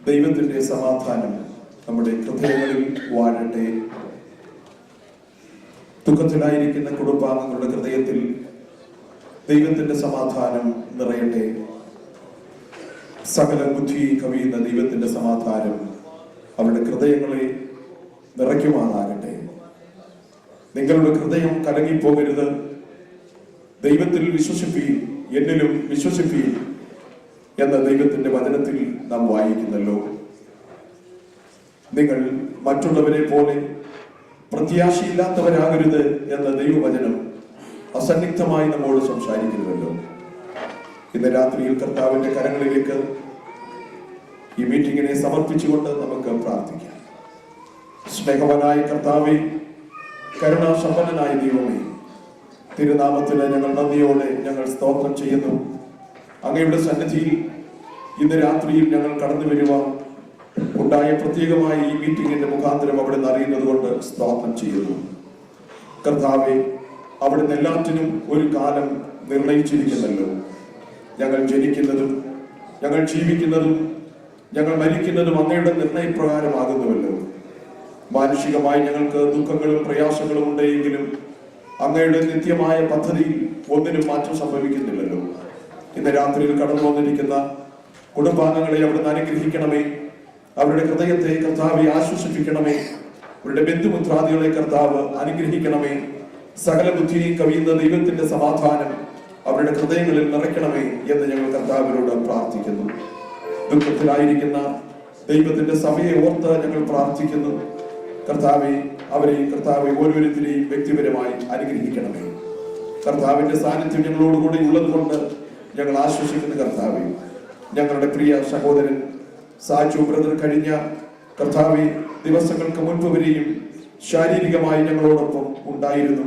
ദൈവത്തിന്റെ സമാധാനം നമ്മുടെ ഹൃദയങ്ങളിൽ വാഴട്ടെ. ദുഃഖത്തിലായിരിക്കുന്ന കുടുംബാംഗങ്ങളുടെ ഹൃദയത്തിൽ ദൈവത്തിന്റെ സമാധാനം നിറയട്ടെ. സകല ബുദ്ധി കവിയുന്ന ദൈവത്തിന്റെ സമാധാനം അവരുടെ ഹൃദയങ്ങളെ നിറയ്ക്കുമാറാകട്ടെ. നിങ്ങളുടെ ഹൃദയം കലങ്ങിപ്പോകരുത്. ദൈവത്തിൽ വിശ്വസിപ്പീൻ, എന്നിലും വിശ്വസിപ്പീൻ എന്ന ദൈവത്തിന്റെ വചനത്തിൽ നാം വായിക്കുന്നല്ലോ. നിങ്ങൾ മറ്റുള്ളവരെ പോലെ പ്രത്യാശയില്ലാത്തവരാകരുത് എന്ന ദൈവവചനം അസന്നിഗ്ധമായി നമ്മോട് സംസാരിക്കുന്നുവല്ലോ. ഇന്ന് രാത്രിയിൽ കർത്താവിന്റെ കരങ്ങളിലേക്ക് ഈ മീറ്റിങ്ങിനെ സമർപ്പിച്ചുകൊണ്ട് നമുക്ക് പ്രാർത്ഥിക്കാം. സ്നേഹവാനായ കർത്താവേ, കരുണാസമ്പന്നനായ ദൈവമേ, തിരുനാമത്തിന് ഞങ്ങൾ നന്ദിയോടെ ഞങ്ങൾ സ്തോത്രം ചെയ്യുന്നു. അങ്ങയുടെ സന്നിധിയിൽ ഇന്ന് രാത്രിയിൽ ഞങ്ങൾ കടന്നു വരുവാൻ ഉണ്ടായ പ്രത്യേകമായ ഈ മീറ്റിംഗിന്റെ മുഖാന്തരം അവിടുന്ന് അറിയുന്നത് കൊണ്ട് സ്തോത്രം ചെയ്യുന്നു. കർത്താവെ, അവിടുന്ന് എല്ലാറ്റിനും ഒരു കാലം നിർണയിച്ചിരിക്കുന്നല്ലോ. ഞങ്ങൾ ജനിക്കുന്നതും ഞങ്ങൾ ജീവിക്കുന്നതും ഞങ്ങൾ മരിക്കുന്നതും അങ്ങയുടെ നിർണയപ്രകാരമാകുന്നുവല്ലോ. മാനുഷികമായി ഞങ്ങൾക്ക് ദുഃഖങ്ങളും പ്രയാസങ്ങളും ഉണ്ടെങ്കിലും അങ്ങയുടെ നിത്യമായ പദ്ധതിയിൽ ഒന്നിനും മാറ്റം സംഭവിക്കുന്നില്ലല്ലോ. ഇന്ന് രാത്രിയിൽ കടന്നു വന്നിരിക്കുന്ന കുടുംബാംഗങ്ങളെ അവിടുന്ന് അനുഗ്രഹിക്കണമേ. അവരുടെ ഹൃദയത്തെ കർത്താവെ ആശ്വസിപ്പിക്കണമേ. അവരുടെ ബന്ധുമിത്രാദികളെ കർത്താവ് അനുഗ്രഹിക്കണമേ. സകല ബുദ്ധിയെയും കവിയുന്ന ദൈവത്തിന്റെ സമാധാനം അവരുടെ ഹൃദയങ്ങളിൽ നിറയ്ക്കണമേ എന്ന് ഞങ്ങൾ കർത്താവിനോട് പ്രാർത്ഥിക്കുന്നു. ദുഃഖത്തിലായിരിക്കുന്ന ദൈവത്തിന്റെ സഭയെ ഓർത്ത് ഞങ്ങൾ പ്രാർത്ഥിക്കുന്നു. കർത്താവെ, അവരെയും കർത്താവെ ഓരോരുത്തരെയും വ്യക്തിപരമായി അനുഗ്രഹിക്കണമേ. കർത്താവിന്റെ സാന്നിധ്യം ഞങ്ങളോടുകൂടി ഉള്ളത് കൊണ്ട് ഞങ്ങൾ ആശ്വസിക്കുന്ന കർത്താവെ, ഞങ്ങളുടെ പ്രിയ സഹോദരൻ സാജു ബ്രദർ കഴിഞ്ഞ കർത്താവെ ദിവസങ്ങൾക്ക് മുൻപ് വരെയും ശാരീരികമായി ഞങ്ങളോടൊപ്പം ഉണ്ടായിരുന്നു.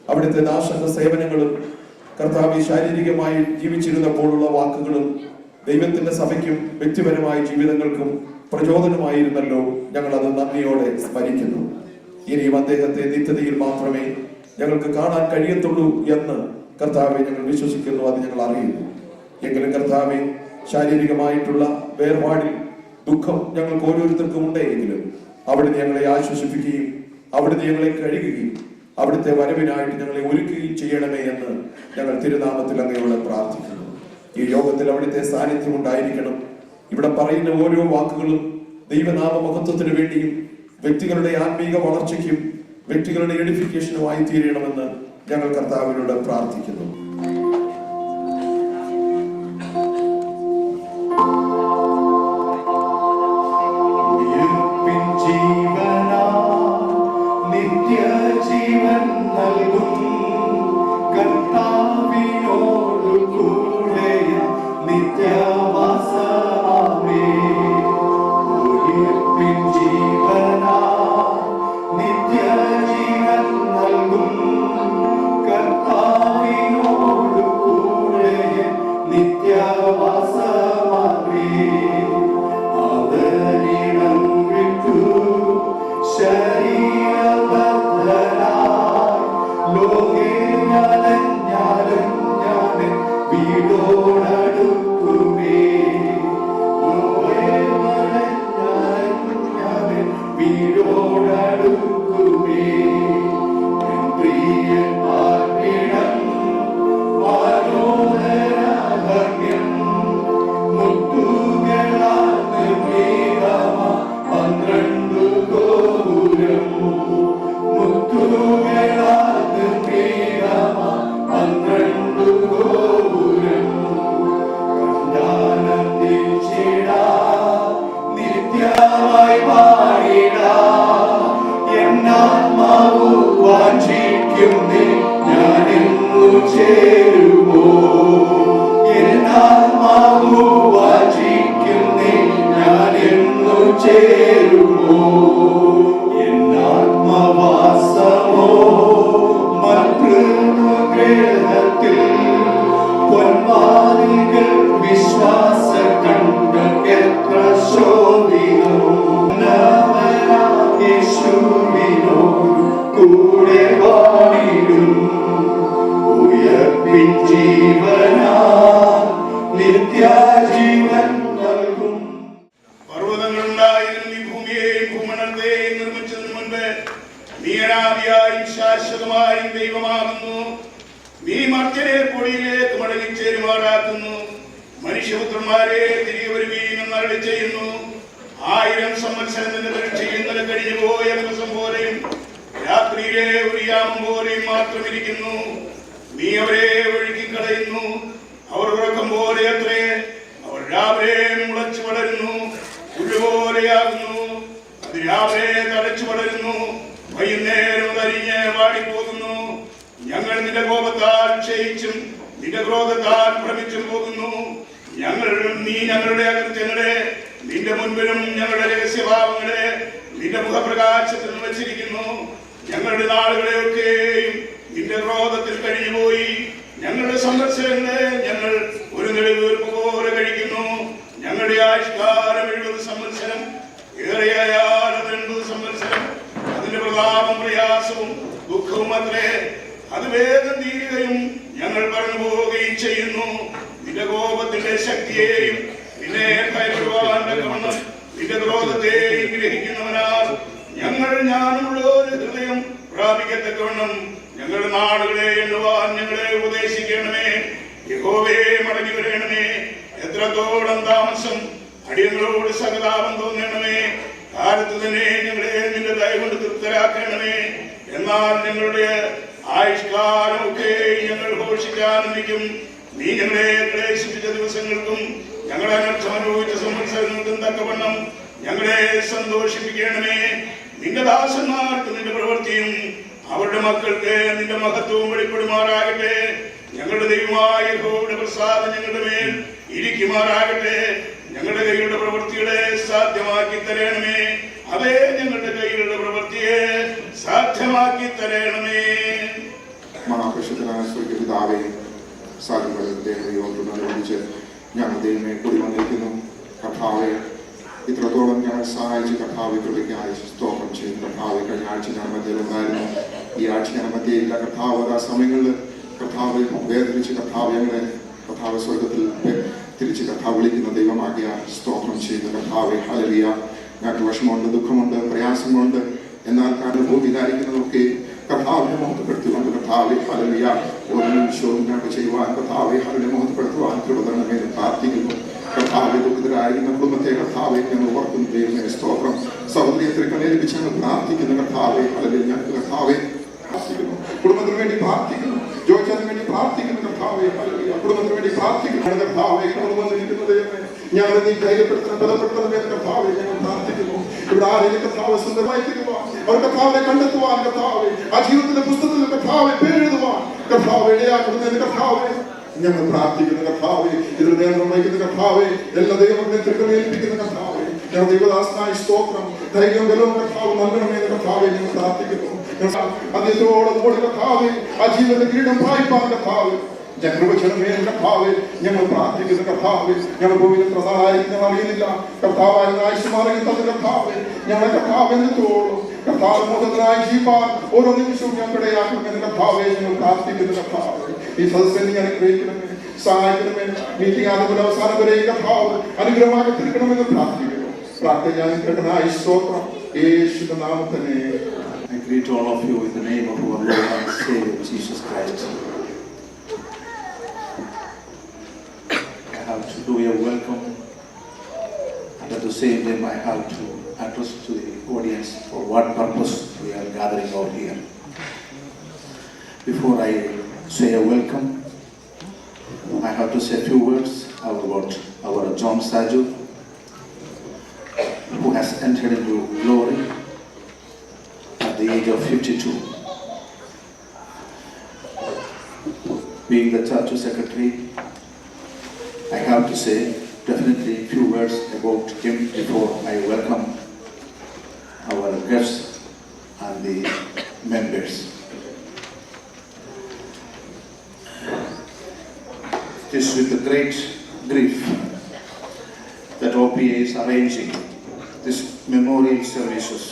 അവിടുത്തെ ദാസന്റെ സേവനങ്ങളും കർത്താവെ ശാരീരികമായി ജീവിച്ചിരുന്നപ്പോഴുള്ള വാക്കുകളും ദൈവത്തിന്റെ സഭയ്ക്കും വ്യക്തിപരമായ ജീവിതങ്ങൾക്കും പ്രചോദനമായിരുന്നല്ലോ. ഞങ്ങൾ അത് നന്ദിയോടെ സ്മരിക്കുന്നു. ഇനിയും അദ്ദേഹത്തെ നിത്യതയിൽ മാത്രമേ ഞങ്ങൾക്ക് കാണാൻ കഴിയത്തുള്ളൂ എന്ന് കർത്താവെ ഞങ്ങൾ വിശ്വസിക്കുന്നു. അത് ഞങ്ങൾ അറിയുന്നു. എങ്കിലും കർത്താവെ, ശാരീരികമായിട്ടുള്ള വേർപാടിൽ ദുഃഖം ഞങ്ങൾക്ക് ഓരോരുത്തർക്കും ഉണ്ടെങ്കിലും അവിടുന്ന് ഞങ്ങളെ ആശ്വസിപ്പിക്കുകയും അവിടുന്ന് ഞങ്ങളെ കഴുകുകയും അവിടുത്തെ വരവിനായിട്ട് ഞങ്ങളെ ഒരുക്കുകയും ചെയ്യണമേ എന്ന് ഞങ്ങൾ തിരുനാമത്തിൽ അങ്ങയോട് പ്രാർത്ഥിക്കുന്നു. ഈ യോഗത്തിൽ അവിടുത്തെ സാന്നിധ്യം ഉണ്ടായിരിക്കണം. ഇവിടെ പറയുന്ന ഓരോ വാക്കുകളും ദൈവനാമ മഹത്വത്തിന് വേണ്ടിയും വ്യക്തികളുടെ ആത്മീക വളർച്ചയ്ക്കും വ്യക്തികളുടെ എഡിഫിക്കേഷനുമായി തീരണമെന്ന് ഞങ്ങൾ കർത്താവിനോട് പ്രാർത്ഥിക്കുന്നു. പർവ്വത ശാശ്വതമായ ദൈവമാകുന്നു. നീ മർത്യരെ പൊടിയിലേക്ക് മടങ്ങിച്ചേരുമാറാക്കുന്നു. മനുഷ്യപുത്രന്മാരെ തിരികെ വരുവീനെന്ന് അരുളി ചെയ്യുന്നു. 1000 സംവത്സരം നിന്ന് ചെയ്യുന്നതിന് കഴിഞ്ഞു പോയ ദിവസം പോലെയും രാത്രിയിലെ ഒരു യാമം പോലെയും മാത്രം ഇരിക്കുന്നു. നീ അവരെ ഒഴുക്കിക്കളയുന്നു. അവർ ഉറക്കം പോലെ അത്രേ. അവർ രാവിലെ മുളച്ചു വളരുന്നു, പുല്ലുപോലെയാകുന്നു. അത് രാവിലെ തഴച്ചു വളരുന്നു, വൈകുന്നേരം അരിഞ്ഞ് വാടിപ്പോകുന്നു. ഞങ്ങൾ നിന്റെ കോപത്താൽ ക്ഷയിച്ചും നിന്റെ ക്രോധത്താൽ ഭ്രമിച്ചും പോകുന്നു. നീ ഞങ്ങളുടെ അകൃത്യങ്ങളെ നിന്റെ മുൻപിലും ഞങ്ങളുടെ രഹസ്യഭാവങ്ങളെ നിന്റെ മുഖപ്രകാശത്തിൽ വച്ചിരിക്കുന്നു. ഞങ്ങളുടെ നാളുകളെയൊക്കെയും നിന്റെ ക്രോധത്തിൽ കഴിഞ്ഞുപോയി. ഞങ്ങളുടെ സംവത്സരങ്ങളെ ഞങ്ങൾ ഒരു നെടുവീർപ്പ് പോലെ കഴിക്കുന്നു. ഞങ്ങളുടെ ആയുഷ്കാലം 70 സംവത്സരം, ഏറെയായാൽ 80 സംവത്സരം. അതിന്റെ പ്രതാപം പ്രയാസവും ദുഃഖവും അത്രേ. അത് വേഗം തീരുകയും ഞങ്ങൾ പറഞ്ഞു പോവുകയും ചെയ്യുന്നു. നിന്റെ കോപത്തിന്റെ ശക്തിയെയും നിന്നെ ഭയപ്പെടുവാൻ നിന്റെ ക്രോധത്തെയും ഗ്രഹിക്കുന്നവനാൽ ഞങ്ങൾ ജ്ഞാനമുള്ള ഒരു ഹൃദയം പ്രാപിക്കത്തക്കവണ്ണം ഞങ്ങളുടെ നാടുകളെ എണ്ണുവാൻ ഞങ്ങളെ ഉപദേശിക്കണമേ. യഹോവേ, മടങ്ങി വരണമേ. എത്രത്തോളം താമസം അടിയങ്ങളോട് സഹതാപം തോന്നണമേ. കാലത്ത് തന്നെ ഞങ്ങളെ നിന്റെ ദയ കൊണ്ട് തൃപ്തരാക്കണമേ. എന്നാൽ ഞങ്ങളുടെ ആയുഷ്കാലമൊക്കെ ഞങ്ങൾ ഘോഷിക്കാനന്ദിക്കും. നീ ഞങ്ങളെ ക്ലേശിപ്പിച്ച ദിവസങ്ങൾക്കും ഞങ്ങളെ അനർത്ഥം അനുഭവിച്ച സംവത്സരങ്ങൾക്കും തക്കവണ്ണം ഞങ്ങളെ സന്തോഷിപ്പിക്കണമേ. നിന്റെ ദാസന്മാർക്ക് നിന്റെ പ്രവൃത്തിയും അവരുടെ മക്കൾക്ക് നിന്റെ മഹത്വവും വെളിപ്പെടുമാറാകട്ടെ. ഞങ്ങളുടെ ദൈവമായ യഹോവയുടെ പ്രസാദം ഞങ്ങളുടെ മേൽ ഇരിക്കുമാറാകട്ടെ. ഞങ്ങളുടെ കൈകളുടെ പ്രവൃത്തികളെ സാധ്യമാക്കി തരണമേ. അതേ ഞങ്ങളുടെ കൈകളുടെ പ്രവൃത്തിയെ സാധ്യമാക്കി തരണമേ. മഹാപരിശുദ്ധനായ സ്വർഗ്ഗപിതാവേ, സാധുക്കളുടെ യോഗത്തോടനുബന്ധിച്ച് ഞങ്ങൾ ദൈവമേ കൂടി വന്നിരിക്കുന്നു. കർത്താവെ, ഇത്രത്തോളം ഞങ്ങൾ സഹായിച്ച് കർത്താവ് കൃപയ്ക്കായി സ്തോത്രം ചെയ്യുന്നു. കർത്താവ് കഴിഞ്ഞ ആഴ്ച ഞാൻ മധ്യയിലുണ്ടായിരുന്നു, ഈ ആഴ്ച ഞാൻ മധ്യയില്ല. കർത്താവ് ആ സമയങ്ങളിൽ കർത്താവ് വേദനിച്ച് കർത്താവ് ഞങ്ങളെ കർത്താവ് സ്വർഗത്തിൽ തിരിച്ച് കർത്താവ് വിളിക്കുന്ന ദൈവമാകിയ സ്തോത്രം ചെയ്യുന്നു. കർത്താവെ, ഹല്ലേലൂയ. ഞങ്ങൾക്ക് വിഷമമുണ്ട്, ദുഃഖമുണ്ട്, പ്രയാസങ്ങളുണ്ട്. എന്നാൽ കാരണം ഭൂമിയിലായിരിക്കുന്നതൊക്കെ കർത്താവിനെ മുഹത്വപ്പെടുത്തിക്കൊണ്ട് കർത്താവെ, ഹല്ലേലൂയ, ഓരോ നിമിഷവും ഞങ്ങൾക്ക് ചെയ്യുവാൻ കർത്താവെ ഹല്ലേലൂയ മുഹത്വപ്പെടുത്തുവാൻ കൃപ തരണമേ പ്രാർത്ഥിക്കുന്നു. കർത്താവെ, ദുഃഖിതരായിരിക്കുന്ന കുടുംബത്തെ കർത്താവെ ഞങ്ങൾ ഓർക്കുന്നു. ദൈവമേ സ്തോത്രം. സഹോദരിയെ കണ്ണേൽപ്പിച്ച് ഞങ്ങൾ പ്രാർത്ഥിക്കുന്നു. കർത്താവെ, ഹല്ലേലൂയ, ഞങ്ങൾക്ക് കർത്താവെ പ്രാർത്ഥിക്കുന്നു. കുടുംബത്തിന് വേണ്ടി പ്രാർത്ഥിക്കുന്നു. ജോയിച്ചതിന് വേണ്ടി പ്രാർത്ഥിക്കുന്നു. കർത്താവെ, ഹല്ലേലൂയ, കുടുംബത്തിന് വേണ്ടി പ്രാർത്ഥിക്കുന്നു. കർത്താവെ, വന്നിരിക്കുന്ന ദൈവമേ, ഞങ്ങളെ നീ ധൈര്യപ്പെടുത്തണം, ബലപ്പെടുത്തണം എന്ന് കർത്താവെ ഞങ്ങൾ പ്രാർത്ഥിക്കുന്നു. ഇവിടെ ആരെങ്കിലും കർത്താവ് സ്വന്തമായി തീരുവാൻ, അവർ കർത്താവിനെ കണ്ടെത്തുവാൻ, കർത്താവെ ആ ജീവിതത്തിന്റെ പുസ്തകത്തിൽ കർത്താവെ പേരെഴുതുവാൻ കർത്താവ് ഇടയാക്കുന്നത് കർത്താവെ ഞങ്ങൾ പ്രാർത്ഥിക്കുന്നു. കർത്താവെ, ഇതിൽ നേതൃത്വം വഹിക്കുന്ന കർത്താവെ, എല്ലാ ദൈവത്തെ ഏൽപ്പിക്കുന്ന കർത്താവെ, ഞങ്ങൾ ദൈവദാസനായി സ്തോത്രം, ധൈര്യം ബലവും കർത്താവ് നൽകണമെന്ന് കർത്താവെ ഞങ്ങൾ പ്രാർത്ഥിക്കുന്നു. അദ്ദേഹത്തോടെ കൂടി കർത്താവെ ആ ജീവിതത്തിന്റെ കിരീടം പ്രാപിപ്പാൻ കർത്താവെ കർത്താവെ ഞങ്ങൾ പ്രാർത്ഥിക്കുന്നു. കർത്താവെ, ഞങ്ങൾ ഭൂമിയിൽ പ്രധാനമായിരിക്കും അറിയുന്നില്ല. കർത്താവായ ആയുഷ്മാരെ തന്ന കർത്താവെ, ഞങ്ങളെ കർത്താവ് എന്നത്തോളം കർത്താവ് മോചനായി ജീവിക്കാൻ ഓരോ നിമിഷവും ഞങ്ങൾക്കിടയാക്കണമെന്ന് കർത്താവെ ഞങ്ങൾ പ്രാർത്ഥിക്കുന്നു. കർത്താവ്, ഈ സദസ്സിനെ അനുഗ്രഹിക്കണമേ, സഹായിക്കണമേ. മീറ്റിംഗ് ആദ്യം അവസാനം വരെ കർത്താവ് അനുഗ്രഹമായി തീർക്കണമെന്ന് പ്രാർത്ഥിക്കുന്നു. പ്രാർത്ഥന സ്തോത്രം യേശുവിന്റെ നാമത്തിൽ. I greet all of you in the name of our Lord and Savior Jesus Christ. I have to do a welcome, and at the same time I have to address to the audience for what purpose we are gathering out here. Before I say a welcome, I have to say a few words about our John Saju, who has entered into glory at the age of 52. Being the church secretary, I have to say definitely a few words about him before I welcome our guests and the members. It is with great grief that OPA is arranging this memorial services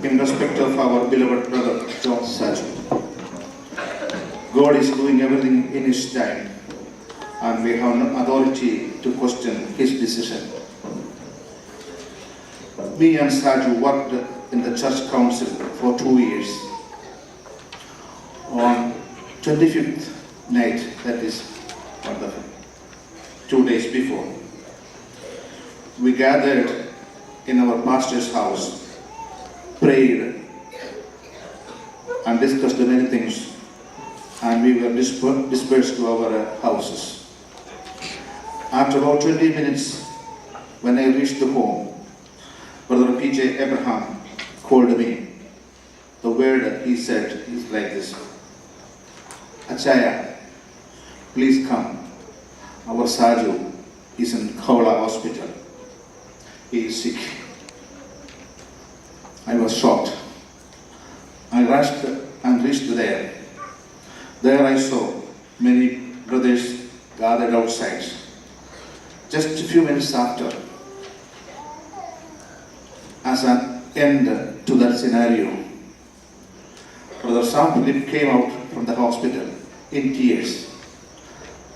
in respect of our beloved brother John Saju. God is doing everything in His time, and we have no authority to question His decision. Me and Saju worked in the church council for 2 years on 25th night, that is wonderful, 2 days before, we gathered in our pastor's house, prayed and discussed many things, and we were dispersed to our houses. After about 20 minutes, when I reached the home, Brother P.J. Abraham called me. The word he said is like this: Achaya, please come. Our Saju is in Khawla hospital. He is sick. I was shocked. I rushed and reached there. There I saw many brothers gathered outside. Just a few minutes after, as an end to that scenario, Brother Sam Philip came out from the hospital in tears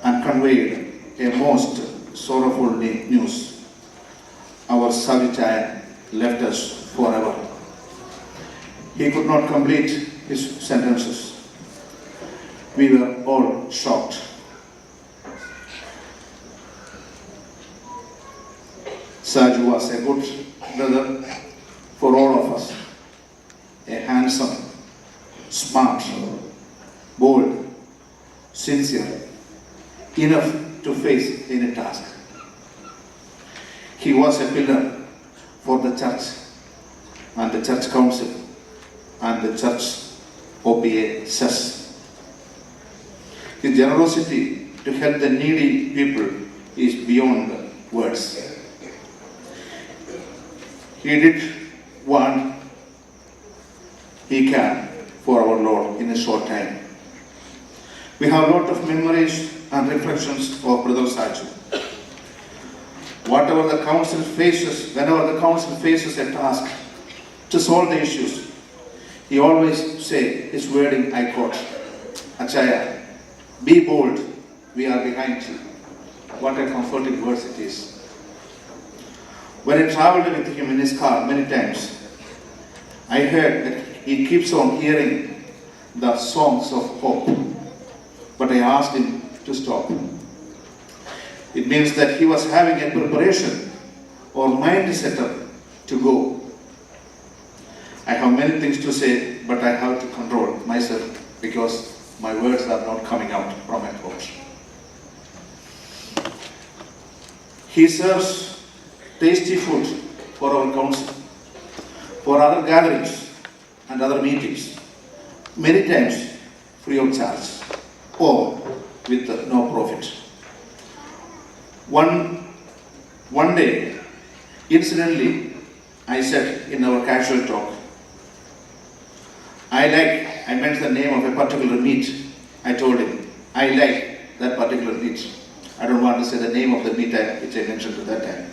and conveyed a most sorrowful news. Our Savichaya left us forever. He could not complete his sentences. We were all shocked. Saju was a good brother for all of us. A handsome, smart, bold, sincere, enough to face any task. He was a pillar for the church and the church council and the church OPA SES. His generosity to help the needy people is beyond words. He did what he can for our Lord in a short time. We have a lot of memories and reflections of Brother Saju. Whenever the council faces a task to solve the issues, he always say his wording, I quote, Achaya, be bold, we are behind you. What a comforting verse it is. When I traveled with him in his car many times, I heard that he keeps on hearing the songs of hope, but I asked him to stop. It means that he was having a preparation or mind setup to go. I have many things to say, but I have to control myself because my words are not coming out from my throat. He serves tasty food for our council, for other gatherings and other meetings, many times free of charge or with no profit. One day, incidentally, I said in our casual talk, I meant the name of a particular meat. I told him, I like that particular meat. I don't want to say the name of the meat which I mentioned at that time.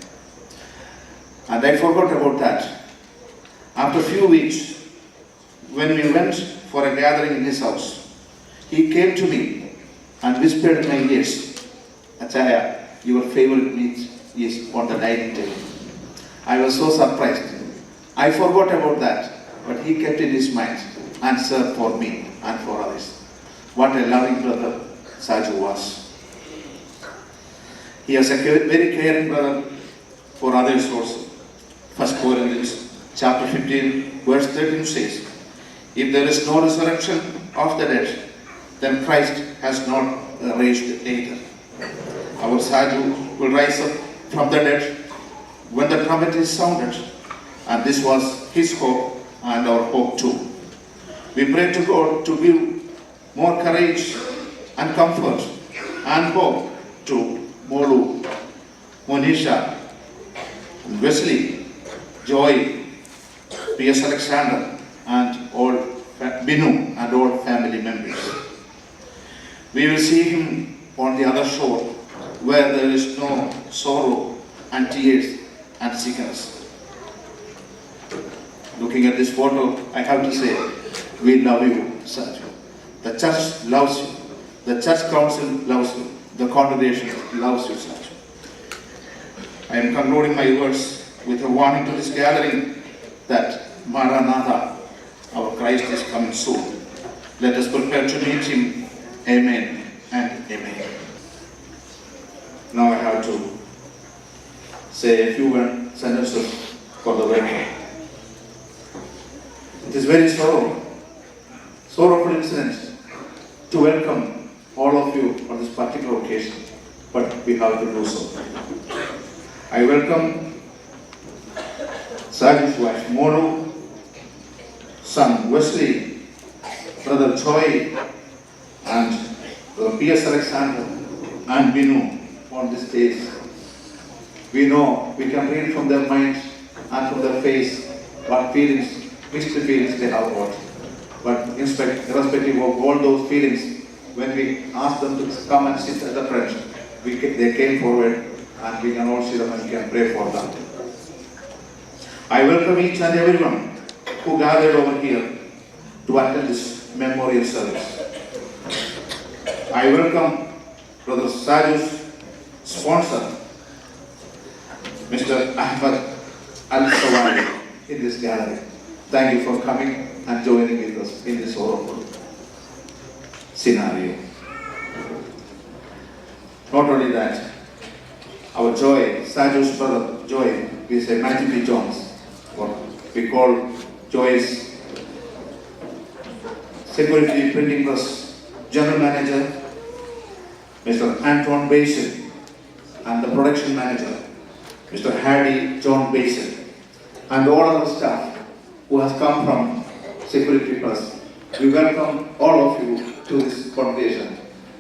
And I forgot about that. After a few weeks, when we went for a gathering in his house, he came to me and whispered in my ears, Achaya, your favorite meat is on the dining table. I was so surprised. I forgot about that, but he kept in his mind and served for me and for others. What a loving brother Saju was. He was a very caring brother for others also. 1 Corinthians chapter 15 verse 13 says, if there is no resurrection of the dead, then Christ has not raised either. Our Saju will rise up from the dead when the trumpet is sounded, and this was his hope and our hope too. We pray to God to give more courage and comfort and hope to Molu, Monisha, Wesley, Joy, P.S. Alexander, and all Binu and all family members. We will see him on the other shore where there is no sorrow and tears and sickness. Looking at this photo, I have to say, we love you, Saju. The church loves you. The church council loves you. The congregation loves you, Saju. I am concluding my words with a warning to this gathering that Maranatha, our Christ is coming soon. Let us prepare to meet him. Amen and amen. Now I have to say a few sentences for the welcome. It is very sorrowful incident to welcome all of you on this particular occasion, but we have to do so. I welcome Saj's wife Monu, son Wesley, brother Joy, and brother P.S. Alexander and Binu on this stage. We know, we can read from their minds and from their face what feelings, mixed feelings they have got. But irrespective of all those feelings, when we ask them to come and sit at the front, they came forward and we can all see them and we can pray for them. I welcome each and everyone who gathered over here to attend this memorial service. I welcome Brother Saju's sponsor, Mr. Ahmad Al-Sawali, in this gathering. Thank you for coming and joining with us in this sorrowful scenario. Not only that, our Joy, Saju's brother Joy, we say Matthew B. Jones, what we call Joy's Security Printing Press General Manager, Mr. Anton Basin, and the production manager, Mr. Hardy John Basin, and all other staff who has come from Security Press. We welcome all of you to this congregation.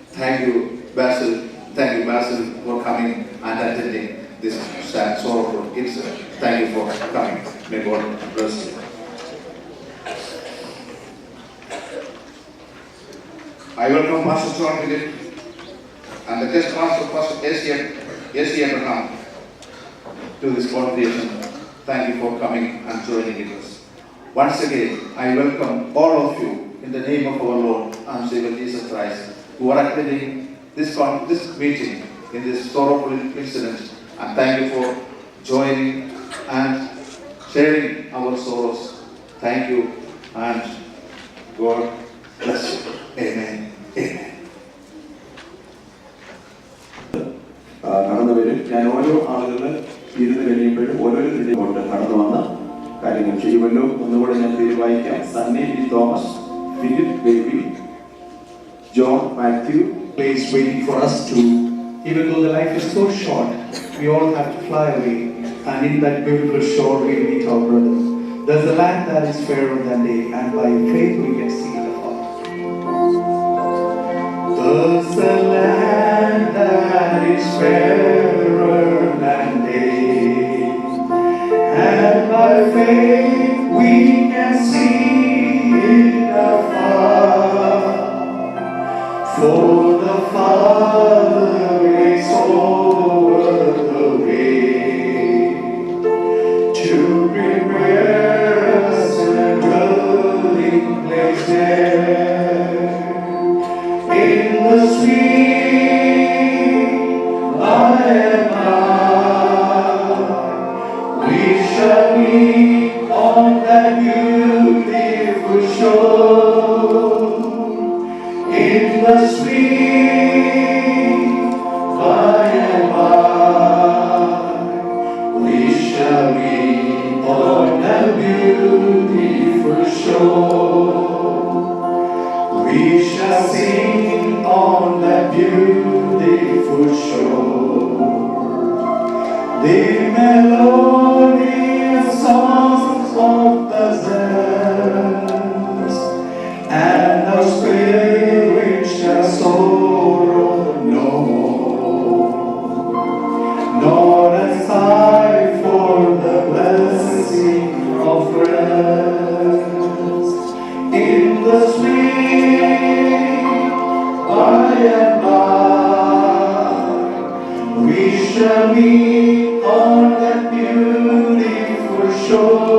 Thank you, Basil. Thank you, Basil, for coming and attending this sad, sorrowful incident. Thank you for coming. May God bless you. I welcome Pastor John Philip and the guest pastor, Pastor S.C. Abraham, to this congregation. Thank you for coming and joining with us. Once again, I welcome all of you in the name of our Lord and Savior Jesus Christ, who are attending this meeting in this sorrowful incident, and thank you for joining and sharing our sorrows. Thank you, and God bless you. Amen. Amen. കടന്നു വരും. ഞാൻ ഓരോ ആളുകൾ ഇരുന്ന് കഴിയുമ്പോഴും ഓരോരുത്തരുടെ കൊണ്ട് കടന്നു വന്ന കാര്യങ്ങൾ ചെയ്യുമല്ലോ. ഒന്നുകൂടെ ഞാൻ പേര് വായിക്കാം. Sunny D Thomas, Philip baby, John Mathew. Place waiting for us to, even though the life is so short, we all have to fly away, and in that beautiful shore we meet our brother. There's a land that is fairer than day, and by faith we can see the Father. There's a land that is fairer than day, and by faith we can see it afar. For the Father is over the way to prepare us a dwelling place there. In the sweet by and by, we shall meet on that beautiful shore. In the sweet by and by, we shall meet on that beautiful shore. We shall sing on that beautiful shore the melodious songs of the sands, and our spirit shall sorrow no more, nor a sigh for the blessing of rest. In the sweet by and by, we shall meet on that beautiful shore.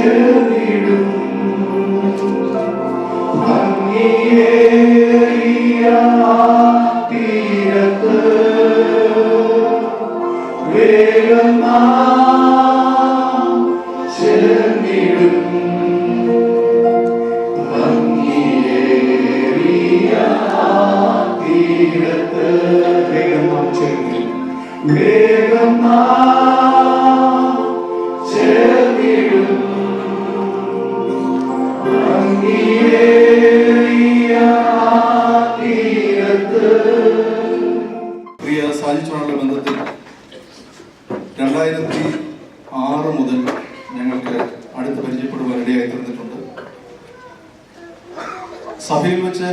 ചേർന്നിടും ഭംഗിയേറിയ തീരത്ത് വേഗം നാം ചേർന്നിടും ഭംഗിയേറിയ തീരത്ത് വേഗം നാം ചേർന്നിടും വേഗം നാം ചേർന്നിടും ഭംഗിയേറിയ തീരത്ത്. പ്രിയ സാധിച്ചുള്ള ബന്ധത്തിൽ 2006 മുതൽ ഞങ്ങൾക്ക് അടുത്ത് പരിചയപ്പെടുവാൻ ഇടയായി തീർന്നിട്ടുണ്ട്. സഭയിൽ വെച്ച്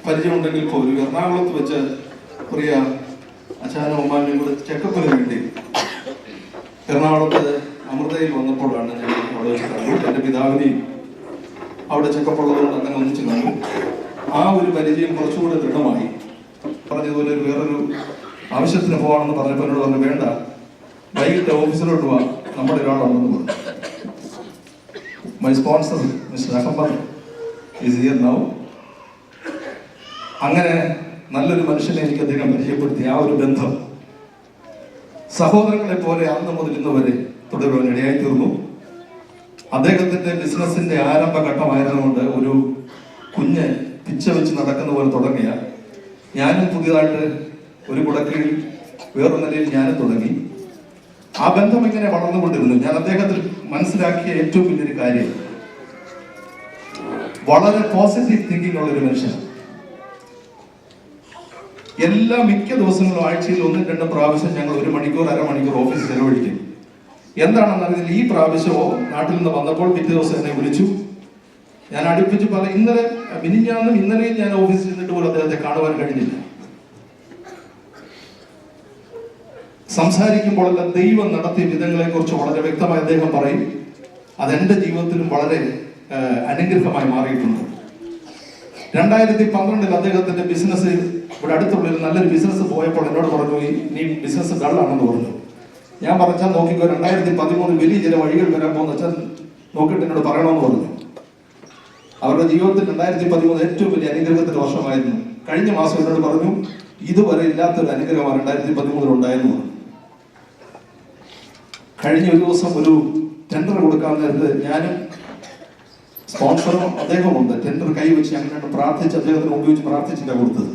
പരിചയമുണ്ടെങ്കിൽ പോലും എറണാകുളത്ത് വെച്ച് പ്രിയ അച്ഛനും അമ്മാനും കൂടെ ചെക്കപ്പിന് വേണ്ടി എറണാകുളത്ത് അമൃതയിൽ വന്നപ്പോഴാണ് ഞങ്ങൾ അവിടെ വെച്ച് കണ്ടു. എൻ്റെ പിതാവിനെയും അവിടെ ചെക്കപ്പുള്ളതുകൊണ്ട് അങ്ങനെ ഒന്നിച്ച് കണ്ടു. ആ ഒരു പരിചയം കുറച്ചുകൂടെ ദൃഢമായി. പറഞ്ഞതുപോലെ വേറൊരു ആവശ്യത്തിന് പോകാമെന്ന് പറഞ്ഞപ്പോൾ എന്നോട് പറഞ്ഞു, വേണ്ട, വൈകിട്ട് ഓഫീസിലോട്ട് പോവാ, നമ്മുടെ ഒരാളുണ്ടെന്ന് പറഞ്ഞു. My sponsor mister Ahmed is here now. അങ്ങനെ നല്ലൊരു മനുഷ്യനെ എനിക്ക് അദ്ദേഹം പരിചയപ്പെടുത്തി. ആ ഒരു ബന്ധം സഹോദരങ്ങളെ പോലെ അന്ന് മുതൽ ഇന്ന് വരെ തുടരുവാൻ ഇടയായി തീർന്നു. അദ്ദേഹത്തിന്റെ ബിസിനസിന്റെ ആരംഭഘട്ടമായിരുന്നുകൊണ്ട് ഒരു കുഞ്ഞ് പിച്ച വെച്ച് നടക്കുന്ന പോലെ തുടങ്ങിയ ഞാനും പുതിയതായിട്ട് ഒരു കുടക്കീഴിൽ വേറൊരു നിലയിൽ ഞാനും തുടങ്ങി. ആ ബന്ധം ഇങ്ങനെ വളർന്നുകൊണ്ടിരുന്നു. ഞാൻ അദ്ദേഹത്തിൽ മനസ്സിലാക്കിയ ഏറ്റവും വലിയൊരു കാര്യം, വളരെ പോസിറ്റീവ് തിങ്കിങ് ഉള്ളൊരു മനുഷ്യൻ. മിക്ക ദിവസങ്ങളും ആഴ്ചയിൽ 1-2 പ്രാവശ്യം ഞങ്ങൾ 1 മണിക്കൂർ അരമണിക്കൂർ ഓഫീസിൽ ചെലവഴിക്കും. എന്താണെന്നറിയില്ല, ഈ പ്രാവശ്യമോ നാട്ടിൽ നിന്ന് വന്നപ്പോൾ പിറ്റേ ദിവസം എന്നെ വിളിച്ചു. ഞാൻ അടുപ്പിച്ച് മിനിഞ്ഞാന്നും ഇന്നലെയും ഞാൻ ഓഫീസിൽ നിന്നിട്ട് പോലും അദ്ദേഹത്തെ കാണുവാൻ കഴിഞ്ഞില്ല. സംസാരിക്കുമ്പോഴെല്ലാം ദൈവം നടത്തിയ വിധങ്ങളെ കുറിച്ച് വളരെ വ്യക്തമായി അദ്ദേഹം പറയും. അതെന്റെ ജീവിതത്തിലും വളരെ അനുഗ്രഹമായി മാറിയിട്ടുണ്ട്. 2012 അദ്ദേഹത്തിന്റെ ബിസിനസ് ഇവിടെ അടുത്തുള്ള ഒരു നല്ലൊരു ബിസിനസ് പോയപ്പോൾ എന്നോട് പറഞ്ഞു, നീ ബിസിനസ് ഡള്ളാണെന്ന് പറഞ്ഞു. ഞാൻ പറഞ്ഞാൽ നോക്കിക്കോ, 2013 വലിയ ചില വഴികൾ വരാൻ പോകുന്ന വെച്ചാൽ നോക്കിയിട്ട് എന്നോട് പറയണമെന്ന് പറഞ്ഞു. അവരുടെ ജീവിതത്തിൽ 2013 ഏറ്റവും വലിയ അനുഗ്രഹത്തിന്റെ വർഷമായിരുന്നു. കഴിഞ്ഞ മാസം എന്നോട് പറഞ്ഞു, ഇതുവരെ ഇല്ലാത്തൊരു അനുഗ്രഹമാണ് 2013 ഉണ്ടായെന്ന് പറഞ്ഞു. കഴിഞ്ഞ ഒരു ദിവസം ഒരു ടെൻഡർ കൊടുക്കാൻ നേരത്ത് ഞാനും സ്പോൺസറും അദ്ദേഹമുണ്ട്. ടെൻഡർ കൈവച്ച് അങ്ങനെ പ്രാർത്ഥിച്ച് അദ്ദേഹത്തിന് ഉപയോഗിച്ച് പ്രാർത്ഥിച്ചില്ല കൊടുത്തത്.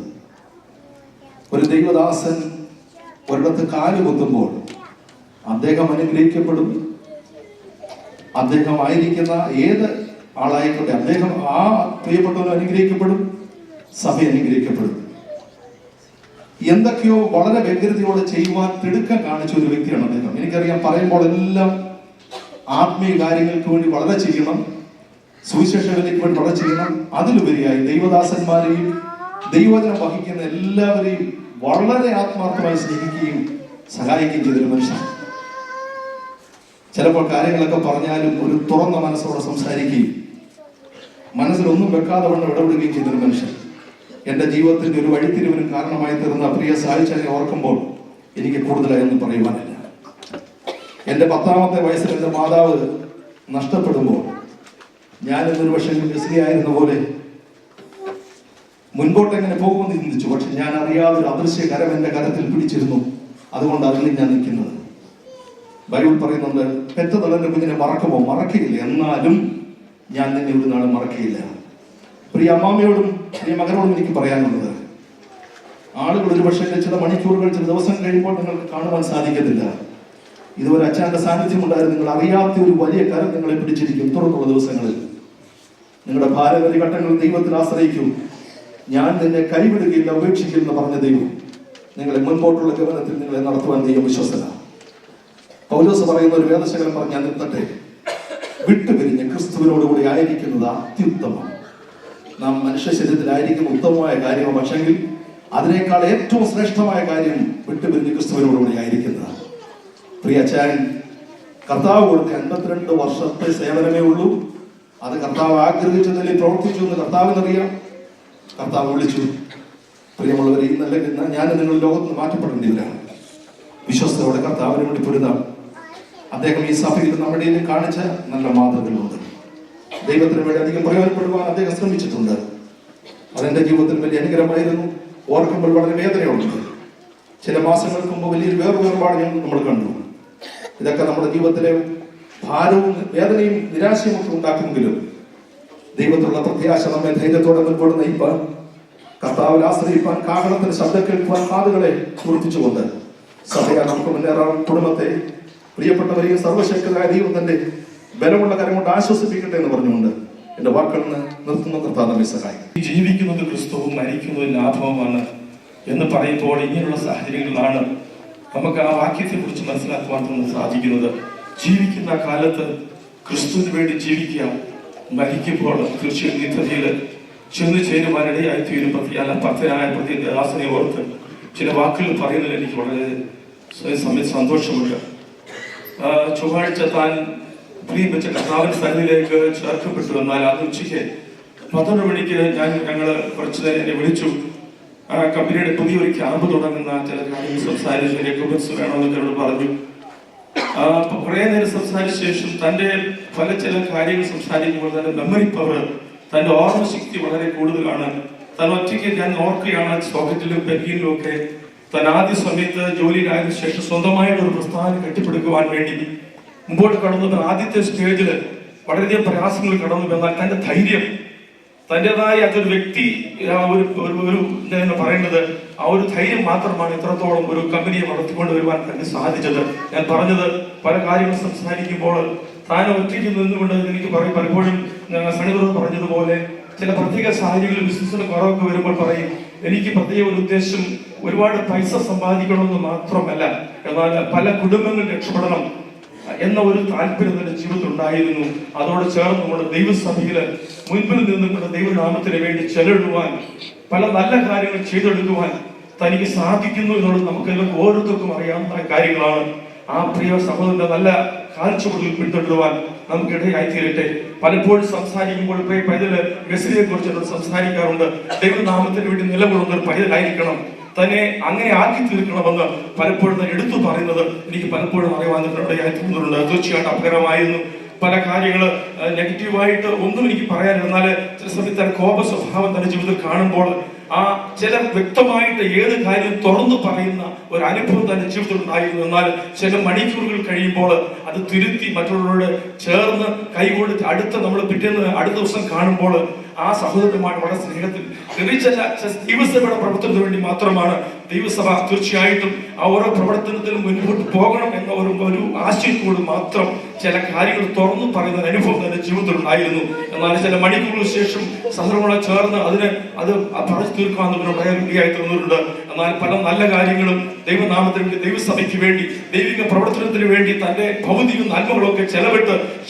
ഒരു ദൈവദാസൻ ഒരിടത്ത് കാല് കുത്തുമ്പോൾ അദ്ദേഹം അനുഗ്രഹിക്കപ്പെടും. അദ്ദേഹം ആയിരിക്കുന്ന ഏത് ആളായിക്കോട്ടെ, അദ്ദേഹം ആ പ്രിയപ്പെട്ടവർ അനുഗ്രഹിക്കപ്പെടും, സഭ അനുഗ്രഹിക്കപ്പെടും. എന്തൊക്കെയോ വളരെ വ്യഗ്രതയോടെ ചെയ്യുവാൻ തിടുക്കം കാണിച്ച ഒരു വ്യക്തിയാണ് അദ്ദേഹം. എനിക്കറിയാം, പറയുമ്പോൾ എല്ലാം ആത്മീയ കാര്യങ്ങൾക്ക് വേണ്ടി വളരെ ചെയ്യണം, സുവിശേഷങ്ങളിലേക്ക് വേണ്ടി വളരെ ചെയ്യണം. അതിലുപരിയായി ദൈവദാസന്മാരെയും ദൈവവചനം വഹിക്കുന്ന എല്ലാവരെയും വളരെ ആത്മാർത്ഥമായി സ്നേഹിക്കുകയും സഹായിക്കുകയും ചെയ്തൊരു മനുഷ്യൻ. ചിലപ്പോൾ കാര്യങ്ങളൊക്കെ പറഞ്ഞാലും ഒരു തുറന്ന മനസ്സോടെ സംസാരിക്കുകയും മനസ്സിലൊന്നും വെക്കാതെ വണ്ണം ഇടപെടുകയും ചെയ്തൊരു മനുഷ്യൻ. എൻ്റെ ജീവിതത്തിന്റെ ഒരു വഴിത്തിരിവിനും കാരണമായി തീർന്ന പ്രിയ സാഹിത്യനെ ഓർക്കുമ്പോൾ എനിക്ക് കൂടുതലായൊന്നും പറയുവാനില്ല. എൻ്റെ 10ാമത്തെ വയസ്സിൽ എൻ്റെ മാതാവ് നഷ്ടപ്പെടുമ്പോൾ ഞാൻ എന്നൊരു പക്ഷേ ബിസിയായിരുന്ന പോലെ മുൻപോട്ട് എങ്ങനെ പോകുമെന്ന് ചിന്തിച്ചു. പക്ഷെ ഞാൻ അറിയാതെ ഒരു അദൃശ്യ കരം എൻ്റെ കരത്തിൽ പിടിച്ചിരുന്നു. അതുകൊണ്ട് അതിൽ ഞാൻ നിൽക്കുന്നത്. ബൈബിൾ പറയുന്നുണ്ട്, പെറ്റ തളന്റെ കുഞ്ഞിനെ മറക്കുമോ? മറക്കില്ല, എന്നാലും ഞാൻ നിന്നെ ഒരു നാളും മറക്കില്ല. പ്രിയ അമ്മാമ്മയോടും പ്രിയ മകനോടും എനിക്ക് പറയാനുള്ളത്, ആളുകൾ ഒരു പക്ഷേ ചില മണിക്കൂറുകൾ ചില ദിവസം കഴിയുമ്പോൾ നിങ്ങൾക്ക് കാണുവാൻ സാധിക്കത്തില്ല. ഇതുവരെ അച്ഛൻ്റെ സാന്നിധ്യം ഉണ്ടായിരുന്നു. നിങ്ങൾ അറിയാത്ത ഒരു വലിയ കരം നിങ്ങളെ പിടിച്ചിരിക്കും. തുറന്നുള്ള ദിവസങ്ങളിൽ നിങ്ങളുടെ ഭാരവരി ഘട്ടങ്ങളിൽ ദൈവത്തിൽ ആശ്രയിക്കും. ഞാൻ നിന്നെ കൈവിടുകയില്ല, ഉപേക്ഷിക്കില്ല എന്ന് പറഞ്ഞ ദൈവം നിങ്ങളെ മുൻപോട്ടുള്ള ഗമനത്തിൽ നിങ്ങളെ നടത്തുവാൻ ദൈവം വിശ്വസ്തനാണ്. പൗലോസ് പറയുന്ന ഒരു വേദശകലം പറഞ്ഞാൽ നിർത്തട്ടെ, വിട്ടുപിരിഞ്ഞ് ക്രിസ്തുവിനോടുകൂടി ആയിരിക്കുന്നത് അത്യുത്തമം. നാം മനുഷ്യ ശരീരത്തിലായിരിക്കും ഉത്തമമായ കാര്യമാണ്. പക്ഷെങ്കിൽ അതിനേക്കാൾ ഏറ്റവും ശ്രേഷ്ഠമായ കാര്യം വിട്ടുപിരിഞ്ഞ് ക്രിസ്തുവിനോടുകൂടി ആയിരിക്കുന്നതാണ്. പ്രിയ അച്ചാൻ, കർത്താവ് കൊടുത്ത 52 വർഷത്തെ സേവനമേ ഉള്ളൂ. അത് കർത്താവ് ആഗ്രഹിച്ചതിൽ പ്രവർത്തിച്ചു എന്ന് കർത്താവിനറിയാം. കർത്താവ് വിളിച്ചു. പ്രിയമുള്ളവരെ, ഇന്നല്ല ഞാൻ നിങ്ങൾ ലോകത്ത് നിന്ന് മാറ്റപ്പെടേണ്ടിയില്ല. വിശ്വസ്തയോടെ കർത്താവിന് വേണ്ടി പൊരുതാം. അദ്ദേഹം ഈ സഭയിൽ നമ്മുടെ കാണിച്ച നല്ല മാതൃകകളുണ്ട്. ദൈവത്തിന് വേണ്ടി അധികം പ്രയോജനപ്പെടുവാൻ അദ്ദേഹം ശ്രമിച്ചിട്ടുണ്ട്. അതെന്റെ ജീവിതത്തിൽ വലിയ അനുഗ്രഹമായിരുന്നു. ഓർക്കുമ്പോൾ വളരെ വേദനയുണ്ട്. ചില മാസങ്ങൾക്ക് മുമ്പ് വലിയൊരു വേർപാട് നമ്മൾ കണ്ടു. ഇതൊക്കെ നമ്മുടെ ജീവിതത്തിലെ ഭാരവും വേദനയും നിരാശയും ഒക്കെ ഉണ്ടാക്കുമെങ്കിലും ദൈവത്തിലുള്ള പ്രത്യാശ നമ്മെ ധൈര്യത്തോടെ മുൻപോട്ട് നയിപ്പാൻ, കർത്താവിൽ ആശ്രയിപ്പാൻ, കാഹളത്തിന് ശബ്ദം കേൾക്കുവാൻ കാതുകളെ കുറിപ്പിച്ചുകൊണ്ട് സഭയെ നമുക്ക് മുന്നേറാൻ, കുടുംബത്തെ പ്രിയപ്പെട്ടവരെയും സർവശക്തരായ ദൈവം തന്റെ ബലമുള്ള കരം കൊണ്ട് ആശ്വസിപ്പിക്കട്ടെ എന്ന് പറഞ്ഞുകൊണ്ട് എന്റെ വാക്കുകളിൽ നിന്ന് നിർത്തുന്ന കർത്താവ് നമ്മെ സഹായിക്കും. ജീവിക്കുന്നത് ക്രിസ്തുവും മരിക്കുന്നത് ലാഭവുമാണ് എന്ന് പറയുമ്പോൾ ഇങ്ങനെയുള്ള സാഹചര്യങ്ങളിലാണ് നമുക്ക് ആ വാക്യത്തെ കുറിച്ച് മനസ്സിലാക്കുവാൻ സാധിക്കുന്നത്. ജീവിക്കുന്ന കാലത്ത് ക്രിസ്തുവിന് വേണ്ടി ജീവിക്കുക, മരിക്കുമ്പോൾ തീർച്ചയായും നിത്യതയിൽ ചെന്ന് ചേരുവാനിടയായി തീരും. ഭക്തനായ പ്രതിദാസനെ ഓർത്ത് ചില വാക്കുകൾ പറയുന്നതിൽ എനിക്ക് വളരെ സന്തോഷമുണ്ട്. ചൊവ്വാഴ്ച താൻ പ്രിയപ്പെട്ട കർത്താവിന്റെ സന്നിധിയിലേക്ക് ചേർക്കപ്പെട്ടു. എന്നാൽ അത് ഉച്ചയ്ക്ക് 12 മണിക്ക് ഞങ്ങള് കുറച്ചു നേരം എന്നെ വിളിച്ചു. കമ്പനിയുടെ പുതിയൊരു ക്യാമ്പ് തുടങ്ങുന്ന ചില കാര്യങ്ങൾ സംസാരിച്ചു. ഡോക്യുമെന്റ്സ് വേണമെന്നൊക്കെ എന്നോട് പറഞ്ഞു. കുറെ നേരം സംസാരിച്ച ശേഷം തന്റെ ചില കാര്യങ്ങൾ സംസാരിക്കുമ്പോൾ തന്റെ മെമ്മറി പവർ, തന്റെ ഓർമ്മശക്തി വളരെ കൂടുതലാണ്. താൻ ഒറ്റയ്ക്ക് ഞാൻ ഓർക്കുകയാണ്, സോക്കറ്റിലും പെൻകിലും ഒക്കെ താൻ ആദ്യ സമയത്ത് ജോലിയിലായതിനു ശേഷം സ്വന്തമായിട്ട് ഒരു പ്രസ്ഥാനം കെട്ടിപ്പടുക്കുവാൻ വേണ്ടി മുമ്പോട്ട് കടന്നു. ആദ്യത്തെ സ്റ്റേജിൽ വളരെയധികം പ്രയാസങ്ങൾ കടന്നു. എന്നാൽ തന്റെ ധൈര്യം, തൻ്റെതായ അതൊരു വ്യക്തി ഒരു പറയേണ്ടത് ആ ഒരു ധൈര്യം മാത്രമാണ് ഇത്രത്തോളം ഒരു കമ്പനിയെ വളർത്തിക്കൊണ്ട് വരുവാൻ തന്നെ സാധിച്ചത്. ഞാൻ പറഞ്ഞത് പല കാര്യങ്ങൾ സംസാരിക്കുമ്പോൾ താൻ ഒറ്റയ്ക്ക് നിന്നുകൊണ്ട് എനിക്ക് പലപ്പോഴും സണിവർ പറഞ്ഞതുപോലെ ചില പ്രത്യേക സാഹചര്യങ്ങളിൽ ബിസിനസ്സിന് കുറവൊക്കെ വരുമ്പോൾ പറയും, എനിക്ക് പ്രത്യേക ഒരു ഉദ്ദേശം ഒരുപാട് പൈസ സമ്പാദിക്കണമെന്ന് മാത്രമല്ല, എന്നാൽ പല കുടുംബങ്ങൾ രക്ഷപ്പെടണം എന്ന ഒരു താല്പര്യം തന്റെ ജീവിതത്തിൽ ഉണ്ടായിരുന്നു. അതോടെ ചേർന്ന് നമ്മുടെ ദൈവസഭയില് മുൻപിൽ നിന്നുകൊണ്ട് ദൈവനാമത്തിന് വേണ്ടി ചെലവിടുവാൻ, പല നല്ല കാര്യങ്ങൾ ചെയ്തെടുക്കുവാൻ തനിക്ക് സാധിക്കുന്നു എന്നുള്ളത് നമുക്ക് ഓരോരുത്തർക്കും അറിയാവുന്ന കാര്യങ്ങളാണ്. ആ പ്രിയ സഹോദരന്റെ നല്ല കാഴ്ചപ്പാടുകൾ പിന്തുടരുവാൻ നമുക്കിടയായി തീരട്ടെ. പലപ്പോഴും സംസാരിക്കുമ്പോൾ പൈതല് മെസ്സിനെ കുറിച്ച് സംസാരിക്കാറുണ്ട്. ദൈവനാമത്തിന് വേണ്ടി നിലകൊള്ളുന്ന ഒരു പൈതലായിരിക്കണം, തന്നെ അങ്ങനെ ആക്കി തീർക്കണമെന്ന് പലപ്പോഴും ഞാൻ എടുത്തു പറയുന്നത് എനിക്ക് പലപ്പോഴും അറിയാൻ തോന്നുന്നുണ്ട്. തീർച്ചയായിട്ടും അപകടമായിരുന്നു. പല കാര്യങ്ങൾ നെഗറ്റീവായിട്ട് ഒന്നും എനിക്ക് പറയാനിരുന്നാൽ ചില സമയത്ത് കോപ സ്വഭാവം തന്റെ ജീവിതത്തിൽ കാണുമ്പോൾ ആ ചില വ്യക്തമായിട്ട് ഏത് കാര്യം തുറന്നു പറയുന്ന ഒരു അനുഭവം തന്റെ ജീവിതത്തിൽ ഉണ്ടായിരുന്നു. എന്നാൽ ചില മണിക്കൂറുകൾ കഴിയുമ്പോൾ അത് തിരുത്തി മറ്റുള്ളവരോട് ചേർന്ന് കൈകൊടുത്ത് പിറ്റേന്ന് അടുത്ത ദിവസം കാണുമ്പോൾ ആ സഹോദരന്മാർ വളരെ സ്നേഹത്തിൽ ദൈവസഭയുടെ പ്രവർത്തനത്തിന് വേണ്ടി മാത്രമാണ് ദൈവസഭ തീർച്ചയായിട്ടും ആ ഓരോ പ്രവർത്തനത്തിലും മുൻപോട്ട് പോകണം എന്ന ഒരു ആശയത്തോട് മാത്രം ചില കാര്യങ്ങൾ തുറന്നു പറയുന്ന അനുഭവം തന്റെ ജീവിതത്തിൽ ഉണ്ടായിരുന്നു. എന്നാൽ ചില മണിക്കൂറുകൾക്ക് ശേഷം സഹോദരങ്ങളെ ചേർന്ന് അത് പറഞ്ഞു തീർക്കാവുന്നതിനായി തോന്നുന്നുണ്ട്. എന്നാൽ പല നല്ല കാര്യങ്ങളും ദൈവനാമത്തിന് വേണ്ടി, ദൈവസഭയ്ക്ക് വേണ്ടി, ദൈവിക പ്രവർത്തനത്തിന് വേണ്ടി തന്റെ ഭൗതിക നന്മകളൊക്കെ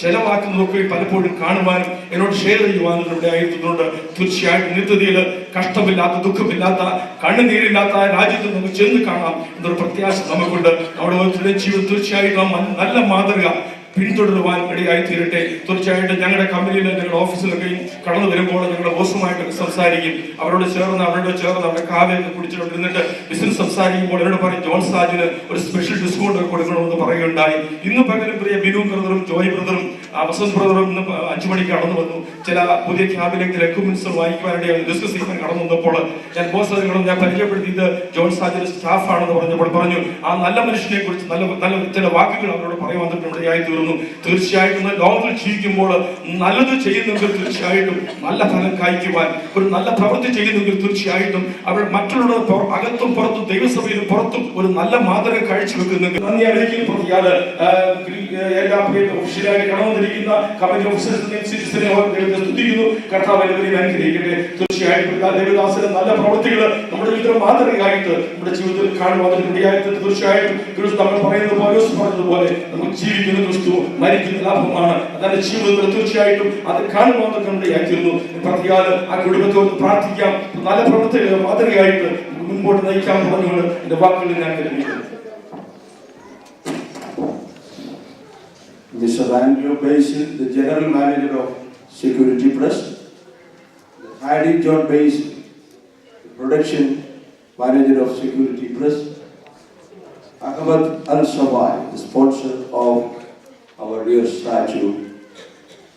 ചെലവാക്കുന്നതൊക്കെ പലപ്പോഴും കാണുവാനും എന്നോട് ഷെയർ ചെയ്യുവാനും ഇവിടെ ആയിരുന്നുണ്ട്. തീർച്ചയായിട്ടും നിത്യതയിൽ കഷ്ടമില്ലാത്ത, ദുഃഖമില്ലാത്ത, കണ്ണുനീരില്ലാത്ത രാജ്യത്ത് നമുക്ക് ചെന്ന് കാണാം എന്നൊരു പ്രത്യാശ നമുക്കുണ്ട്. നമ്മുടെ ഓരോരുത്തരുടെയും ജീവിതം തീർച്ചയായിട്ടും നല്ല മാതൃക പിന്തുടരുവാൻ ഇടയായി തീരട്ടെ. തീർച്ചയായിട്ടും ഞങ്ങളുടെ കമ്പനിയിൽ, ഞങ്ങളുടെ ഓഫീസിലൊക്കെ കടന്നു വരുമ്പോൾ ഞങ്ങളുടെ ബോസുമായിട്ടൊക്കെ സംസാരിക്കും. അവരോട് ചേർന്ന് അവരുടെ കാവ്യൊക്കെ കുടിച്ചിട്ടിരുന്നിട്ട് ബിസിനസ് സംസാരിക്കുമ്പോൾ എന്നോട് പറയും, ജോൺ സാജിന് ഒരു സ്പെഷ്യൽ ഡിസ്കൗണ്ട് ഒക്കെ കൊടുക്കണമെന്ന് പറയുകയുണ്ടായി. ഇന്ന് പകരം പ്രിയ ബിനു ബ്രദറും ജോയ് ബ്രദറും വസന്ത് ബ്രദറും ഇന്ന് 5 മണിക്ക് കടന്നു വന്നു. ചില പുതിയ ക്യാബിലേക്ക് എക്യുപ്മെന്റ്സ് വാങ്ങിക്കുവാനായിട്ട് ഡിസ്കസ് ചെയ്യാൻ കടന്നു വന്നപ്പോൾ ഞാൻ ബോസ് ഞാൻ പരിചയപ്പെടുത്തിയത് ജോൺ സാജിന്റെ സ്റ്റാഫാണെന്ന് പറഞ്ഞപ്പോൾ പറഞ്ഞു, ആ നല്ല മനുഷ്യനെ കുറിച്ച് നല്ല ചില വാക്കുകൾ അവരോട് പറയാൻ വന്നിട്ട് ഇടയായി തീർന്നു. തീർച്ചയായിട്ടും ലോകത്തിൽ ജീവിക്കുമ്പോൾ നല്ലത് ചെയ്യുന്നെങ്കിൽ തീർച്ചയായിട്ടും നല്ല ഫലം കായ്ക്കുവാൻ, ഒരു നല്ല പ്രവൃത്തി ചെയ്യുന്നെങ്കിൽ തീർച്ചയായിട്ടും അവർ മറ്റുള്ളവരുടെ അകത്തും പുറത്തും ദൈവസഭയിലും പുറത്തും ഒരു നല്ല മാതൃക കാഴ്ചവെക്കുന്നെങ്കിൽ നന്ദി അറിയിക്കും. എല്ലാ ഓഫീസിലായി കടന്നുവന്നിരിക്കുന്ന കമ്പനി ഓഫീസേഴ്സിനെ സ്തുതിക്കുന്നു. കർത്താവ് അനുഗ്രഹിക്കട്ടെ. തീർച്ചയായിട്ടും ദേവദാസന്റെ നല്ല പ്രവൃത്തികൾ നമ്മുടെ ജീവിതം മാതൃകയായിട്ട് നമ്മുടെ ജീവിതത്തിൽ കാണുവാൻ ഇടയായിട്ട് തീർച്ചയായിട്ടും നമ്മൾ പറയുന്നത് പറഞ്ഞതുപോലെ നമുക്ക് ജീവിക്കുന്ന ക്രിസ്തു, മരിക്കുന്ന ലാഭമാണ്. അതായത് ജീവിതത്തിൽ തീർച്ചയായിട്ടും അത് കാണുവാൻ ഇടയായിത്തീരുന്നു. പ്രതികാലം ആ കുടുംബത്തോട് പ്രാർത്ഥിക്കാം, നല്ല പ്രവൃത്തികൾ മാതൃകയായിട്ട് മുൻപോട്ട് നയിക്കാൻ പറഞ്ഞുകൊണ്ട് എന്റെ വാക്കുകളിൽ ഞാൻ കരുതിയിരിക്കുന്നു. Mr. Andrew Basil, the General Manager of Security Press, Heidi John Basil, the Production Manager of Security Press, Ahmed Al-Sawai, the sponsor of our dear statue.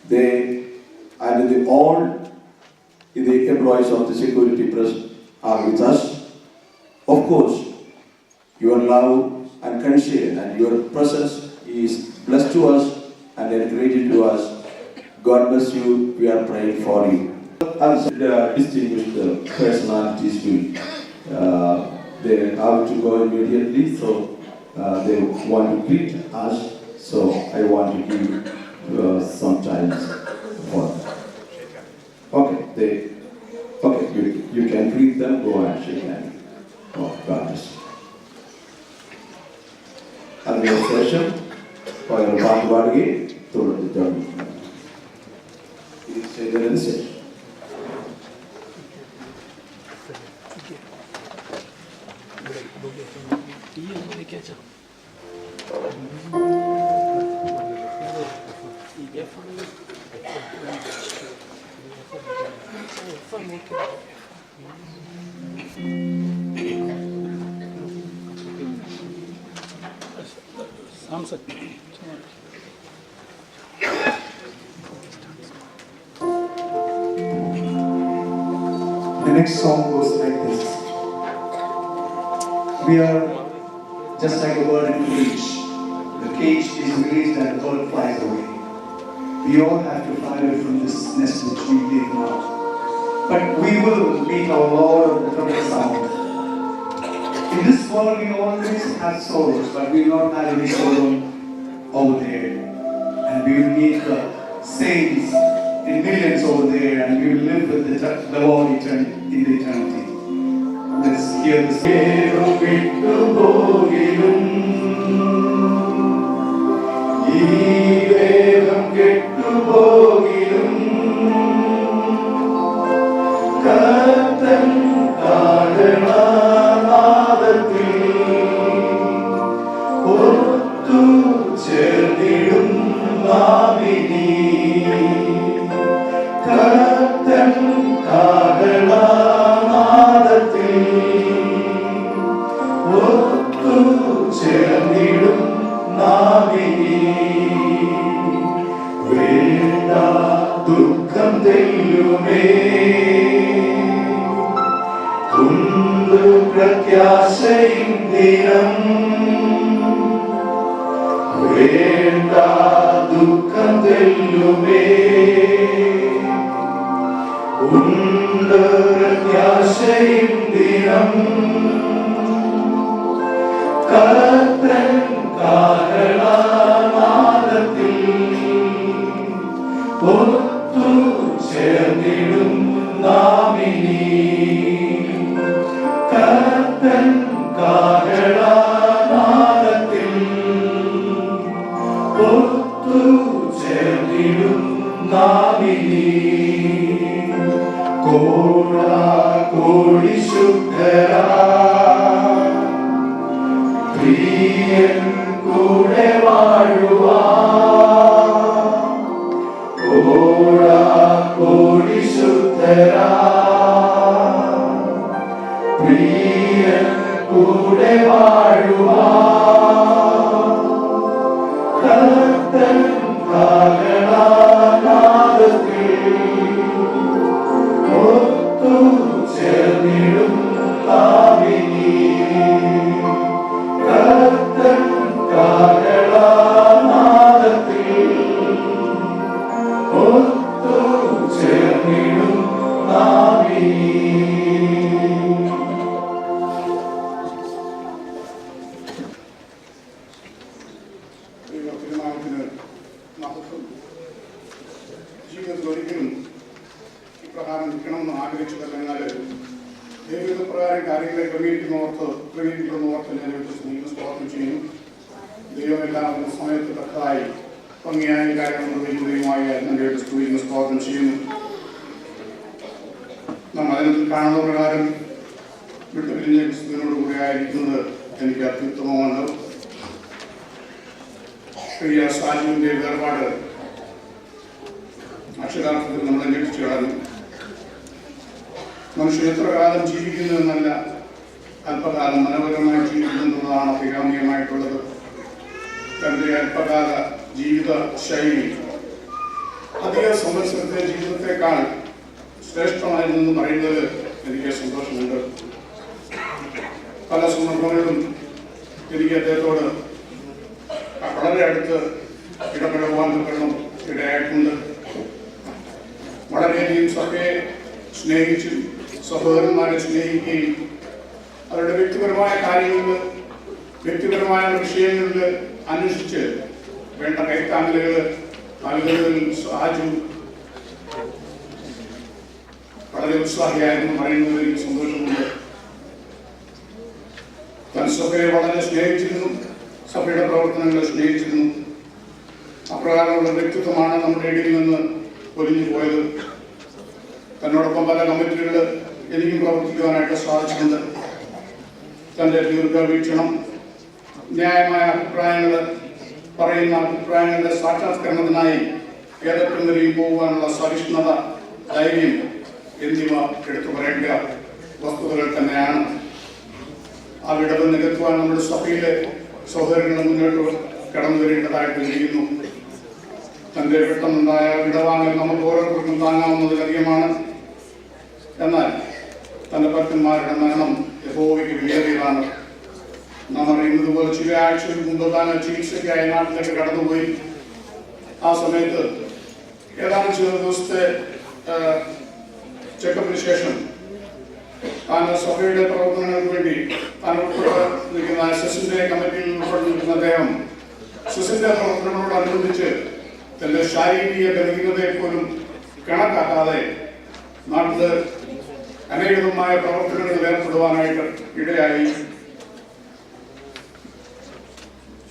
They and all the employees of the security press are with us. Of course, your love and concern and your presence is blessed to us and encouraging to us. God bless you. We are praying for you. As distinguished personalities will, they have to go immediately, so they want to greet us. So I want to give some time for them. Okay, you can greet them. Go and shake hands. Oh, God bless you. Administration, പകരം പാട്ട് പാടുകയും തുടർന്ന് ഇത് ചെയ്തതിന് ശേഷം The next song goes like this. We are just like a bird in a cage. The cage is released and the bird flies away. We all have to fly away from this nest which we live now. But we will meet our Lord with the trumpet sound. In this world we always have sorrows, but we will not have any sorrow over there. And we will meet the saints in millions over there, and we will live with the Lord in the eternity. Let's hear this. ജീവിതത്തിൽ ഒരിക്കലും ഇപ്രകാരം നിൽക്കണമെന്ന് ആഗ്രഹിച്ചതല്ലെങ്കിൽ ദൈവപ്രകാരം കാര്യങ്ങളെ ക്രമീകരിക്കുന്നവർക്ക് ഞാൻ സ്വാഗതം ചെയ്യുന്നു. ദൈവമെല്ലാം സമയത്ത് തക്കതായി ഭംഗിയായ കാര്യങ്ങൾ നിർവഹിക്കുന്നതുമായ എൻ്റെ സ്കൂളിൽ സ്വാഗതം ചെയ്യുന്നു. നാം അതിനകത്ത് കാണുന്ന പ്രകാരം വിട്ടുപിരിഞ്ഞ ക്രിസ്തുവിനോടുകൂടി ആയിരിക്കുന്നത് എനിക്ക് അത്യുത്തമമാണ്. പ്രിയ സാജുവിൻ്റെ വേർപാട് അക്ഷരാർത്ഥത്തിൽ നമ്മളെ ഞെട്ടിച്ചു കളഞ്ഞു. മനുഷ്യൻ എത്ര കാലം ജീവിക്കുന്നു എന്നല്ല, അല്പകാലം മനോഹരമായി ജീവിക്കുന്നുള്ളതാണ് അഭികാമ്യമായിട്ടുള്ളത്. തൻ്റെ അല്പകാല ജീവിത ശൈലി അധിക സംവത്സരത്തെ ജീവിതത്തെക്കാൾ ശ്രേഷ്ഠമായിരുന്നെന്ന് പറയുന്നത് എനിക്ക് സന്തോഷമുണ്ട്. പല സന്ദർഭങ്ങളിലും എനിക്ക് അദ്ദേഹത്തോട് വളരെ അടുത്ത് ഇടപെടുവാൻ ഇടയായിട്ടുണ്ട്. വളരെയധികം സഭയെ സ്നേഹിച്ചും സഹോദരന്മാരെ സ്നേഹിക്കുകയും അവരുടെ വ്യക്തിപരമായ കാര്യങ്ങളിൽ വ്യക്തിപരമായ വിഷയങ്ങളിൽ അന്വേഷിച്ച് വേണ്ട കൈത്താങ്ങലുകൾ നൽകുന്നതിൽ സാജു വളരെ ഉത്സാഹിയായിരുന്നു പറയുന്നതിൽ എനിക്ക് സന്തോഷമുണ്ട്. താൻ സഭയെ വളരെ സ്നേഹിച്ചിരുന്നു, സഭയുടെ പ്രവർത്തനങ്ങളെ സ്നേഹിച്ചിരുന്നു. അപ്രകാരമുള്ള വ്യക്തിത്വമാണ് നമ്മുടെ ഇടയിൽ നിന്ന് ഒലിഞ്ഞു പോയത്. തന്നോടൊപ്പം പല കമ്മിറ്റികൾ എനിക്കും പ്രവർത്തിക്കുവാനായിട്ട് സാധിച്ചിട്ടുണ്ട്. തൻ്റെ ദീർഘവീക്ഷണം, ന്യായമായ അഭിപ്രായങ്ങൾ പറയുന്ന അഭിപ്രായങ്ങളുടെ സാക്ഷാത്കരണത്തിനായി ഏതൊക്കെ വരെയും പോകുവാനുള്ള സഹിഷ്ണുത, ധൈര്യം എന്നിവ എടുത്തു പറയേണ്ട വസ്തുതകൾ തന്നെയാണ്. ആ വിടവ് നികത്തുവാൻ നമ്മുടെ സഭയിലെ സഹോദരങ്ങൾ മുന്നോട്ട് കടന്നു വരേണ്ടതായിട്ട് ഇരിക്കുന്നു. തൻ്റെ പെട്ടെന്നുണ്ടായ വിടവാങ്ങൽ നമുക്ക് ഓരോരുത്തർക്കും താങ്ങാവുന്നതിലധികമാണ്. എന്നാൽ തൻ്റെ ഭക്തന്മാരുടെ മരണം യഹോവയ്ക്ക് വിലയേറിയതാണ്. നാം അറിയുന്നത് പോലെ ചില ആഴ്ചകൾക്ക് മുമ്പ് താൻ ചികിത്സയ്ക്കായി നാട്ടിലേക്ക് കടന്നുപോയി. ആ സമയത്ത് ഏതാനും ചില ദിവസത്തെ ചെക്കപ്പിന് ശേഷം താൻ സഭയുടെ പ്രവർത്തനങ്ങൾക്ക് വേണ്ടി താൻ ഉൾപ്പെട്ട് നിൽക്കുന്ന സെസിന്റെ കമ്മിറ്റിയിൽ ഉൾപ്പെട്ട് നിൽക്കുന്ന അദ്ദേഹം സെസിന്റെ പ്രവർത്തനങ്ങളോടനുബന്ധിച്ച് തന്റെ ശാരീരിക ബലഹീനതയെ പോലും കണക്കാക്കാതെ നാട്ടില് അനേകമായ പ്രവർത്തനങ്ങളിൽ ഏർപ്പെടുവാനായിട്ട് ഇടയായി.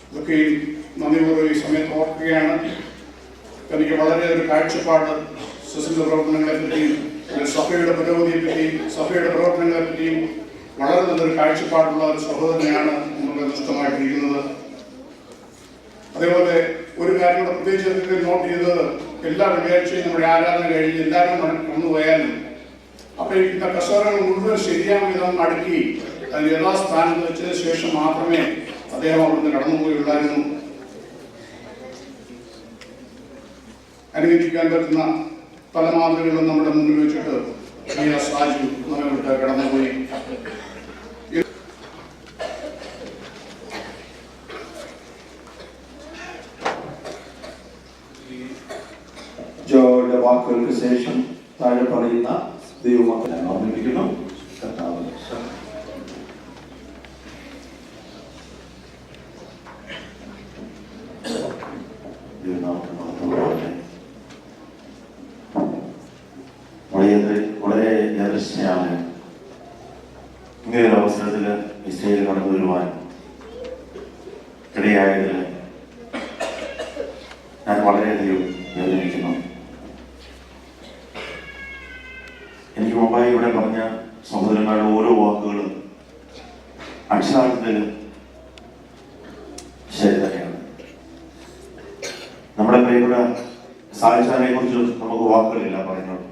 ഇതൊക്കെയും നന്ദിപൂർവ്വം ഈ സമയത്ത് ഓർക്കുകയാണ്. തനിക്ക് വളരെ ഒരു കാഴ്ചപ്പാട് സെസിന്റെ പ്രവർത്തനങ്ങളെ പറ്റിയും സഭയുടെ പുരോഗതിയെ പറ്റിയും സഭയുടെ പ്രവർത്തനങ്ങളെ പറ്റിയും വളരെ നല്ലൊരു കാഴ്ചപ്പാടുള്ള ഒരു സഹോദരനെയാണ് നമുക്ക് നഷ്ടമായിട്ടിരിക്കുന്നത്. അതേപോലെ ഒരു കാര്യം പ്രത്യേകിച്ച് നോട്ട് ചെയ്തത്, എല്ലാ വെള്ളിയാഴ്ചയും നമ്മുടെ ആരാധന കഴിഞ്ഞ് എല്ലാവരും വന്നുപോയാലും അപ്പൊ ഇരിക്കുന്ന കസേരകൾ മുഴുവൻ ശരിയായ വിധം അടുക്കി അത് യഥാസ്ഥാനത്ത് വെച്ചതിന് ശേഷം മാത്രമേ അദ്ദേഹം അവിടുന്ന് കടന്നുപോയുള്ളായിരുന്നു. അനുകരിക്കാൻ പറ്റുന്ന പല മാതൃകകളും നമ്മുടെ മുന്നിൽ വെച്ചിട്ട് സാജു നമ്മെ വിട്ട് കടന്നുപോയി. ജോയുടെ വാക്കുകൾക്ക് ശേഷം താഴെ പറയുന്ന ദൈവമക്കളെ ഓർമ്മിപ്പിക്കുന്നു. കർത്താവ് വളരെ യാദൃശ്യമാണ് ഇങ്ങനെയൊരു അവസരത്തിൽ ഇസ്രയേൽ കടന്നു വരുവാൻ ഇടയായതിൽ ഞാൻ വളരെയധികം വേദനിക്കുന്നു. എനിക്ക് മുമ്പായി ഇവിടെ പറഞ്ഞ സഹോദരന്മാരുടെ ഓരോ വാക്കുകളും അക്ഷരാർത്ഥത്തിൽ ശരി തന്നെയാണ്. നമ്മുടെ പ്രിയപ്പെട്ട സാഹിച്ചാനെ കുറിച്ച് നമുക്ക് വാക്കുകളില്ല പറയുന്നത്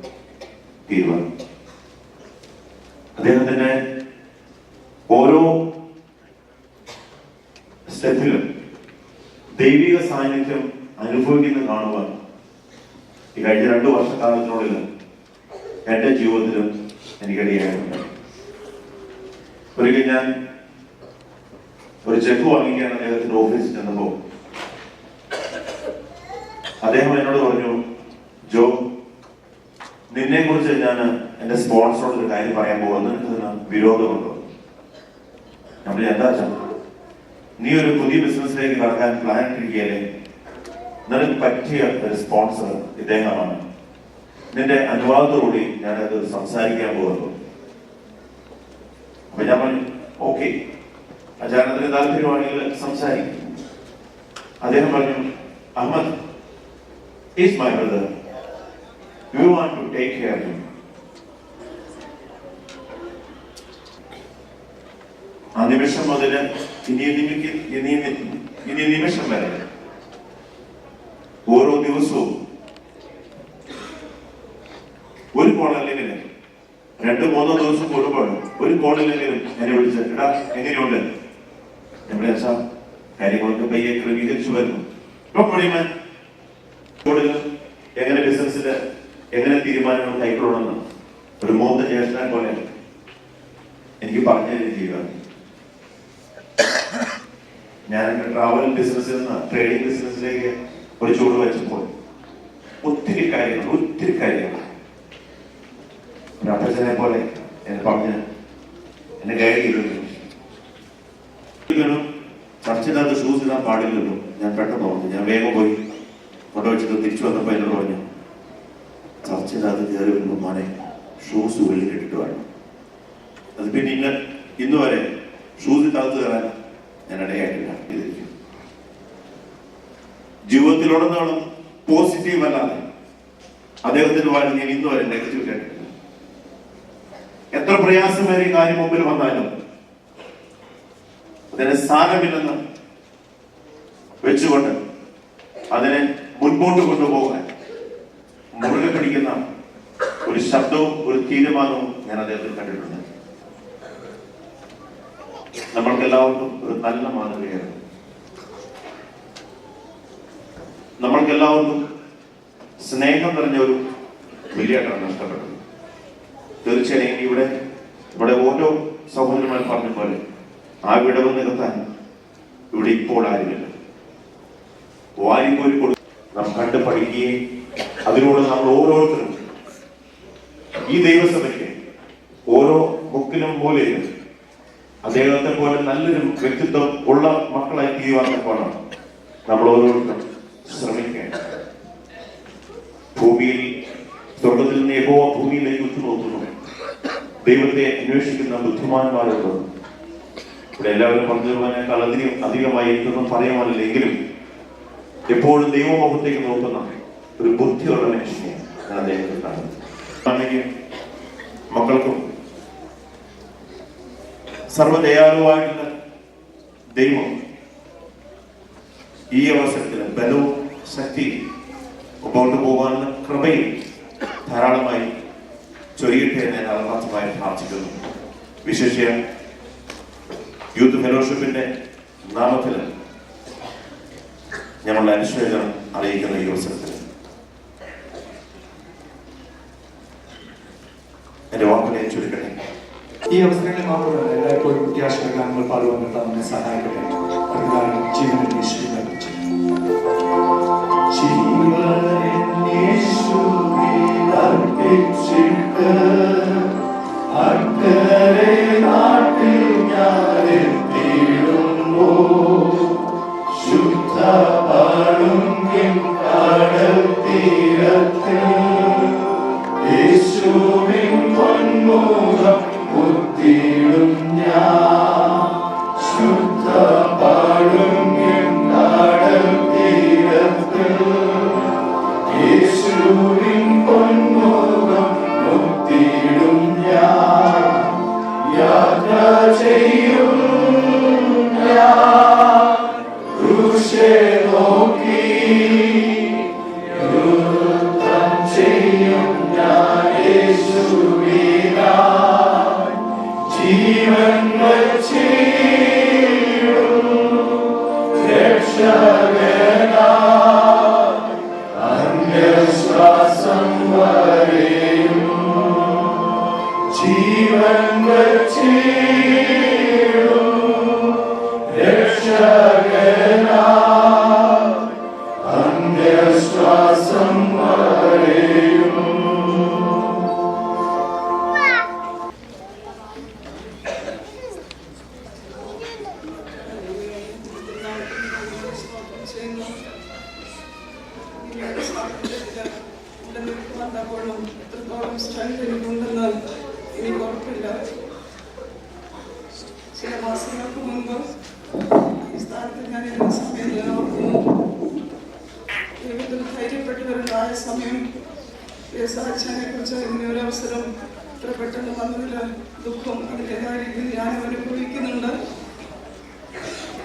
തീരുമാനം. അദ്ദേഹത്തിന്റെ ഓരോ സ്റ്റെപ്പിലും ദൈവിക സാന്നിധ്യം അനുഭവിക്കുന്നത് കാണുവാൻ ഈ കഴിഞ്ഞ 2 വർഷക്കാലത്തിനുള്ളിൽ എന്റെ ജീവിതത്തിലും എനിക്കിടയായിട്ടുണ്ട്. ഒരിക്കൽ ഞാൻ ഒരു ചെക്ക് വാങ്ങിക്കാൻ അദ്ദേഹത്തിന്റെ ഓഫീസിൽ ചെന്നപ്പോൾ അദ്ദേഹം എന്നോട് പറഞ്ഞു, ജോ, നിന്നെ കുറിച്ച് ഞാൻ എന്റെ സ്പോൺസറോട് ഒരു കാര്യം പറയാൻ പോകുന്നതിന് വിരോധമുണ്ടോ? നമ്മൾ എന്താ നീ ഒരു പുതിയ ബിസിനസ്സിലേക്ക് കടക്കാൻ പ്ലാൻ ഇരിക്കുകയല്ലേ, നിനക്ക് പറ്റിയ ഒരു സ്പോൺസർ ഇദ്ദേഹമാണ്, നിന്റെ അനുവാദത്തോടുകൂടി ഞാനത് സംസാരിക്കാൻ പോകുന്നു. അപ്പൊ ഞാൻ പറഞ്ഞു, ഓക്കെ, അചാരണത്തിന് താല്പര്യമാണെങ്കിൽ സംസാരിക്കും. അദ്ദേഹം പറഞ്ഞു, Ahmed is my brother, you want to take care of him. ആ നിമിഷം മുതൽ ഇനി നിമിഷം വരെ ഓരോ ദിവസവും ഒരു കോളല്ലെങ്കിലും 2-3 ദിവസം കൂടുമ്പോൾ ഒരു കോളല്ലെങ്കിലും എന്നെ വിളിച്ച്, എടാ എങ്ങനെയുണ്ട്, എവിടെ വെച്ചാ കാര്യങ്ങളൊക്കെ പയ്യെ ക്രമീകരിച്ചു വരുന്നു, എങ്ങനെ എങ്ങനെ തീരുമാനങ്ങൾ കൈക്കൊള്ളണമെന്ന് ഒരു മൂത്ത ജ്യേഷ്ഠനെ പോലെ എനിക്ക് പറഞ്ഞു തരുകയും ചെയ്യുക. ഞാൻ എൻ്റെ ട്രാവൽ ബിസിനസ്സിൽ നിന്ന് ട്രേഡിംഗ് ബിസിനസ്സിലേക്ക് ഒരു ചൂട് വെച്ചപ്പോൾ ഒത്തിരി കാര്യങ്ങൾ ഒരു അപ്പച്ചനെ പോലെ എന്നെ പറഞ്ഞ് എന്നെ ഗൈഡ് ചെയ്തിരുന്നു. ചർച്ചിനകത്ത് ഷൂസ് ഇടാൻ പാടില്ലല്ലോ. ഞാൻ പെട്ടെന്ന് ഓർത്തു. ഞാൻ വേഗം പോയി കൊണ്ടുവച്ചിട്ട് തിരിച്ചു വന്നപ്പോൾ എന്നോട് പറഞ്ഞു, ചർച്ചിനകത്ത് കയറി വരുമ്പോൾ മോനെ ഷൂസ് വെളിയിലിട്ടിട്ട് വേണം. അത് പിന്നെ ഇന്ന് വരെ ഷൂസിനകത്ത് കയറാൻ ഞാൻ ഇടയായിട്ടില്ല. ഇതിരിക്കും ജീവിതത്തിലുടനീളം പോസിറ്റീവ് അല്ലാതെ അദ്ദേഹത്തിന്റെ വായിൽ ഞാൻ ഇന്ന് വരെ നെഗറ്റീവ് കേട്ടിട്ടില്ല. എത്ര പ്രയാസമേറിയ കാര്യം മുമ്പിൽ വന്നാലും അതിന് സ്ഥാനമില്ലെന്ന് വെച്ചുകൊണ്ട് അതിനെ മുൻപോട്ട് കൊണ്ടുപോകാൻ മുറുകെ പിടിക്കുന്ന ഒരു ശബ്ദവും ഒരു തീരുമാനവും ഞാൻ അദ്ദേഹത്തിൽ കണ്ടിട്ടുണ്ട്. നമ്മൾക്കെല്ലാവർക്കും ഒരു നല്ല മാതൃകയാണ്. നമ്മൾക്കെല്ലാവർക്കും സ്നേഹം നിറഞ്ഞ ഒരു വലിയേട്ടാണ് നഷ്ടപ്പെട്ടത്. തീർച്ചയായും ഇവിടെ ഓരോ സഹോദരന്മാർ പറഞ്ഞ പോലെ ആ വിടവ് നികത്താൻ ഇവിടെ ഇപ്പോൾ ആരുമില്ല. വാരിക്കോരി കൊടു നാം കണ്ട് പഠിക്കുകയും അതിലൂടെ നമ്മൾ ഓരോരുത്തരും ഈ ദൈവസഭയ്ക്ക് ഓരോ മുക്കിലും മൂലയിലും അദ്ദേഹത്തെ പോലെ നല്ലൊരു വ്യക്തിത്വം ഉള്ള മക്കളായി തീരുവാനാണ് നമ്മൾ ഓരോരുത്തരും ശ്രമിക്കേണ്ടത്. ഭൂമിയിൽ സ്വർഗത്തിൽ നിന്ന് യഹോവ ഭൂമിയിലേക്ക് ഉറ്റുനോക്കുന്നു. ദൈവത്തെ അന്വേഷിക്കുന്ന ബുദ്ധിമാന്മാരുണ്ട്. ഇവിടെ എല്ലാവരും പറഞ്ഞതിനേക്കാൾ അധികമായി എനിക്കൊന്നും പറയാമല്ലെങ്കിലും എപ്പോഴും ദൈവമുഖത്തേക്ക് നോക്കുന്ന ഒരു ബുദ്ധിയുള്ള മനുഷ്യനെ ഞാൻ അദ്ദേഹത്തെ കാണുന്നത്. മക്കൾക്കും സർവദയാലുവായിട്ടുള്ള ദൈവം ഈ അവസരത്തിൽ ബലവും ശക്തിയും മുമ്പോട്ട് പോകാനുള്ള കൃപയും ധാരാളമായി ചൊരിയട്ടെ എന്ന് ഞാൻ ആത്മാർത്ഥമായി പ്രാർത്ഥിക്കുന്നു. വിശേഷ്യ യൂത്ത് ഫെലോഷിപ്പിന്റെ നാമത്തിൽ ഞങ്ങളുടെ അനുശോചനം അറിയിക്കുന്ന ഈ അവസരത്തിൽ എന്റെ വാക്കുകളെ ചുരുക്കട്ടെ. ഈ അവസരങ്ങളിൽ മാത്രമല്ല എല്ലായ്പ്പോഴും പ്രത്യാശയുടെ ഗാനങ്ങൾ പാടുവാൻ നമ്മെ സഹായിക്കട്ടെ. അതിനാണ് ജീവനെ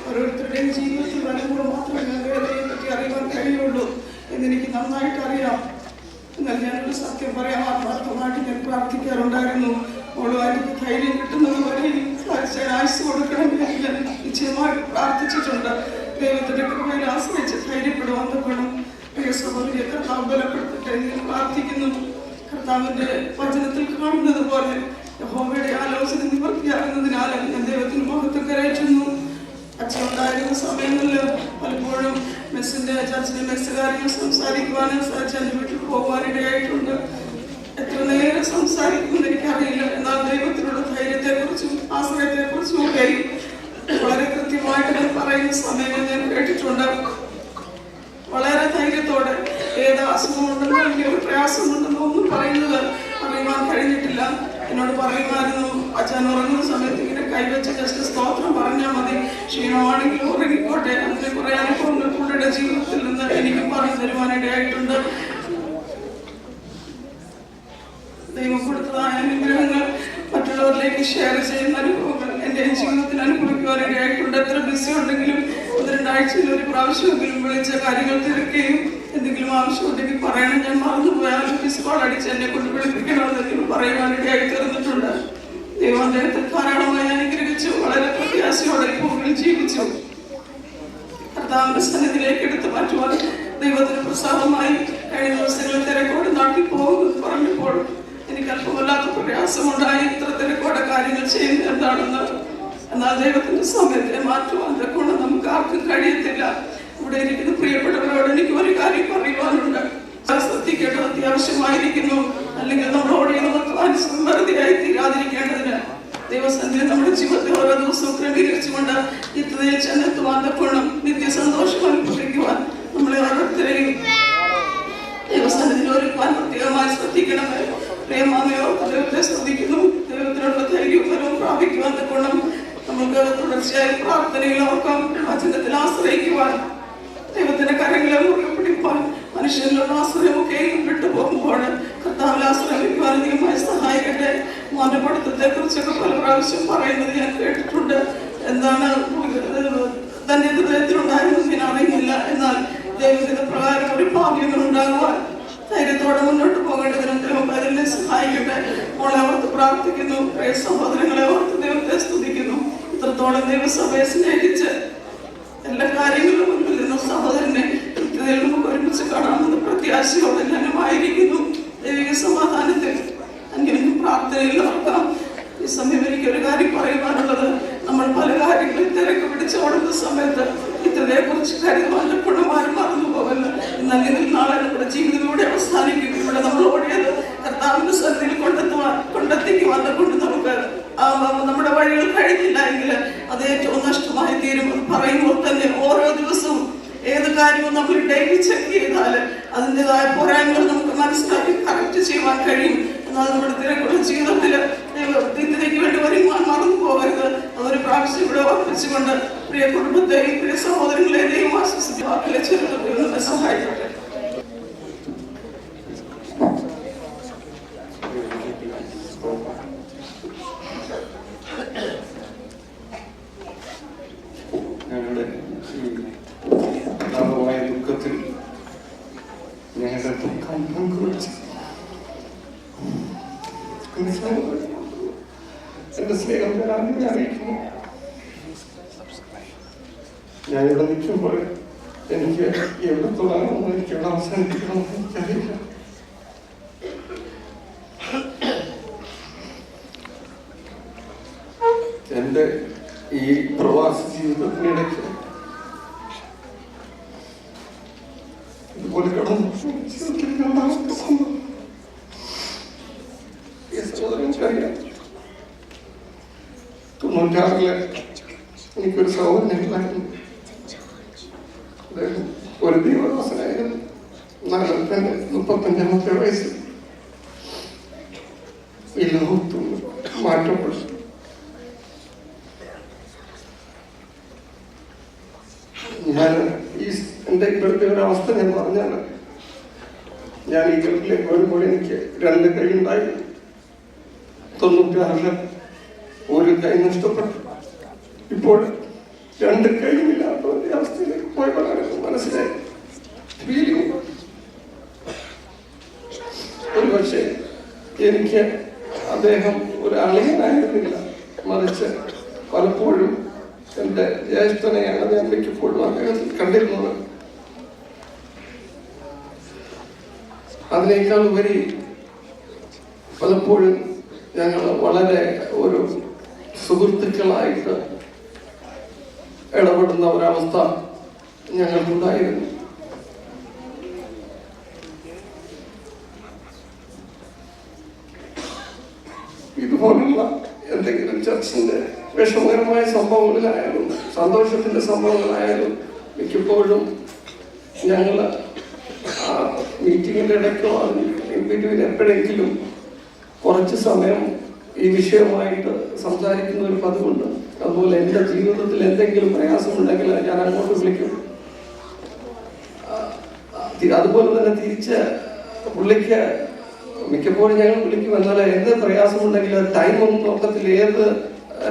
ഓരോരുത്തരുടെയും ജീവിതത്തിൽ വരുമ്പോൾ മാത്രമേ വേദനയെ പറ്റി അറിയാൻ കഴിയുള്ളൂ എന്നെനിക്ക് നന്നായിട്ട് അറിയാം. എന്നാൽ ഞാനൊരു സത്യം പറയാം, ആത്മാർത്ഥമായിട്ട് ഞാൻ പ്രാർത്ഥിക്കാറുണ്ടായിരുന്നു. ഓളോ എനിക്ക് ധൈര്യം കിട്ടുന്നത് വരെ ആയുസ് കൊടുക്കണമെന്ന് ഞാൻ നിശ്ചയമായിട്ട് പ്രാർത്ഥിച്ചിട്ടുണ്ട്. ദൈവത്തിന്റെ കൃപയിൽ ആശ്രയിച്ച് ധൈര്യപ്പെടുവാൻ തക്കണം. പ്രിയ സഹോദരി എത്ര ബലപ്പെടുത്തട്ടെ എന്ന് പ്രാർത്ഥിക്കുന്നു. കർത്താവിന്റെ വചനത്തിൽ കാണുന്നത് പോലെ യഹോവയുടെ ആലോചന നിവർത്തിയാകുന്നതിനാൽ ഞാൻ ദൈവത്തിന് മഹത്വം കരയറ്റുന്നു. അച്ഛൻ ഉണ്ടായിരുന്ന സമയങ്ങളിൽ പലപ്പോഴും ചർച്ചിലെ മെസ്സുകാര്യങ്ങൾ സംസാരിക്കുവാനും അച്ഛൻ്റെ വീട്ടിൽ പോകുവാനിടയായിട്ടുണ്ട്. എത്ര നേരം സംസാരിക്കുമെന്ന് എനിക്കറിയില്ല. എന്നാൽ ദൈവത്തിനുള്ള ധൈര്യത്തെക്കുറിച്ചും ആശ്രയത്തെക്കുറിച്ചും ഒക്കെ വളരെ കൃത്യമായിട്ട് ഞാൻ പറയുന്ന സമയങ്ങൾ ഞാൻ കേട്ടിട്ടുണ്ട്. വളരെ ധൈര്യത്തോടെ ഏത് അസുഖമുണ്ടെന്നോ അല്ലെങ്കിൽ ഒരു പ്രയാസമുണ്ടെന്നോ ഒന്നും പറയുവാൻ കഴിഞ്ഞിട്ടില്ല. എന്നോട് പറയുമായിരുന്നു, അച്ഛൻ ഉറങ്ങുന്ന സമയത്ത് ഇങ്ങനെ കൈവച്ച് ജസ്റ്റ് സ്തോത്രം പറഞ്ഞാൽ മതി, ക്ഷീണമാണെങ്കിൽ ഉറങ്ങിക്കോട്ടെ. അങ്ങനെ കുറെ അനുഭവങ്ങൾ പുള്ളിയുടെ ജീവിതത്തിൽ നിന്ന് എനിക്ക് പറഞ്ഞു തരുവാനിടയായിട്ടുണ്ട്. ദൈവം കൊടുത്തതായ അനുഗ്രഹങ്ങൾ മറ്റുള്ളവരിലേക്ക് ഷെയർ ചെയ്യുന്ന അനുഭവങ്ങൾ എൻ്റെ ജീവിതത്തിൽ അനുഭവിക്കുവാനിടയായിട്ടുണ്ട്. എത്ര ബിസി ഉണ്ടെങ്കിലും 1-2 ആഴ്ചയിൽ ഒരു പ്രാവശ്യമെങ്കിലും വിളിച്ച കാര്യങ്ങൾ തിരക്കുകയും എന്തെങ്കിലും ആവശ്യമുണ്ടെങ്കിൽ പറയണം. ഞാൻ മറന്നുപോയാലും മിസ് കോൾ അടിച്ച് എന്നെ കൊണ്ട് വിളിപ്പിക്കണമെന്നെങ്കിലും പറയുവാനിടയായി തീർന്നിട്ടുണ്ട്. ദൈവം അദ്ദേഹത്തെ ധാരാളമായി അനുഗ്രഹിച്ചു. വളരെ പ്രത്യാശയോടെ ഭൂമിയിൽ ജീവിച്ചു. കർത്താവിന്റെ സന്നിധിയിലേക്ക് എടുത്ത് മാറ്റുവാൻ ദൈവത്തിന് പ്രസാദമായി. കഴിഞ്ഞ ദിവസങ്ങളിൽ തിരക്കോട് നാട്ടിൽ പോകുന്നത് പറഞ്ഞപ്പോൾ എനിക്ക് അല്പമല്ലാത്ത പ്രയാസമുണ്ടായി. ഇത്ര തിരക്കോടെ കാര്യങ്ങൾ ചെയ്യുന്നത് എന്താണെന്ന്. എന്നാൽ ദൈവത്തിന്റെ സമയത്തെ മാറ്റുവാൻ കൊണ്ട് നമുക്ക് ആർക്കും കഴിയത്തില്ല. ഇവിടെ ഇരിക്കുന്ന പ്രിയപ്പെട്ടവരോട് എനിക്ക് ഒരു കാര്യം പറയുവാനുണ്ട്. ശ്രദ്ധിക്കേണ്ടത് അത്യാവശ്യമായിരിക്കുന്നു. അല്ലെങ്കിൽ നമ്മളോട് വെറുതെയായി തീരാതിരിക്കേണ്ടതിന് ദൈവസന്നിധി നമ്മുടെ ജീവിതത്തിൽ ഓരോ ദിവസവും ക്രമീകരിച്ചുകൊണ്ട് നിത്യതയിൽ ചെന്നെത്തുവാൻ തക്കോണം നിത്യസന്തോഷം അനുഭവിക്കുവാൻ നമ്മളെ ഓരോരുത്തരെയും ദൈവസന്നിധിയിൽ ഒരുക്കുവാൻ പ്രത്യേകമായി ശ്രദ്ധിക്കണമേ. പ്രേമാമയോർക്ക് ദൈവത്തെ ശ്രദ്ധിക്കുന്നു. ദൈവത്തിനുള്ള ധൈര്യവും പ്രാപിക്കുവാൻ തക്കോണം നമുക്ക് തുടർച്ചയായി പ്രാർത്ഥനയിൽ ഓർക്കാം. വചനത്തിൽ ആശ്രയിക്കുവാൻ, ദൈവത്തിന്റെ കരങ്ങളെ മുറുകെ പിടിപ്പാൻ, മനുഷ്യനിലുള്ള ആശ്രയമൊക്കെ വിട്ടുപോകുമ്പോൾ കർത്താവിൽ ആശ്രയിക്കുവാൻ അധികമായി സഹായിക്കട്ടെ. മോന്റെ പഠിത്തത്തെ കുറിച്ചൊക്കെ പല പ്രാവശ്യം പറയുന്നത് ഞാൻ കേട്ടിട്ടുണ്ട്. എന്താണ് തന്റെ ഹൃദയത്തിലുണ്ടായിരുന്നത് ഞാൻ അറിയുന്നില്ല. എന്നാൽ ദൈവത്തിന്റെ പ്രകാരം ഒരു ഭാഗ്യങ്ങൾ ഉണ്ടാകുവാൻ ധൈര്യത്തോടെ മുന്നോട്ട് പോകേണ്ടതിന് ദൈവം അതിനെ സഹായിക്കട്ടെ. മോളെ ഓർത്ത് പ്രാർത്ഥിക്കുന്നു. പ്രിയ സഹോദരങ്ങളെ ഓർത്ത് ദൈവത്തെ സ്തുതിക്കുന്നു. ഇത്രത്തോളം ദൈവസഭയെ സ്നേഹിച്ച് എല്ലാ കാര്യങ്ങളും മുൻപിൽ നിന്ന സഹോദരനെ കൃത്യതയിൽ നമുക്ക് ഒരുമിച്ച് കാണാമെന്ന് പ്രത്യാശയോടെ ഞാനുമായിരിക്കുന്നു. ദൈവിക സമാധാനത്തിൽ അന്യോന്യം പ്രാർത്ഥനയിൽ ഓർക്കാം. ഈ സമയം എനിക്കൊരു കാര്യം പറയുവാനുള്ളത്, നമ്മൾ പല കാര്യങ്ങളും തിരക്ക് പിടിച്ച് ഓടുന്ന സമയത്ത് ഇത്രയെ കുറിച്ച് കരുതുവാൻ ഗുണമാരും മറന്നു പോകല്ല. എന്നാൽ ഇതിൽ നാളെ നമ്മുടെ ജീവിതത്തിലൂടെ അവസാനിക്കും. ഇവിടെ നമ്മൾ ഓടിയത് കർത്താവിന്റെ സന്നിധിയിൽ കൊണ്ടെത്തിക്കുവാൻ കൊണ്ട് നമുക്ക് നമ്മുടെ വഴികൾ കഴിഞ്ഞില്ല എങ്കിൽ അത് ഏറ്റവും നഷ്ടമായി തീരും. പറയുമ്പോൾ തന്നെ ഓരോ ദിവസവും ഏത് കാര്യവും നമ്മൾ ഡെയിലി ചെക്ക് ചെയ്താൽ അതിൻ്റെതായ പോരായ്മകൾ നമുക്ക് മനസ്സിലാക്കി കറക്റ്റ് ചെയ്യുവാൻ കഴിയും. എന്നാൽ നമ്മുടെ തിരക്കുള്ള ജീവിതത്തിൽ നിത്യതയ്ക്ക് വേണ്ടി വരുവാൻ മറന്നു പോകരുത്. അതൊരു പ്രാവശ്യം ഇവിടെ ഓർപ്പിച്ചുകൊണ്ട് പ്രിയ കുടുംബത്തെയും പ്രിയ സഹോദരങ്ങളെയും ആശ്വസിച്ച് വാക്കിലെ ചെറുപ്പം സഹായിക്കട്ടെ. ഞങ്ങളുടെ ഉണ്ടാകുവായ ദുഃഖത്തിൽ ഞങ്ങളുടെ ദുഃഖം പങ്കുവച്ച് എന്റെ സ്നേഹം ഞാൻ അറിയിക്കുന്നു. ഞാനിവിടെ നിൽക്കുമ്പോൾ എനിക്ക് എവിടെ തുടങ്ങണമെന്ന് എനിക്ക് എവിടെ അവസാനിപ്പിക്കണമെന്ന് എനിക്കറിയില്ല. എന്റെ ഈ പ്രവാസ ജീവിതത്തിനിടയ്ക്ക് ഇതുപോലെ കടന്നു രണ്ടാമത്തെ സംഭവം ഈ സഹോദരനറിയാം. 96 എനിക്കൊരു സഹോദരനുണ്ടായിരുന്നു. അദ്ദേഹം ഒരു ദൈവദാസനായിരുന്നു. എന്നാൽ തന്നെ 35-ാമത്തെ വയസ്സിൽ ഈ ലോകത്തും മാറ്റപ്പെട്ടു. ഞാൻ എൻ്റെ ഇപ്പോഴത്തെ ഒരു അവസ്ഥ ഞാൻ പറഞ്ഞാൽ, ഞാൻ ഈ ഗൾഫിലേക്ക് വരുമ്പോൾ എനിക്ക് 2 കൈ ഉണ്ടായി. 96 ഒരു കൈ നഷ്ടപ്പെട്ടു. ഇപ്പോൾ 2 കൈയില്ലാത്ത ഒരു അവസ്ഥയിലേക്ക് പോയപ്പോഴാണ് മനസ്സിലായി. ഒരു പക്ഷേ എനിക്ക് അദ്ദേഹം ഒരു അളിയനായിരുന്നില്ല, മറിച്ച് പലപ്പോഴും എൻ്റെ ജ്യേഷ്ഠനെയാണ് ഞാൻ മിക്കപ്പോഴും അദ്ദേഹത്തിൽ കണ്ടിരുന്നത്. അതിനേക്കാൾ ഉപരി പലപ്പോഴും ഞങ്ങൾ വളരെ ഒരു സുഹൃത്തുക്കളായിട്ട് ഇടപെടുന്ന ഒരവസ്ഥ ഞങ്ങൾക്കുണ്ടായിരുന്നു. ഇതുപോലുള്ള എന്തെങ്കിലും ചർച്ചിന്റെ വിഷമകരമായ സംഭവങ്ങളിലായാലും സന്തോഷത്തിന്റെ സംഭവങ്ങളായാലും മിക്കപ്പോഴും ഞങ്ങൾ മീറ്റിങ്ങിന്റെ ഇടയ്ക്കോ ബിറ്റ്വീൻ എപ്പോഴെങ്കിലും കുറച്ച് സമയം ഈ വിഷയമായിട്ട് സംസാരിക്കുന്ന ഒരു പതിവുണ്ട്. അതുപോലെ എൻ്റെ ജീവിതത്തിൽ എന്തെങ്കിലും പ്രയാസമുണ്ടെങ്കിൽ ഞാൻ അങ്ങോട്ട് വിളിക്കും. അതുപോലെ തന്നെ തിരിച്ച് പുള്ളിക്ക് മിക്കപ്പോഴും ഞങ്ങൾ വിളിക്കും. എന്നാൽ എന്ത് പ്രയാസമുണ്ടെങ്കിൽ ടൈമൊന്നും നോക്കത്തില്ല, ഏത്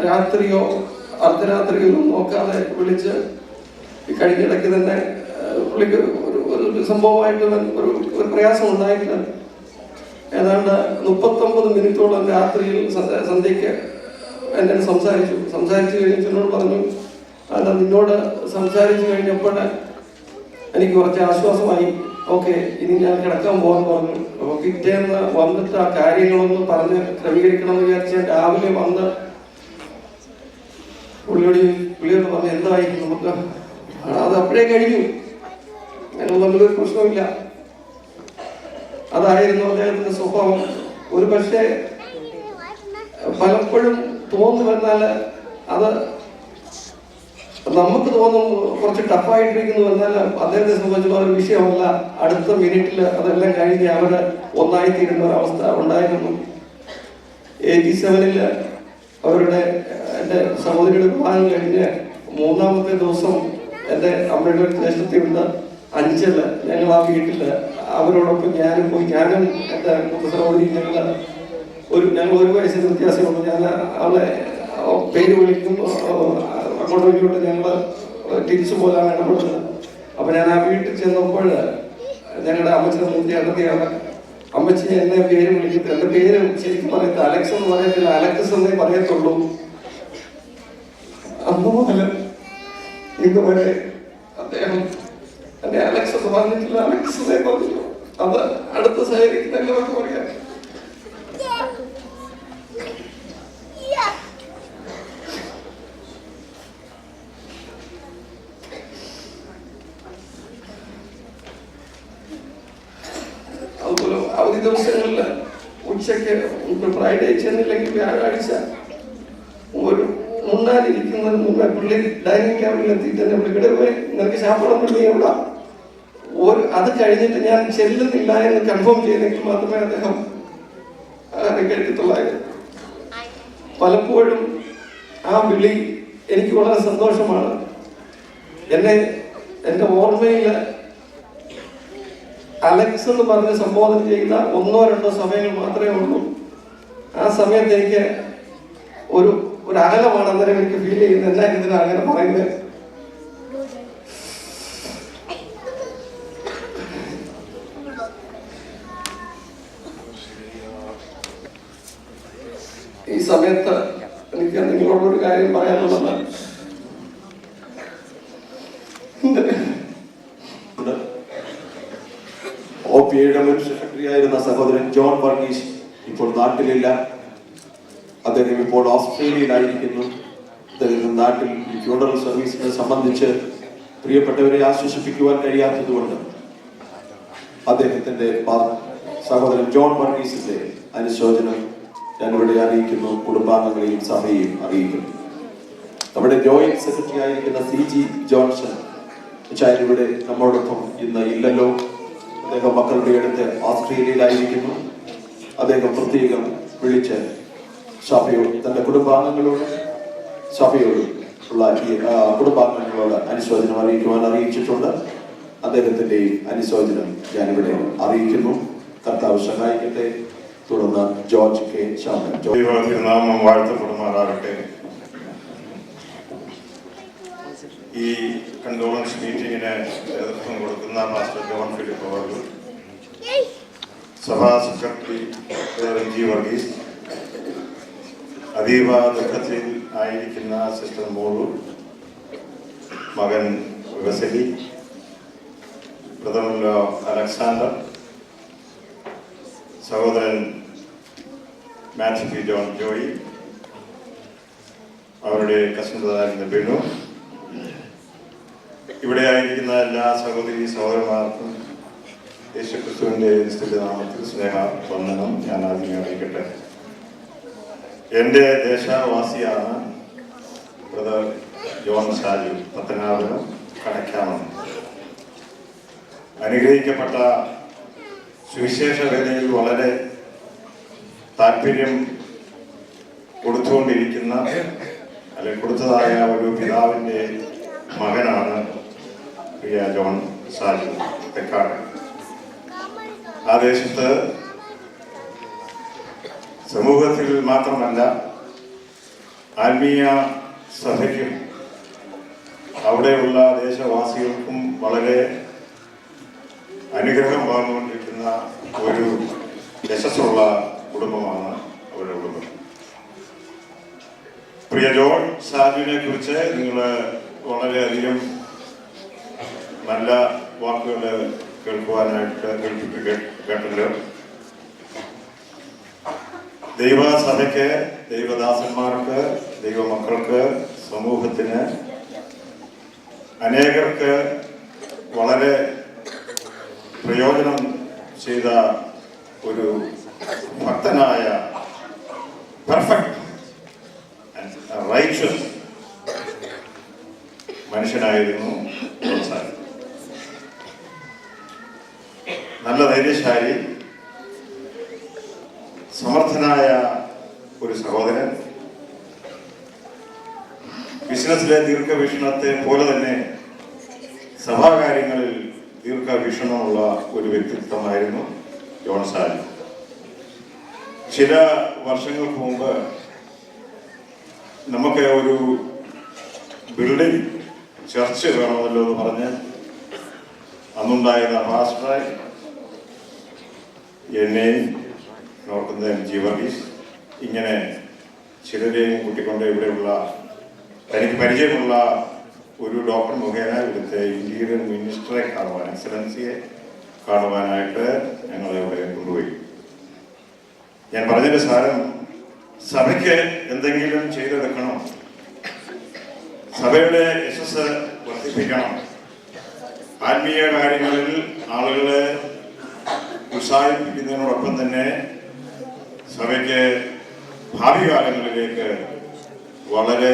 രാത്രിയോ അർദ്ധരാത്രിയോ ഒന്നും നോക്കാതെ വിളിച്ച് കഴിഞ്ഞിടയ്ക്ക് തന്നെ പുള്ളിക്ക് ഒരു സംഭവമായിട്ട് ഒരു പ്രയാസം ഉണ്ടായില്ല. ഏതാണ്ട് 39 മിനിറ്റോളം രാത്രിയിൽ സന്ധ്യയ്ക്ക് എന്നെ സംസാരിച്ചു കഴിഞ്ഞിട്ട് എന്നോട് പറഞ്ഞു, അല്ല നിന്നോട് സംസാരിച്ചു കഴിഞ്ഞപ്പോൾ എനിക്ക് കുറച്ച് ആശ്വാസമായി, ഓക്കെ ഇനി ഞാൻ കിടക്കാൻ പോകാൻ പറഞ്ഞു. അപ്പോൾ പിറ്റേന്ന് വന്നിട്ട് ആ കാര്യങ്ങളൊന്നും പറഞ്ഞ് ക്രമീകരിക്കണമെന്ന് വിചാരിച്ച് രാവിലെ വന്ന് പുള്ളിയോട് പറഞ്ഞു എന്തായി നമുക്ക് അത് അപ്പോഴേ കഴിഞ്ഞു, ഞങ്ങൾ തമ്മിലൊരു പ്രശ്നമില്ല. അതായിരുന്നു അദ്ദേഹത്തിന്റെ സ്വഭാവം. ഒരു പക്ഷേ പലപ്പോഴും തോന്നുമെന്നാൽ അത് നമുക്ക് തോന്നും കുറച്ച് ടഫായിട്ടിരിക്കുന്നു, എന്നാൽ അദ്ദേഹത്തെ സംബന്ധിച്ചുള്ള ഒരു വിഷയമല്ല. അടുത്ത മിനിറ്റിൽ അതെല്ലാം കഴിഞ്ഞ് അവര് ഒന്നായി തീരുന്ന ഒരവസ്ഥ ഉണ്ടായിരുന്നു. 87 അവരുടെ എൻ്റെ സഹോദരിയുടെ വിവാഹം കഴിഞ്ഞ് 3-ാമത്തെ ദിവസം എൻ്റെ അമ്മയുടെ ഒരു ജ്യേഷ്ഠത്തിയുണ്ട് അഞ്ചല്. ഞങ്ങൾ ആ വീട്ടില് അവരോടൊപ്പം ഞാനും പോയി. ഞാനും എൻ്റെ സഹോദരി ഞങ്ങൾ ഒരു വയസ്സിന് വ്യത്യാസമുള്ളൂ. ഞാൻ അവളെ പേര് വിളിക്കും, അങ്ങോട്ടും ഇങ്ങോട്ടും ഞങ്ങൾ ടിപ്സ് പോലാണ് ഇടപെടുന്നത്. അപ്പൊ ഞാൻ ആ വീട്ടിൽ ചെന്നപ്പോൾ ഞങ്ങളുടെ അമ്മച്ചിയുടെ മൂർത്തിയാണ്. അമ്മച്ചി എന്നെ പേര് വിളിക്കുന്നത്, എൻ്റെ പേര് ശരിക്കും പറയത്തില്ല, അലക്സ് എന്ന് പറയത്തില്ല, അലക്സ് എന്നേ പറയത്തുള്ളൂ. അന്ന് മുതൽ ഇന്ന് വരെ അദ്ദേഹം എന്നെ അലക്സ് എന്ന് പറഞ്ഞിട്ടില്ല, അലക്സ് എന്നേ പറഞ്ഞു. അത് അടുത്ത സഹകരിക്കുന്ന എല്ലാവർക്കും അറിയാം. അതുപോലെ അവധി ദിവസങ്ങളിൽ ഉച്ചയ്ക്ക് ഫ്രൈഡേ ചെന്നില്ലെങ്കിൽ വ്യാഴാഴ്ച ഒരു മുന്നാലിരിക്കുന്നതിന് മുമ്പേ പുള്ളി ഡൈനിങ് ടേബിളിൽ എത്തിയിട്ട് തന്നെ പുള്ളിക്കിടെ പോയി നിനക്ക് ശാപ്പളം പുള്ളി എവിടെ അത് കഴിഞ്ഞിട്ട് ഞാൻ ചെല്ലുന്നില്ല എന്ന് കൺഫേം ചെയ്തെങ്കിൽ മാത്രമേ അദ്ദേഹം കഴിക്കത്തുള്ളായിരുന്നു. പലപ്പോഴും ആ വിളി എനിക്ക് വളരെ സന്തോഷമാണ്. എൻ്റെ ഓർമ്മയിൽ അലക്സ് എന്ന് പറഞ്ഞ് സംബോധന ചെയ്ത 1-2 സമയങ്ങൾ മാത്രമേ ഉള്ളൂ. ആ സമയത്ത് എനിക്ക് ഒരു അകലമാണ് അന്നേരം എനിക്ക് ഫീൽ ചെയ്യുന്നത്. എന്നാ ഇതിനാ അങ്ങനെ പറയുന്നത്? ഈ സമയത്ത് എനിക്ക് നിങ്ങളോടൊരു കാര്യം പറയാനുള്ളത്, OPAയുടെ മുൻ സെക്രട്ടറി ആയിരുന്ന സഹോദരൻ ജോൺ വർഗീസ് ഇപ്പോൾ നാട്ടിലില്ല. അദ്ദേഹം ഇപ്പോൾ ഓസ്ട്രേലിയയിലായിരിക്കുന്നു. അദ്ദേഹം നാട്ടിൽ ഫ്യൂണറൽ സർവീസിനെ സംബന്ധിച്ച് പ്രിയപ്പെട്ടവരെ ആശ്വസിപ്പിക്കുവാൻ കഴിയാത്തതുകൊണ്ട് അദ്ദേഹത്തിന്റെ സഹോദരൻ ജോൺ വർഗീസിന്റെ അനുശോചനം ഞങ്ങളുടെ അറിയിക്കുന്നു, കുടുംബാംഗങ്ങളെയും സഭയെയും അറിയിക്കുന്നു. നമ്മുടെ ജോയിന്റ് സെക്രട്ടറി ആയിരിക്കുന്ന CG ജോൺസൺ ഇവിടെ നമ്മോടൊപ്പം ഇന്ന് ഇല്ലല്ലോ. അദ്ദേഹം മക്കളുടെ അടുത്ത് ഓസ്ട്രേലിയയിലായിരിക്കുന്നു. അദ്ദേഹം പ്രത്യേകം വിളിച്ച് സഭയോട് തന്റെ കുടുംബാംഗങ്ങളോട് സഭയോട് ഉള്ള കുടുംബാംഗങ്ങളോട് അനുശോചനം അറിയിച്ചിട്ടുണ്ട്. അദ്ദേഹത്തിന്റെ അനുശോചനം ഞാനിവിടെ അറിയിക്കുന്നു. കർത്താവ് സഹായിക്കട്ടെ. തുടർന്ന് ജോർജ് കെ ചാമൻ. നാമം വാഴ്ത്തപ്പെടുമാറാകട്ടെ. ഈ കണ്ടോളൻസ് മീറ്റിങ്ങിന് നേതൃത്വം കൊടുക്കുന്ന പാസ്റ്റർ ജോൺ ഫിലിപ്പ് അവർ, സഭാ സെക്രട്ടറി ജി വർഗീസ്, അതീവ ദുഃഖത്തിൽ ആയിരിക്കുന്ന സിസ്റ്റർ മോളു, മകൻ വെസലി, പ്രഥമ അലക്സാണ്ടർ, സഹോദരൻ മാത്യു പി ജോൺ ജോയി, അവരുടെ കസിൻ ബ്രദർ ബിനു, ഇവിടെ ആയിരിക്കുന്ന എല്ലാ സഹോദരി സഹോദരന്മാർക്കും യേശുക്രിസ്തുവിന്റെ നാമത്തിൽ സ്നേഹ വന്ദനം ഞാൻ ആദ്യം അറിയിക്കട്ടെ. എൻ്റെ ദേശവാസിയാണ് ബ്രദർ ജോൺ ഷാജു, പത്തനാപുരം കടക്കാമം. അനുഗ്രഹിക്കപ്പെട്ട സുവിശേഷ വേദിയിൽ വളരെ താല്പര്യം കൊടുത്തുകൊണ്ടിരിക്കുന്ന അല്ലെങ്കിൽ കൊടുത്തതായ ഒരു പിതാവിൻ്റെ മകനാണ് പ്രിയ ജോൺ ഷാജു തെക്കാട്. ആ ദേശത്ത് സമൂഹത്തിൽ മാത്രമല്ല ആത്മീയ സഭയ്ക്കും അവിടെയുള്ള ദേശവാസികൾക്കും വളരെ അനുഗ്രഹം പകർന്നുകൊണ്ടിരിക്കുന്ന ഒരു യശസ്സുള്ള കുടുംബമാണ് അവരുടെ കുടുംബം. പ്രിയ ജോൺ ഷാജുവിനെ കുറിച്ച് നിങ്ങൾ വളരെയധികം നല്ല വാക്കുകൾ കേൾക്കുവാനായിട്ട് കേട്ടല്ലോ. ദൈവസഭയ്ക്ക്, ദൈവദാസന്മാർക്ക്, ദൈവമക്കൾക്ക്, സമൂഹത്തിന്, അനേകർക്ക് വളരെ പ്രയോജനം ചെയ്ത ഒരു ഭക്തനായ പെർഫെക്റ്റ് റൈച്ചസ് മനുഷ്യനായിരുന്നു ജോൺ ഷാജു. നല്ല ധൈര്യശാലി, സമർത്ഥനായ ഒരു സഹോദരൻ. ബിസിനസ്സിലെ ദീർഘവീക്ഷണത്തെ പോലെ തന്നെ സഭാകാര്യങ്ങളിൽ ദീർഘവീക്ഷണമുള്ള ഒരു വ്യക്തിത്വമായിരുന്നു ജോൺ ഷാജു. ചില വർഷങ്ങൾക്ക് മുമ്പ് നമുക്ക് ഒരു ബിൽഡിംഗ് ചർച്ച് വേണമല്ലോ എന്ന് പറഞ്ഞ് അന്നുണ്ടായിരുന്ന പാസ്റ്ററെ, എന്നെയും നോക്കുന്ന ജി വർഗീസ്, ഇങ്ങനെ ചിലരെയും കൂട്ടിക്കൊണ്ട് ഇവിടെയുള്ള തനിക്ക് പരിചയമുള്ള ഒരു ഡോക്ടർ മുഖേന ഇവിടുത്തെ ഇന്റീരിയർ മിനിസ്റ്ററെ കാണുവാൻ, എക്സലൻസിയെ കാണുവാനായിട്ട് ഞങ്ങളെ ഇവിടെ കൊണ്ടുപോയി. ഞാൻ പറഞ്ഞതിന്റെ സാരം, സഭയ്ക്ക് എന്തെങ്കിലും ചെയ്തെടുക്കണം, സഭയുടെ യശസ് വർദ്ധിപ്പിക്കണം, ആത്മീയ കാര്യങ്ങളിൽ ആളുകളെ ഉത്സാഹിപ്പിക്കുന്നതിനോടൊപ്പം തന്നെ സഭയ്ക്ക് ഭാവി കാലങ്ങളിലേക്ക് വളരെ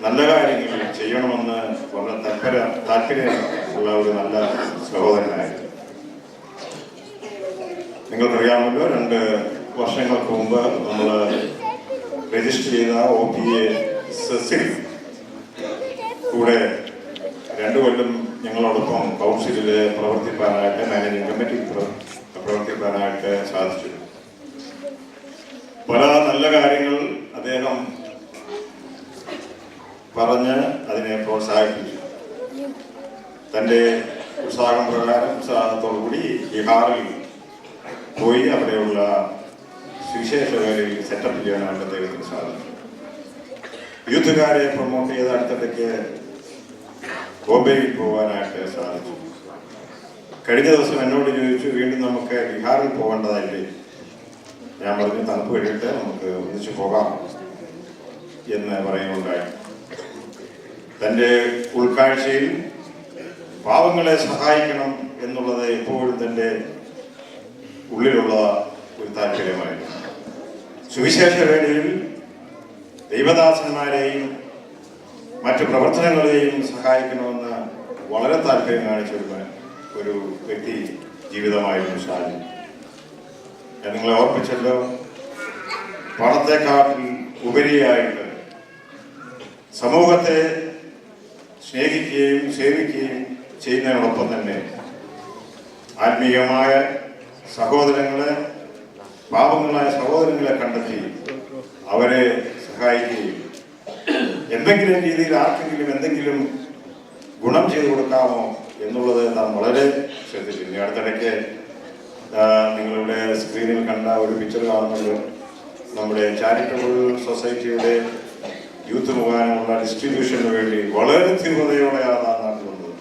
നല്ല കാര്യങ്ങൾ ചെയ്യണമെന്ന് വളരെ താല്പര്യമുള്ള ഒരു നല്ല സഹോദരനായിരുന്നു. നിങ്ങൾക്കറിയാമല്ലോ, 2 വർഷങ്ങൾക്ക് മുമ്പ് നമ്മൾ രജിസ്റ്റർ ചെയ്ത OPA സെസിൽ കൂടെ 2 കൊല്ലം ഞങ്ങളോടൊപ്പം കൗൺസിലിൽ പ്രവർത്തിക്കാനായിട്ട്, മാനേജിംഗ് കമ്മിറ്റി പ്രവർത്തിക്കാനായിട്ട് സാധിച്ചു. പല നല്ല കാര്യങ്ങൾ അദ്ദേഹം പറഞ്ഞ് അതിനെ പ്രോത്സാഹിപ്പിച്ചു. തൻ്റെ ഉത്സാഹത്തോടുകൂടി ബീഹാറിൽ പോയി അവിടെയുള്ള സുവിശേഷ വേലയിൽ സെറ്റപ്പ് ചെയ്യാനായിട്ട് അദ്ദേഹത്തിന് സാധിച്ചു. യൂത്തുകാരെ പ്രൊമോട്ട് ചെയ്ത് അടുത്തിടയ്ക്ക് ബോംബെയിൽ പോകാനായിട്ട് സാധിച്ചു. കഴിഞ്ഞ ദിവസം എന്നോട് ചോദിച്ചു, വീണ്ടും നമുക്ക് ബീഹാറിൽ പോകേണ്ടതല്ലേ? ഞാൻ പറഞ്ഞു, തണുപ്പ് കഴിഞ്ഞിട്ട് നമുക്ക് ഒന്നിച്ചു പോകാം എന്ന് പറയുകയുണ്ടായി. തൻ്റെ ഉൾക്കാഴ്ചയിൽ പാവങ്ങളെ സഹായിക്കണം എന്നുള്ളത് എപ്പോഴും തൻ്റെ ഉള്ളിലുള്ള ഒരു താല്പര്യമായിരുന്നു. സുവിശേഷ വേദിയിൽ ദൈവദാസന്മാരെയും മറ്റു പ്രവർത്തനങ്ങളെയും സഹായിക്കണമെന്ന് വളരെ താല്പര്യം കാണിച്ചിരുന്ന ഒരു വ്യക്തി ജീവിതമായിരുന്നു ഷാജു. ഞാൻ നിങ്ങളെ ഓർപ്പിച്ചല്ലോ, പണത്തെക്കാട്ടിൽ ഉപരിയായിട്ട് സമൂഹത്തെ സ്നേഹിക്കുകയും സേവിക്കുകയും ചെയ്യുന്നതിനോടൊപ്പം തന്നെ ആത്മീയമായ സഹോദരങ്ങളെ, പാപങ്ങളായ സഹോദരങ്ങളെ കണ്ടെത്തി അവരെ സഹായിക്കുകയും എന്തെങ്കിലും രീതിയിൽ ആർക്കെങ്കിലും എന്തെങ്കിലും ഗുണം ചെയ്തു കൊടുക്കാമോ എന്നുള്ളത് നാം വളരെ ശ്രദ്ധിച്ചിരുന്നു. അടുത്തിടയ്ക്ക് നിങ്ങളുടെ സ്ക്രീനിൽ കണ്ട ഒരു പിക്ചർ കാണുന്നത് നമ്മുടെ ചാരിറ്റബിൾ സൊസൈറ്റിയുടെ യൂത്ത് മുഖാനുള്ള ഡിസ്ട്രിബ്യൂഷന് വേണ്ടി വളരെ തീവ്രതയോടെ ആ നാട്ടിൽ വന്നത്.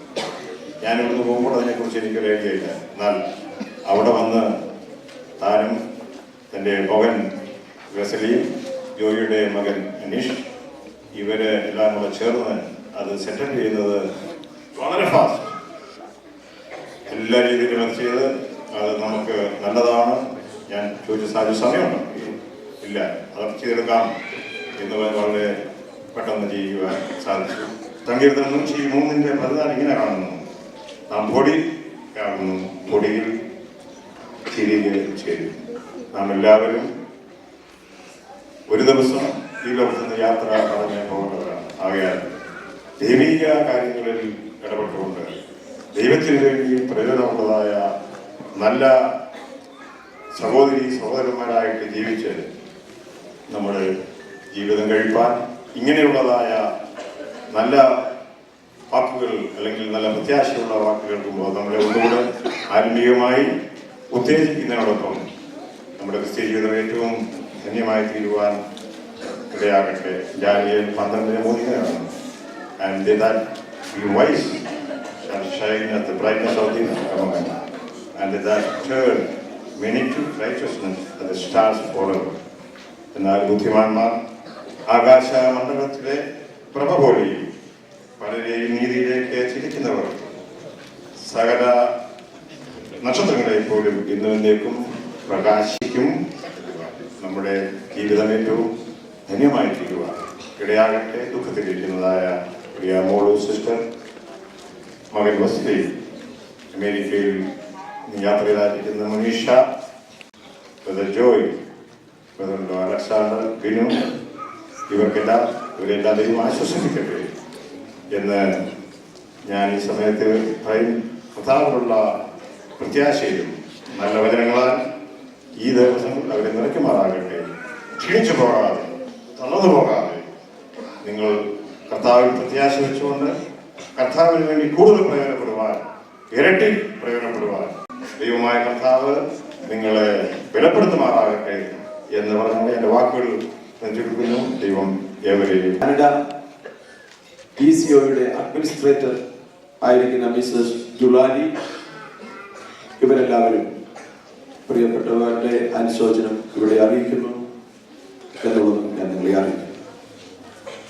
ഞാനിവിടുന്ന് പോകുമ്പോൾ അതിനെക്കുറിച്ച് എനിക്കൊരു ഐഡിയ ഇല്ല. എന്നാൽ അവിടെ വന്ന് താനും തൻ്റെ മകൻ വെസലിയും ജോയിയുടെ മകൻ അനീഷ് ഇവര് എല്ലാം കൂടെ ചേർന്ന് അത് സെറ്റപ്പ് ചെയ്യുന്നത് വളരെ ഫാസ്റ്റ് എല്ലാ രീതിയിലും അത് ചെയ്ത് അത് നമുക്ക് നല്ലതാണ്. ഞാൻ ചോദിച്ച സമയമുണ്ടോ? ഇല്ല, അതൊക്കെ ചെയ്തെടുക്കാം എന്ന് വളരെ പെട്ടെന്ന് ചെയ്യുവാൻ സാധിച്ചു. സങ്കീർത്തനം 103 14 ഇങ്ങനെ കാണുന്നു: നാം പൊടിയാകുന്നു, പൊടിയിൽ തിരികെ ചേരും. നാം എല്ലാവരും ഒരു ദിവസം ഈ ലോകത്ത് നിന്ന് യാത്ര പറഞ്ഞ് പോകേണ്ടവരാണ്. ആകയാൽ ദൈവിക കാര്യങ്ങളിൽ ഇടപെട്ടുകൊണ്ട് ദൈവത്തിന് വേണ്ടി പ്രയോജനമുള്ളതായ നല്ല സഹോദരി സഹോദരന്മാരായിട്ട് ജീവിച്ച് നമ്മുടെ ജീവിതം കഴിപ്പാൻ ഇങ്ങനെയുള്ളതായ നല്ല വാക്കുകൾ അല്ലെങ്കിൽ നല്ല പ്രത്യാശയുള്ള വാക്കുകൾ കേൾക്കുമ്പോൾ നമ്മളെ ഒന്നുകൂടെ ആത്മീയമായി ഉത്തേജിക്കുന്നതിനോടൊപ്പം നമ്മുടെ ക്രിസ്ത്യ ജീവിതം ഏറ്റവും ധന്യമായി തീരുവാൻ ഇടയാകട്ടെ. Daniel 12:3 and they that be wise shall shine as the brightness of the firmament, and they that turn many to righteousness as the stars forever. എന്നാൽ ബുദ്ധിമാന്മാർ ആകാശ മണ്ഡലത്തിലെ പ്രഭ പോലെയും പലരെയും നീതിയിലേക്ക് ചിരിക്കുന്നവർ സകല നക്ഷത്രങ്ങളെ പോലും ഇന്നേക്കും പ്രകാശിക്കും. നമ്മുടെ ജീവിതം ഏറ്റവും ധന്യമായി തീരുവാൻ ഇടയാകട്ടെ. ദുഃഖത്തിലിരിക്കുന്നതായ പ്രിയ മോളു സിസ്റ്റർ, മകൻ വസ്ലി, അമേരിക്കയിൽ യാത്ര ചെയ്തിരിക്കുന്ന Manisha, brother Joy, brother Alexander, Binu, ഇവരെല്ലാം ദൈവം ആശ്വസിപ്പിക്കട്ടെ എന്ന് ഞാൻ ഈ സമയത്ത് കർത്താവിലുള്ള പ്രത്യാശയിലും നല്ല വചനങ്ങളാൽ ഈ ദിവസം അവരെ നിറയ്ക്കുമാറാകട്ടെ. ക്ഷീണിച്ചു പോകാതെ, തളർന്നു പോകാതെ നിങ്ങൾ കർത്താവിൽ പ്രത്യാശ വെച്ചുകൊണ്ട് കർത്താവിന് വേണ്ടി കൂടുതൽ പ്രയോജനപ്പെടുവാൻ, ഇരട്ടി പ്രയോജനപ്പെടുവാൻ ദൈവമായ കർത്താവ് നിങ്ങളെ ബലപ്പെടുത്തുമാറാകട്ടെ എന്ന് പറഞ്ഞ എൻ്റെ വാക്കുകൾ നെഞ്ചെടുക്കുന്നു. ദൈവം ഏവരെയും. കാനഡ DCOയുടെ അഡ്മിനിസ്ട്രേറ്റർ ആയിരിക്കുന്ന മിസ്സസ് ജുലാനി, ഇവരെല്ലാവരും പ്രിയപ്പെട്ടവരുടെ അനുശോചനം ഇവിടെ അറിയിക്കുന്നു എന്നുള്ളതും ഞാൻ നിങ്ങളെ അറിയിക്കുന്നു.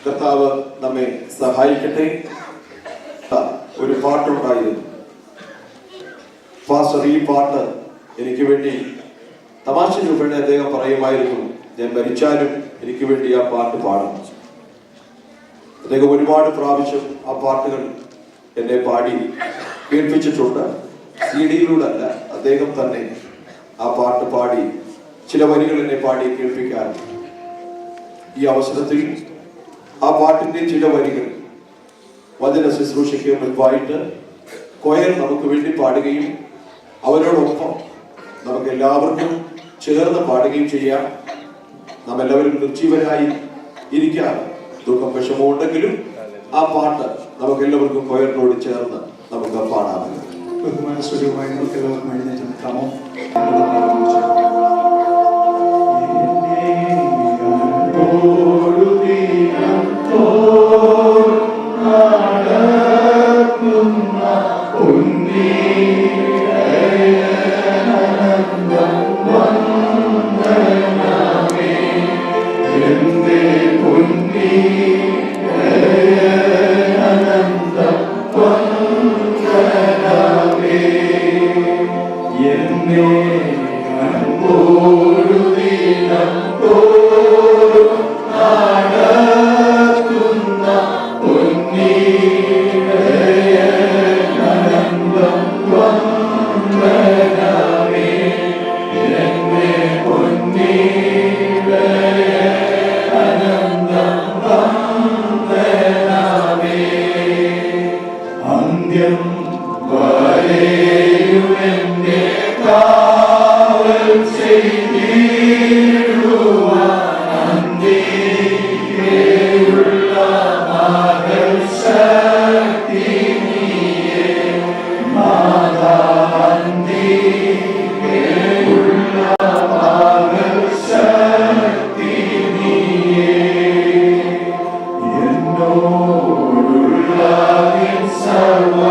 കർത്താവ് നമ്മെ സഹായിക്കട്ടെ. ഒരു പാട്ടുണ്ടായിരുന്നു. ഫാസ്റ്റർ ഈ പാട്ട് എനിക്ക് വേണ്ടി തമാശ രൂപേണ അദ്ദേഹം പറയുമായിരുന്നു, ഞാൻ മരിച്ചാലും എനിക്ക് വേണ്ടി ആ പാട്ട് പാടണം. അദ്ദേഹം ഒരുപാട് പ്രാവശ്യം ആ പാട്ടുകൾ എന്നെ പാടി കേൾപ്പിച്ചിട്ടുണ്ട്. CD-യിലൂടെ അല്ല, അദ്ദേഹം തന്നെ ആ പാട്ട് പാടി ചില വരികൾ എന്നെ പാടി കേൾപ്പിക്കാൻ. ഈ അവസരത്തിൽ ആ പാട്ടിന്റെ ചില വരികൾ വചന ശുശ്രൂഷയ്ക്ക് മുൻപായിട്ട് കൊയർ നമുക്ക് വേണ്ടി പാടുകയും അവരോടൊപ്പം നമുക്ക് എല്ലാവർക്കും ചേർന്ന് പാടുകയും ചെയ്യാം. നാം എല്ലാവരും നിർജീവരായി ഇരിക്കാം. ദുഃഖം വിഷമമുണ്ടെങ്കിലും ആ പാട്ട് നമുക്ക് എല്ലാവർക്കും കൊയറിനോട് ചേർന്ന് നമുക്ക് പാടാമല്ലോ. ബഹുമാന സ്വരൂപമായി നമുക്ക് എല്ലാവർക്കും എഴുന്നേറ്റ് നിൽക്കാമോ? സർവ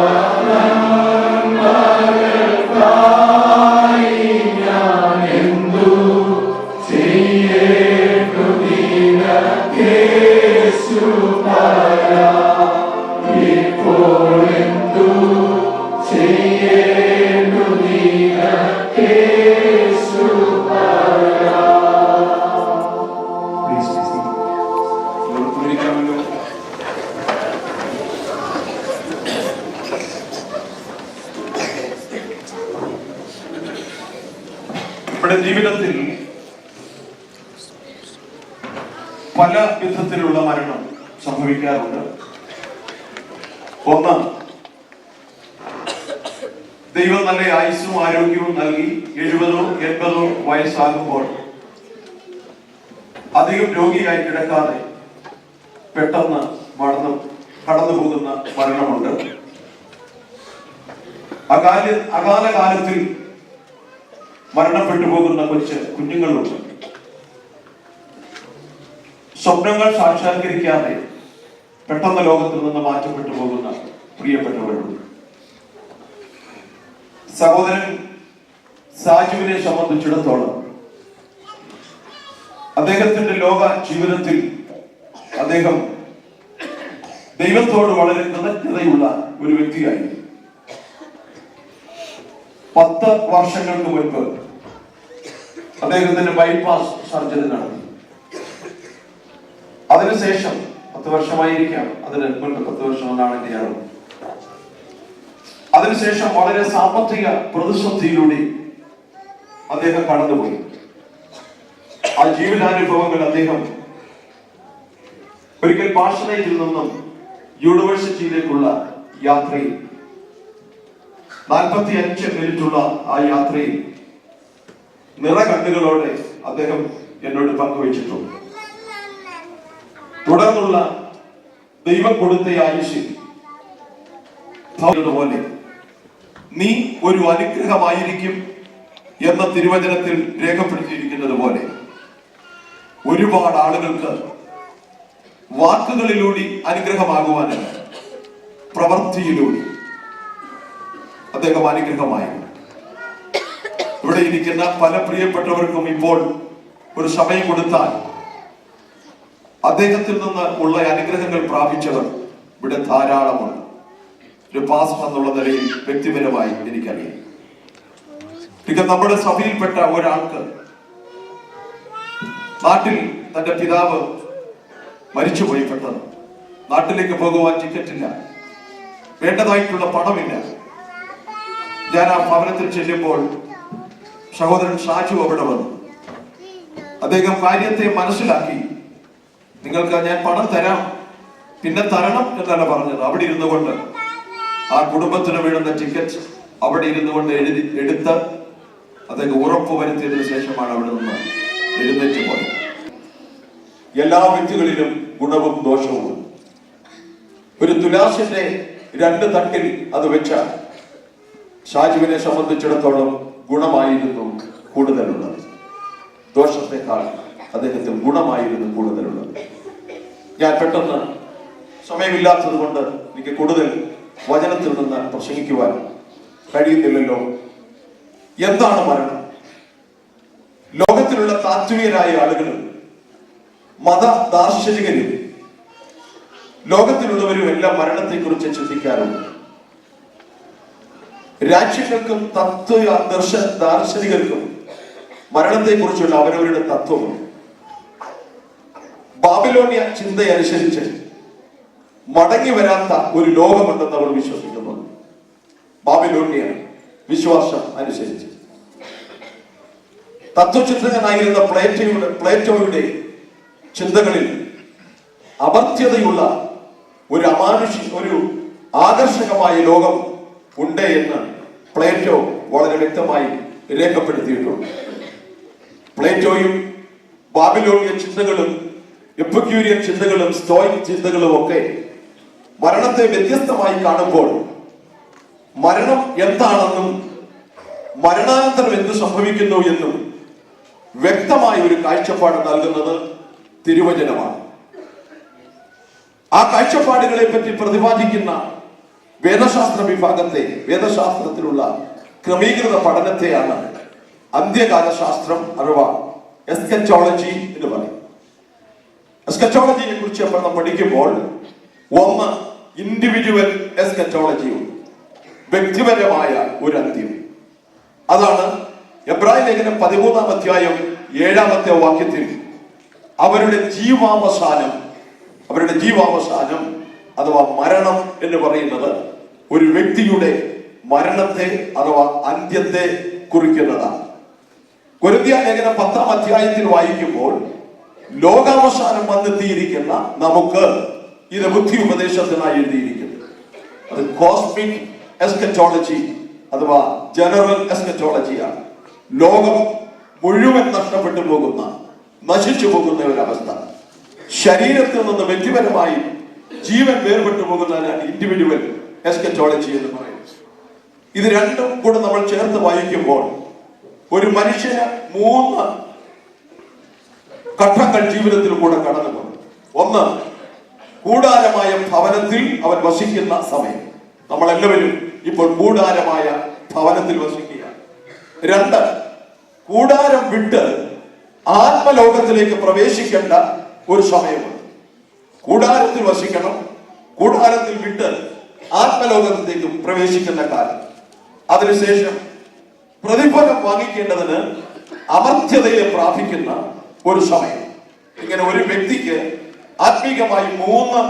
നമ്മുടെ ജീവിതത്തിൽ പല വിധത്തിലുള്ള മരണം സംഭവിക്കാറുണ്ട്. ഒന്ന്, ദൈവം നല്ല ആയുസ്സും ആരോഗ്യവും നൽകി 70-80 വയസ്സാകുമ്പോൾ അധികം രോഗിയായി കിടക്കാതെ പെട്ടെന്ന് കടന്നു പോകുന്ന മരണമുണ്ട്. അകാല കാലത്തിൽ മരണപ്പെട്ടു പോകുന്ന കുഞ്ഞുങ്ങളുണ്ട്. സ്വപ്നങ്ങൾ സാക്ഷാത്കരിക്കാതെ പെട്ടെന്ന് ലോകത്തിൽ നിന്ന് മാറ്റപ്പെട്ടു പോകുന്ന പ്രിയപ്പെട്ടവരുണ്ട്. സഹോദരൻ സാജുവിനെ സംബന്ധിച്ചിടത്തോളം അദ്ദേഹത്തിന്റെ ലോക ജീവിതത്തിൽ അദ്ദേഹം ദൈവത്തോട് വളരെ കൃതജ്ഞതയുള്ള ഒരു വ്യക്തിയായി. 10 വർഷങ്ങൾക്ക് മുൻപ് അദ്ദേഹത്തിന് ബൈപ്പാസ് സർജറി നടത്തി. അതിനുശേഷം 10 വർഷമായിരിക്കാം, അതിന് മുൻപ് 10 വർഷം എന്നാണ് എന്റെ അറിവ്. അതിനുശേഷം വളരെ സാമ്പത്തിക പ്രതിസന്ധിയിലൂടെ അദ്ദേഹം കടന്നുപോയി. ആ ജീവിതാനുഭവങ്ങൾ അദ്ദേഹം ഒരിക്കൽ ബാഴ്സലോണയിൽ നിന്നും യൂണിവേഴ്സിറ്റിയിലേക്കുള്ള യാത്രയിൽ 45 മിനിറ്റുള്ള ആ യാത്രയിൽ നിറകണ്ണുകളോടെ അദ്ദേഹം എന്നോട് പങ്കുവച്ചിട്ടുണ്ട്. തുടർന്നുള്ള ദൈവം കൊടുത്ത ആയുഷിൽ പോലെ നീ ഒരു അനുഗ്രഹമായിരിക്കും എന്ന തിരുവചനത്തിൽ രേഖപ്പെടുത്തിയിരിക്കുന്നത് പോലെ ഒരുപാട് ആളുകൾക്ക് വാക്കുകളിലൂടെ അനുഗ്രഹമാകുവാനല്ല, പ്രവൃത്തിയിലൂടെ അദ്ദേഹം അനുഗ്രഹമായി. ഇവിടെ ഇരിക്കുന്ന പല പ്രിയപ്പെട്ടവർക്കും ഇപ്പോൾ ഒരു സമയം കൊടുത്താൽ അദ്ദേഹത്തിൽ നിന്ന് ഉള്ള അനുഗ്രഹങ്ങൾ പ്രാപിച്ചവർ ഇവിടെ ധാരാളമുണ്ട്. ഒരു പാസ്റ്റർ എന്നുള്ള നിലയിൽ വ്യക്തിപരമായി എനിക്കറിയാം. നമ്മുടെ സഭയിൽപ്പെട്ട ഒരാൾക്ക് നാട്ടിൽ തന്റെ പിതാവ് മരിച്ചുപോയി. പെട്ടെന്ന് നാട്ടിലേക്ക് പോകുവാൻ ടിക്കറ്റില്ല, വേണ്ടതായിട്ടുള്ള പണമില്ല. ഞാൻ ആ ഭവനത്തിൽ ചെല്ലുമ്പോൾ സഹോദരൻ ഷാജു അവിടെ വന്നു. അദ്ദേഹം കാര്യത്തെ മനസ്സിലാക്കി. നിങ്ങൾക്ക് ഞാൻ പണം തരാം, പിന്നെ തരണം എന്നല്ല പറഞ്ഞത്. അവിടെ ഇരുന്നു കൊണ്ട് ആ കുടുംബത്തിന് വേണ്ടുന്ന ടിക്കറ്റ് അവിടെ ഇരുന്നു കൊണ്ട് എടുത്ത് അദ്ദേഹം ഉറപ്പ് വരുത്തിയതിനു ശേഷമാണ് അവിടെ നിന്ന് എഴുന്നേറ്റ് പോയത്. എല്ലാ വ്യക്തികളിലും ഗുണവും ദോഷവും. ഒരു തുലാസിന്റെ 2 തട്ടിൽ അത് വെച്ചാൽ ഷാജുവിനെ സംബന്ധിച്ചിടത്തോളം ഗുണമായിരുന്നു കൂടുതലുള്ളത്. ദോഷത്തെക്കാൾ അദ്ദേഹത്തിന് ഗുണമായിരുന്നു കൂടുതലുള്ളത്. ഞാൻ പെട്ടെന്ന് സമയമില്ലാത്തത് കൊണ്ട് എനിക്ക് കൂടുതൽ വചനത്തിൽ നിന്ന് പ്രസംഗിക്കുവാൻ കഴിയുന്നില്ലല്ലോ. എന്താണ് മരണം? ലോകത്തിലുള്ള താത്വികരായ ആളുകളും മത ദാർശനികരും ലോകത്തിലുള്ളവരും എല്ലാം മരണത്തെക്കുറിച്ച് ചിന്തിക്കാറുണ്ട്. രാജ്യങ്ങൾക്കും ദാർശനികർക്കും മരണത്തെക്കുറിച്ചുള്ള അവരവരുടെ തത്വമുണ്ട്. ബാബിലോണിയ ചിന്തയനുസരിച്ച് മടങ്ങി വരാത്ത ഒരു ലോകമുണ്ടെന്ന് അവർ വിശ്വസിക്കുന്നു. ബാബിലോണിയ വിശ്വാസം അനുസരിച്ച് തത്വചിന്തകനായിരുന്ന പ്ലേറ്റോയുടെ ചിന്തകളിൽ അമർത്യതയുള്ള ഒരു ആകർഷകമായ ലോകം ഉണ്ട് എന്ന് പ്ലേറ്റോ വളരെ വ്യക്തമായി രേഖപ്പെടുത്തിയിട്ടുണ്ട്. പ്ലേറ്റോയും ബാബിലോണിയ ചിന്തകളും എപ്പിക്യൂരിയൻ ചിന്തകളും സ്റ്റോയിക് ചിന്തകളും ഒക്കെ മരണത്തെ വ്യത്യസ്തമായി കാണുമ്പോൾ മരണം എന്താണെന്നും മരണാനന്തരം എന്ത് സംഭവിക്കുന്നു എന്നും വ്യക്തമായ ഒരു കാഴ്ചപ്പാട് നൽകുന്നത് തിരുവചനമാണ്. ആ കാഴ്ചപ്പാടുകളെ പറ്റി പ്രതിപാദിക്കുന്ന വേദശാസ്ത്ര വിഭാഗത്തെ, വേദശാസ്ത്രത്തിലുള്ള ക്രമീകൃത പഠനത്തെയാണ് അന്ത്യകാല ശാസ്ത്രം അഥവാ എസ്കറ്റോളജി എന്ന് പറയും. എസ്കറ്റോളജിയെ കുറിച്ച് നമ്മൾ പഠിക്കുമ്പോൾ ഒന്ന് ഇൻഡിവിജ്വൽ എസ്കറ്റോളജിയുണ്ട്, വ്യക്തിപരമായ ഒരു അന്ത്യം. അതാണ് എബ്രായ ലേഖനം 13-ാം അധ്യായം 7-ാമത്തെ വാക്യത്തിൽ അവരുടെ ജീവാവസാനം അഥവാ മരണം എന്ന് പറയുന്നത് ഒരു വ്യക്തിയുടെ മരണത്തെ അഥവാ അന്ത്യത്തെ കുറിക്കുന്നതാണ്. കൊരിന്ത്യർ ലേഖനം 10-ാം അധ്യായത്തിൽ വായിക്കുമ്പോൾ ലോകാവസാനം വന്നെത്തിയിരിക്കുന്ന നമുക്ക് ഇത് ബുദ്ധി ഉപദേശത്തിനായി എഴുതിയിരിക്കുന്നു. അത് കോസ്മിക് എസ്കറ്റോളജി അഥവാ ജനറൽ എസ്കറ്റോളജിയാണ്. ലോകം മുഴുവൻ നഷ്ടപ്പെട്ടു പോകുന്ന, നശിച്ചു പോകുന്ന ഒരവസ്ഥ. ശരീരത്തിൽ നിന്ന് വ്യക്തിപരമായി ജീവൻ വേർപെട്ടു പോകുന്നതിനാണ് ഇൻഡിവിജ്വൽ എസ്കറ്റോളജി എന്ന് പറയുന്നത്. ഇത് രണ്ടും കൂടെ നമ്മൾ ചേർത്ത് വായിക്കുമ്പോൾ ഒരു മനുഷ്യന് 3 ഘട്ടങ്ങൾ ജീവിതത്തിൽ കൂടെ കടന്നു പോകും. ഒന്ന്, കൂടാരമായ ഭവനത്തിൽ അവൻ വസിക്കുന്ന സമയം. നമ്മളെല്ലാവരും ഇപ്പോൾ കൂടാരമായ ഭവനത്തിൽ വസിക്കുകയാണ്. 2, കൂടാരം വിട്ട് ആത്മലോകത്തിലേക്ക് പ്രവേശിക്കേണ്ട ഒരു സമയമുണ്ട്. കൂടാരത്തിൽ വസിക്കണം, കൂടാരത്തിൽ വിട്ട് ആത്മലോകത്തിലേക്ക് പ്രവേശിക്കുന്ന കാലം. അതിനുശേഷം പ്രതിഫലം വാങ്ങിക്കേണ്ടതിന് അമർത്യതയെ പ്രാപിക്കുന്ന ഒരു സമയം. ഇങ്ങനെ ഒരു വ്യക്തിക്ക് ആത്മീകമായി 3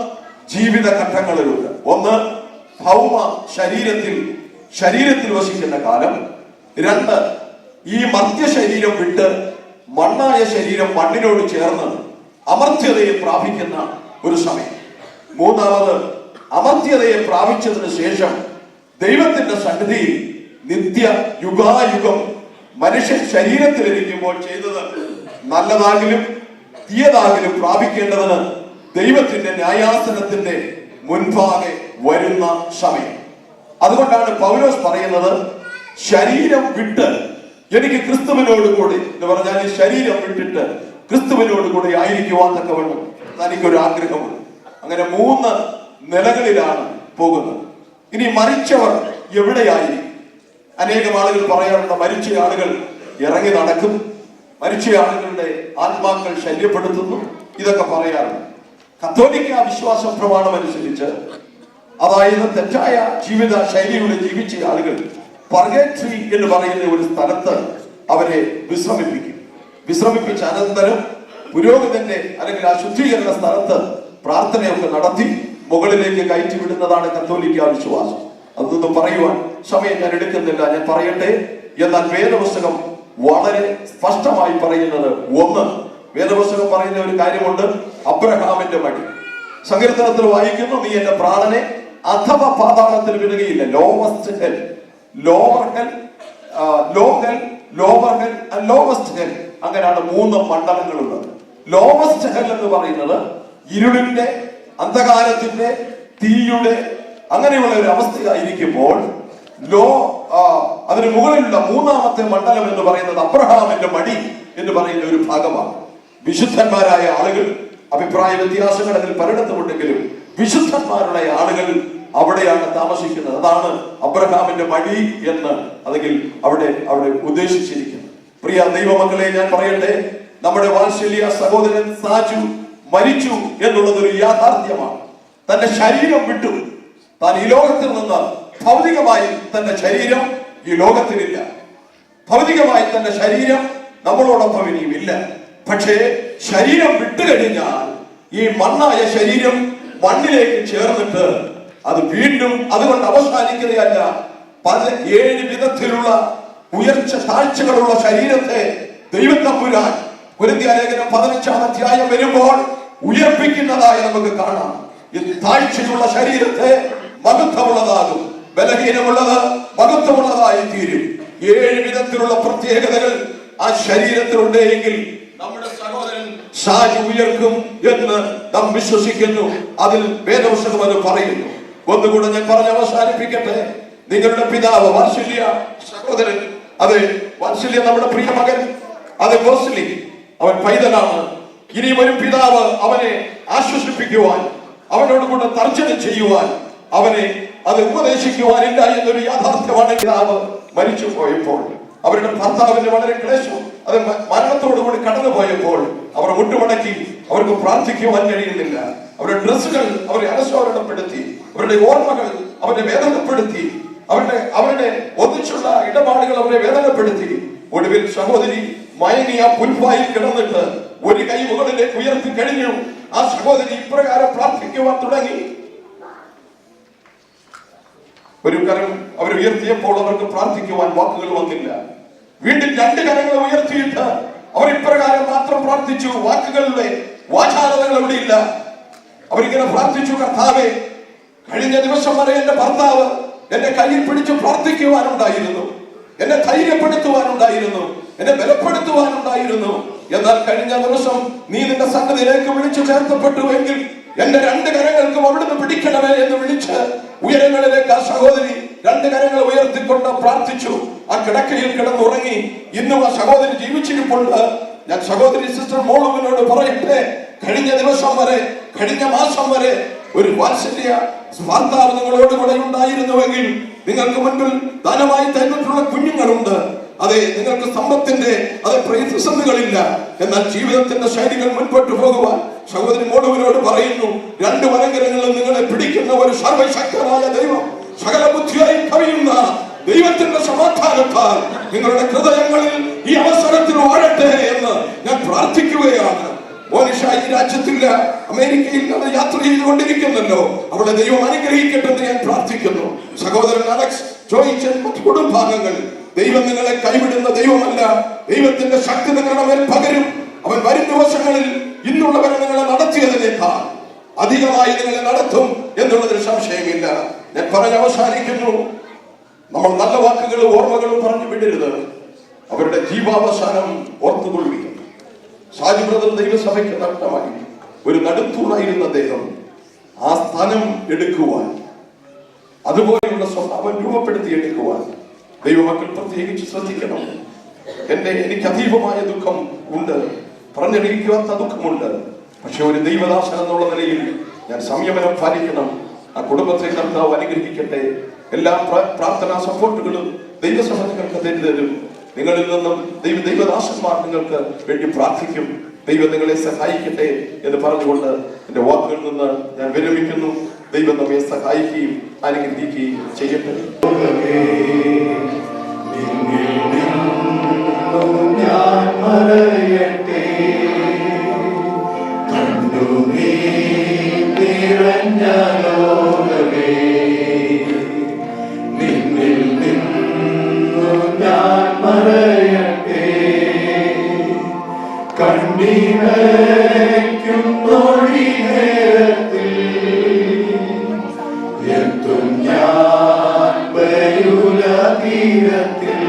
ജീവിത ഘട്ടങ്ങളിലുണ്ട്. ഒന്ന്, ഭൗമ ശരീരത്തിൽ വസിക്കുന്ന കാലം. 2, ഈ മർത്യ ശരീരം വിട്ട് മണ്ണായ ശരീരം മണ്ണിനോട് ചേർന്ന് അമർത്യതയെ പ്രാപിക്കുന്ന ഒരു സമയം. 3ാമത്, അമർത്യതയെ പ്രാപിച്ചതിന് ശേഷം ദൈവത്തിന്റെ സന്നിധിയിൽ നിത്യ യുഗായുഗം മനുഷ്യൻ ശരീരത്തിലിരിക്കുമ്പോൾ ചെയ്തത് നല്ലതാകിലും തീയതാകിലും പ്രാപിക്കേണ്ടതിന് ദൈവത്തിന്റെ ന്യായാസനത്തിന്റെ മുൻപാകെ വരുന്ന സമയം. അതുകൊണ്ടാണ് പൗലോസ് പറയുന്നത്, ശരീരം വിട്ട് എനിക്ക് ക്രിസ്തുവിനോട് കൂടി എന്ന് പറഞ്ഞാൽ ഈ ശരീരം വിട്ടിട്ട് ക്രിസ്തുവിനോട് കൂടി ആയിരിക്കുവാൻ തക്കവണ്ണം തനിക്കൊരു ആഗ്രഹമുണ്ട്. അങ്ങനെ 3 നിലകളിലാണ് പോകുന്നത്. ഇനി മരിച്ചവർ എവിടെയായിരിക്കും? അനേകം ആളുകൾ പറയാറുണ്ട്, മരിച്ച ആളുകൾ ഇറങ്ങി നടക്കും, മരിച്ച ആളുകളുടെ ആത്മാക്കൾ ശല്യപ്പെടുത്തുന്നു, ഇതൊക്കെ പറയാറുണ്ട്. കത്തോലിക്ക വിശ്വാസ പ്രമാണം അനുസരിച്ച്, അതായത് തെറ്റായ ജീവിത ശൈലിയുടെ ജീവിച്ച ആളുകൾ പർഗേറ്ററി എന്ന് പറയുന്ന ഒരു സ്ഥലത്ത് അവരെ വിശ്രമിപ്പിച്ച അനന്തരം പുരോഹിതന്റെ അല്ലെങ്കിൽ ആ ശുദ്ധീകരണ സ്ഥലത്ത് പ്രാർത്ഥനയൊക്കെ നടത്തി മുകളിലേക്ക് കയറ്റി വിടുന്നതാണ് കത്തോലിക്ക വിശ്വാസം. അതൊന്നും പറയുവാൻ സമയം ഞാൻ എടുക്കുന്നില്ല, ഞാൻ പറയട്ടെ. എന്നാൽ വേദപുസ്തകം വളരെ സ്പഷ്ടമായി പറയുന്നത്, ഒന്ന്, വേദപുസ്തകം പറയുന്ന ഒരു കാര്യമുണ്ട്, അബ്രഹാമിന്റെ മടി. സങ്കീർത്തനത്തിൽ വായിക്കുന്നു, നീ എന്റെ പ്രാണനെ അഥവ പാതാളത്തിൽ വിടുകയില്ല. Lowest hell, lower hell, low hell, lower hell, lowest hell. അങ്ങനെയാണ് 3 മണ്ഡലങ്ങളുള്ളത്. ലോവസ്റ്റ് ഹെൽ എന്ന് പറയുന്നത് ഇരുളിന്റെ, അന്ധകാരത്തിന്റെ, തീയുടെ അങ്ങനെയുള്ള ഒരു അവസ്ഥയായിരിക്കുമ്പോൾ അതിന് മുകളിലുള്ള 3ാമത്തെ മണ്ഡലം എന്ന് പറയുന്നത് അബ്രഹാമിന്റെ മടി എന്ന് പറയുന്ന ഒരു ഭാഗമാണ്. വിശുദ്ധന്മാരായ ആളുകൾ, അഭിപ്രായ വ്യത്യാസങ്ങൾ അതിൽ പലയിടത്തുമുണ്ടെങ്കിലും വിശുദ്ധന്മാരുടെ ആളുകൾ അവിടെയാണ് താമസിക്കുന്നത്. അതാണ് അബ്രഹാമിന്റെ മടി എന്ന് അല്ലെങ്കിൽ അവിടെ ഉദ്ദേശിച്ചിരിക്കുന്നത്. പ്രിയ ദൈവമക്കളെ, ഞാൻ പറയട്ടെ, നമ്മുടെ വാത്സല്യ സഹോദരൻ സാജു മരിച്ചു എന്നുള്ളതൊരു യാഥാർത്ഥ്യമാണ്. തന്റെ ശരീരം വിട്ടു. താൻ ഈ ലോകത്തിൽ നിന്ന് ഭൗതികമായി തന്റെ ശരീരം ഈ ലോകത്തിലില്ല. ഭൗതികമായി തന്റെ ശരീരം നമ്മളോടൊപ്പം ഇനിയും ഇല്ല. പക്ഷേ ശരീരം വിട്ടുകഴിഞ്ഞാൽ ഈ മണ്ണായ ശരീരം മണ്ണിലേക്ക് ചേർന്നിട്ട് അത് വീണ്ടും അതുകൊണ്ട് അവസാനിക്കുകയല്ല. 7 വിധത്തിലുള്ള ഉയർച്ച താഴ്ചകളുള്ള ശരീരത്തെ ദൈവം തമ്പുരാൻ കൊരിന്ത്യർ ലേഖനം 15-ാം അധ്യായം വരുമ്പോൾ ഉയർപ്പിക്കുന്നതായി നമുക്ക് കാണാം. ഈ താഴ്ചയുള്ള ശരീരത്തെ മഹത്വമുള്ളതാകും, ബലഹീനമുള്ളത് മഹത്വമുള്ളതായി തീരും. 7 വിധത്തിലുള്ള പ്രത്യേകതകൾ ആ ശരീരത്തിലുണ്ടെങ്കിൽ നമ്മുടെ സഹോദരൻ സാജു ഉയർക്കും എന്ന് നാം വിശ്വസിക്കുന്നു. അതിൽ വേദപുസ്തകം അത് പറയുന്നു. ഒന്നുകൂടെ ഞാൻ പറഞ്ഞ് അവസാനിപ്പിക്കട്ടെ. നിങ്ങളുടെ പിതാവ് വാത്സല്യ സഹോദരൻ, അതെ വാത്സല്യ നമ്മുടെ പ്രിയ മകൻ, അത് ഗോസ്ലി, അവൻ പൈതലാണ്. ഇനിയും ഒരു പിതാവ് അവനെ ആശ്വസിപ്പിക്കുവാൻ, അവനോട് കൂടെ തർജ്ജന ചെയ്യുവാൻ, അവനെ അത് ഉപദേശിക്കുവാനില്ല എന്നൊരു യാഥാർത്ഥ്യമാണ്. പിതാവ് മരിച്ചു പോയപ്പോൾ അവരുടെ ഭർത്താവിന് വളരെ ക്ലേശവും അത് മരണത്തോടുകൂടി കടന്നുപോയപ്പോൾ അവർ മുട്ടുമടക്കി അവർക്ക് പ്രാർത്ഥിക്കുവാൻ കഴിയുന്നില്ല. അവരുടെ ഡ്രസ്സുകൾ അവരെ അനുസ്മരണപ്പെടുത്തി, അവരുടെ ഓർമ്മകൾ അവരെ വേദനപ്പെടുത്തി, അവരുടെ ഒന്നിച്ചുള്ള ഇടപാടുകൾ അവരെ വേദനപ്പെടുത്തി. ഒടുവിൽ സഹോദരി മയങ്ങി ആ പുൽപ്പായിൽ കിടന്നിട്ട് ഒരു കൈ മുകളിലേക്ക് ഉയർത്തി കഴിഞ്ഞു. ആ സഹോദരി ഇപ്രകാരം പ്രാർത്ഥിക്കുവാൻ തുടങ്ങി. ഒരു കരം അവർ ഉയർത്തിയപ്പോൾ അവർക്ക് പ്രാർത്ഥിക്കുവാൻ വാക്കുകൾ വന്നില്ല. വീണ്ടും രണ്ട് കരങ്ങൾ ഉയർത്തിയിട്ട് അവർ ഇപ്രകാരം മാത്രം പ്രാർത്ഥിച്ചു. വാക്കുകളുടെ വാചാലതകൾ അവിടെ ഇല്ല. അവരിങ്ങനെ പ്രാർത്ഥിച്ചു, കർത്താവേ, കഴിഞ്ഞ ദിവസം വരെ എന്റെ ഭർത്താവ് എന്നെ കയ്യിൽ പിടിച്ച് പ്രാർത്ഥിക്കുവാനുണ്ടായിരുന്നു, എന്നെ ധൈര്യപ്പെടുത്തുവാനുണ്ടായിരുന്നു, എന്നെ ബലപ്പെടുത്തുവാനുണ്ടായിരുന്നു. എന്നാൽ കഴിഞ്ഞ ദിവസം നീ നിന്റെ സംഗതിയിലേക്ക് വിളിച്ചു ചേർത്തപ്പെട്ടുവെങ്കിൽ എന്റെ രണ്ട് കരങ്ങൾക്കും അവിടുന്ന് പിടിക്കണമേ എന്ന് വിളിച്ച് ഉയരങ്ങളിലേക്ക് ആ സഹോദരി രണ്ട് കരങ്ങൾ ഉയർത്തിക്കൊണ്ട് പ്രാർത്ഥിച്ചു. ആ കിടക്കയിൽ കിടന്നുറങ്ങി. ഇന്നും ആ സഹോദരി ജീവിച്ചിരിപ്പുണ്ട്. ഞാൻ സഹോദരി സിസ്റ്റർ മോളുവിനോട് പറയട്ടെ, കഴിഞ്ഞ ദിവസം വരെ, കഴിഞ്ഞ മാസം വരെ ഒരു വാത്സല്യ ഭർത്താവ് നിങ്ങളോടുകൂടെ ഉണ്ടായിരുന്നുവെങ്കിൽ നിങ്ങൾക്ക് മുൻപിൽ ദാനമായി തന്നിട്ടുള്ള കുഞ്ഞുങ്ങളുണ്ട്. അതെ, നിങ്ങൾക്ക് സമ്പത്തിന്റെ പ്രതിസന്ധികളില്ല. എന്നാൽ ജീവിതത്തിന്റെ ശൈലികൾ മുൻപോട്ട് പോകുവാൻ സഹോദരി മോളുവിനോട് പറയുന്നു, രണ്ട് വലങ്കരങ്ങളും നിങ്ങളെ പിടിക്കുന്ന ഒരു സർവശക്തനായ ദൈവം, സകല ബുദ്ധിയായി കവിയുന്ന ദൈവത്തിന്റെ സമാധാനത്താൽ നിങ്ങളുടെ ഹൃദയങ്ങളിൽ ഈ അവസരത്തിൽ വാഴട്ടെ എന്ന് ഞാൻ പ്രാർത്ഥിക്കുകയാണ്. മോനിഷ ഈ രാജ്യത്തില്ല, അമേരിക്കയിൽ അത് യാത്ര ചെയ്തുകൊണ്ടിരിക്കുന്നല്ലോ. അവിടെ ദൈവം അനുഗ്രഹിക്കട്ടെ എന്ന് ഞാൻ പ്രാർത്ഥിക്കുന്നു. സഹോദരൻ അലക്സ്, ജോയിച്ചൻ, മറ്റു കുടുംബാംഗങ്ങൾ, ദൈവം നിങ്ങളെ കൈവിടുന്ന ദൈവമല്ല. ദൈവത്തിന്റെ ശക്തി നിങ്ങളുടെ മേൽ പകരും. അവൻ വരും ദിവസങ്ങളിൽ ഇന്നുള്ളവരെ നിങ്ങളെ നടത്തിയതിനേക്കാൾ അധികമായി നിങ്ങളെ നടത്തും എന്നുള്ളതിൽ സംശയമില്ല. ഞാൻ പറഞ്ഞ് അവസാനിക്കുന്നു. നമ്മൾ നല്ല വാക്കുകളും ഓർമ്മകളും പറഞ്ഞു വിടരുത്. അവരുടെ ജീവാവസാനം ഓർത്തുകൊള്ളുക. ഷാജി ബ്രദർ ദൈവസഭയ്ക്ക് നഷ്ടമായി ഒരു നടുത്തൂണായിരുന്ന അദ്ദേഹം ആ സ്ഥാനം എടുക്കുവാൻ, അതുപോലെയുള്ള സ്വഭാവം രൂപപ്പെടുത്തിയെടുക്കുവാൻ ദൈവമക്കൾ പ്രത്യേകിച്ച് ശ്രദ്ധിക്കണം. എനിക്ക് അതീവമായ ദുഃഖം ഉണ്ട്, പറഞ്ഞിരിക്കാത്ത ദുഃഖമുണ്ട്. പക്ഷെ ഒരു ദൈവദാസൻ എന്നുള്ള നിലയിൽ ഞാൻ സംയമനം പാലിക്കണം. ആ കുടുംബത്തെ കർത്താവ് അനുഗ്രഹിക്കട്ടെ. എല്ലാ പ്രാർത്ഥനാ സപ്പോർട്ടുകളും ദൈവസഭ നിങ്ങൾക്ക് തരും. നിങ്ങളിൽ നിന്നും ദൈവദാസന്മാർ നിങ്ങൾക്ക് വേണ്ടി പ്രാർത്ഥിക്കും. ദൈവം നിങ്ങളെ സഹായിക്കട്ടെ എന്ന് പറഞ്ഞുകൊണ്ട് എന്റെ വാക്കുകളിൽ നിന്ന് ഞാൻ വിരമിക്കുന്നു. ദൈവം നമ്മെ സഹായിക്കുകയും അനുഗ്രഹിക്കുകയും ചെയ്യട്ടെ. ഞാൻ മറയട്ടെ, കണ്ണുനീർ നിറഞ്ഞ ലോകമേ, നിന്നിൽ നിന്നു ഞാൻ മറയട്ടെ, കണ്ണീരയ്ക്കുന്നൊഴി നേരത്തിൽ എത്തും ഞാൻ വരൂല തീരത്തിൽ.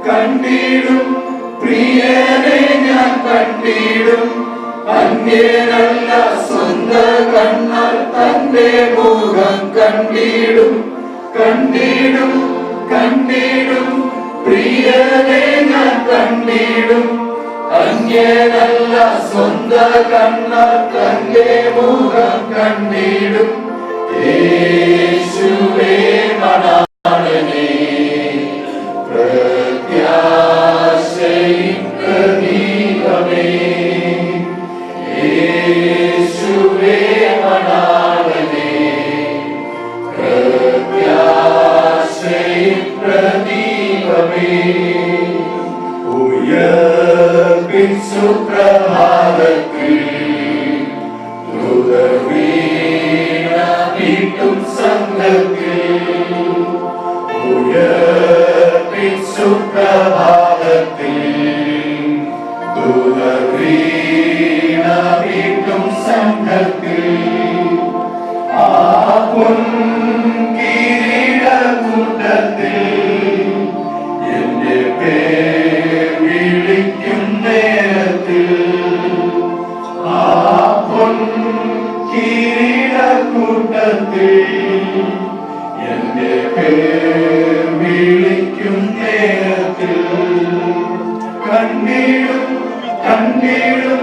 കണ്ടിടും പ്രിയനെ ഞാൻ കണ്ടിടും, അന്യനല്ല സ്വന്തം കണ്ണാൽ തന്റെ മുഖം കണ്ടിടും. കണ്ടിടും കണ്ടിടും പ്രിയനെ ഞാൻ കണ്ടിടും, അന്യനല്ല സ്വന്തം കണ്ണാൽ തന്റെ മുഖം കണ്ടിടും. യേശുവേ മണാളനേ, പ്രത്യാശയിൻ പ്രതീകമേ, യേശുവേ മണാളനേ, പ്രത്യാശയിൻ പ്രതീകമേ. ഉയർപ്പിൻ സുപ്രഭാതത്തിൽ വീണ സംഘത്തിൽ, ഉയർപ്പിൻ സുപ്രഭാതത്തിൽ വീണ സംഘത്തിൽ, ആ കിരീടകൂട്ടത്തിൽ എന്റെ പേർ വിളിക്കും നേരത്തിൽ, ആ കിരീടകൂട്ടത്തിൽ എന്റെ പേർ വിളിക്കും നേരത്തിൽ. കണ്ടിടും കണ്ടിടും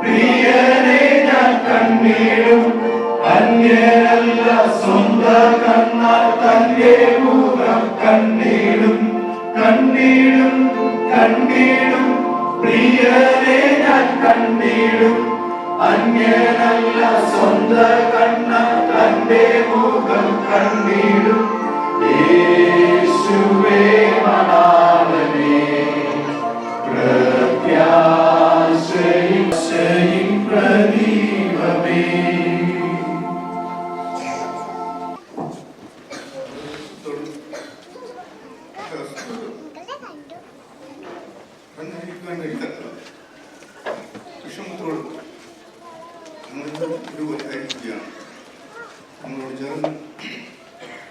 പ്രിയനെ ഞാൻ കണ്ടിടും, അന്യനല്ല സ്വന്തം കണ്ണാൽ തന്റെ മുഖം കണ്ടിടും. കണ്ടി കണ്ടിടും കണ്ടിടും പ്രിയനെ ഞാൻ കണ്ടിടും അന്യനല്ല സ്വന്ത കണ്ണ തന്റെ മുഖം കണ്ടിടും യേശുവേ മണാളനേ പ്രത്യാശയും പ്രദീപമേ. വിഷമത്തോട് ഒരുപോലെയായിരിക്കുകയാണ്. നമ്മളോട് ചേർന്ന്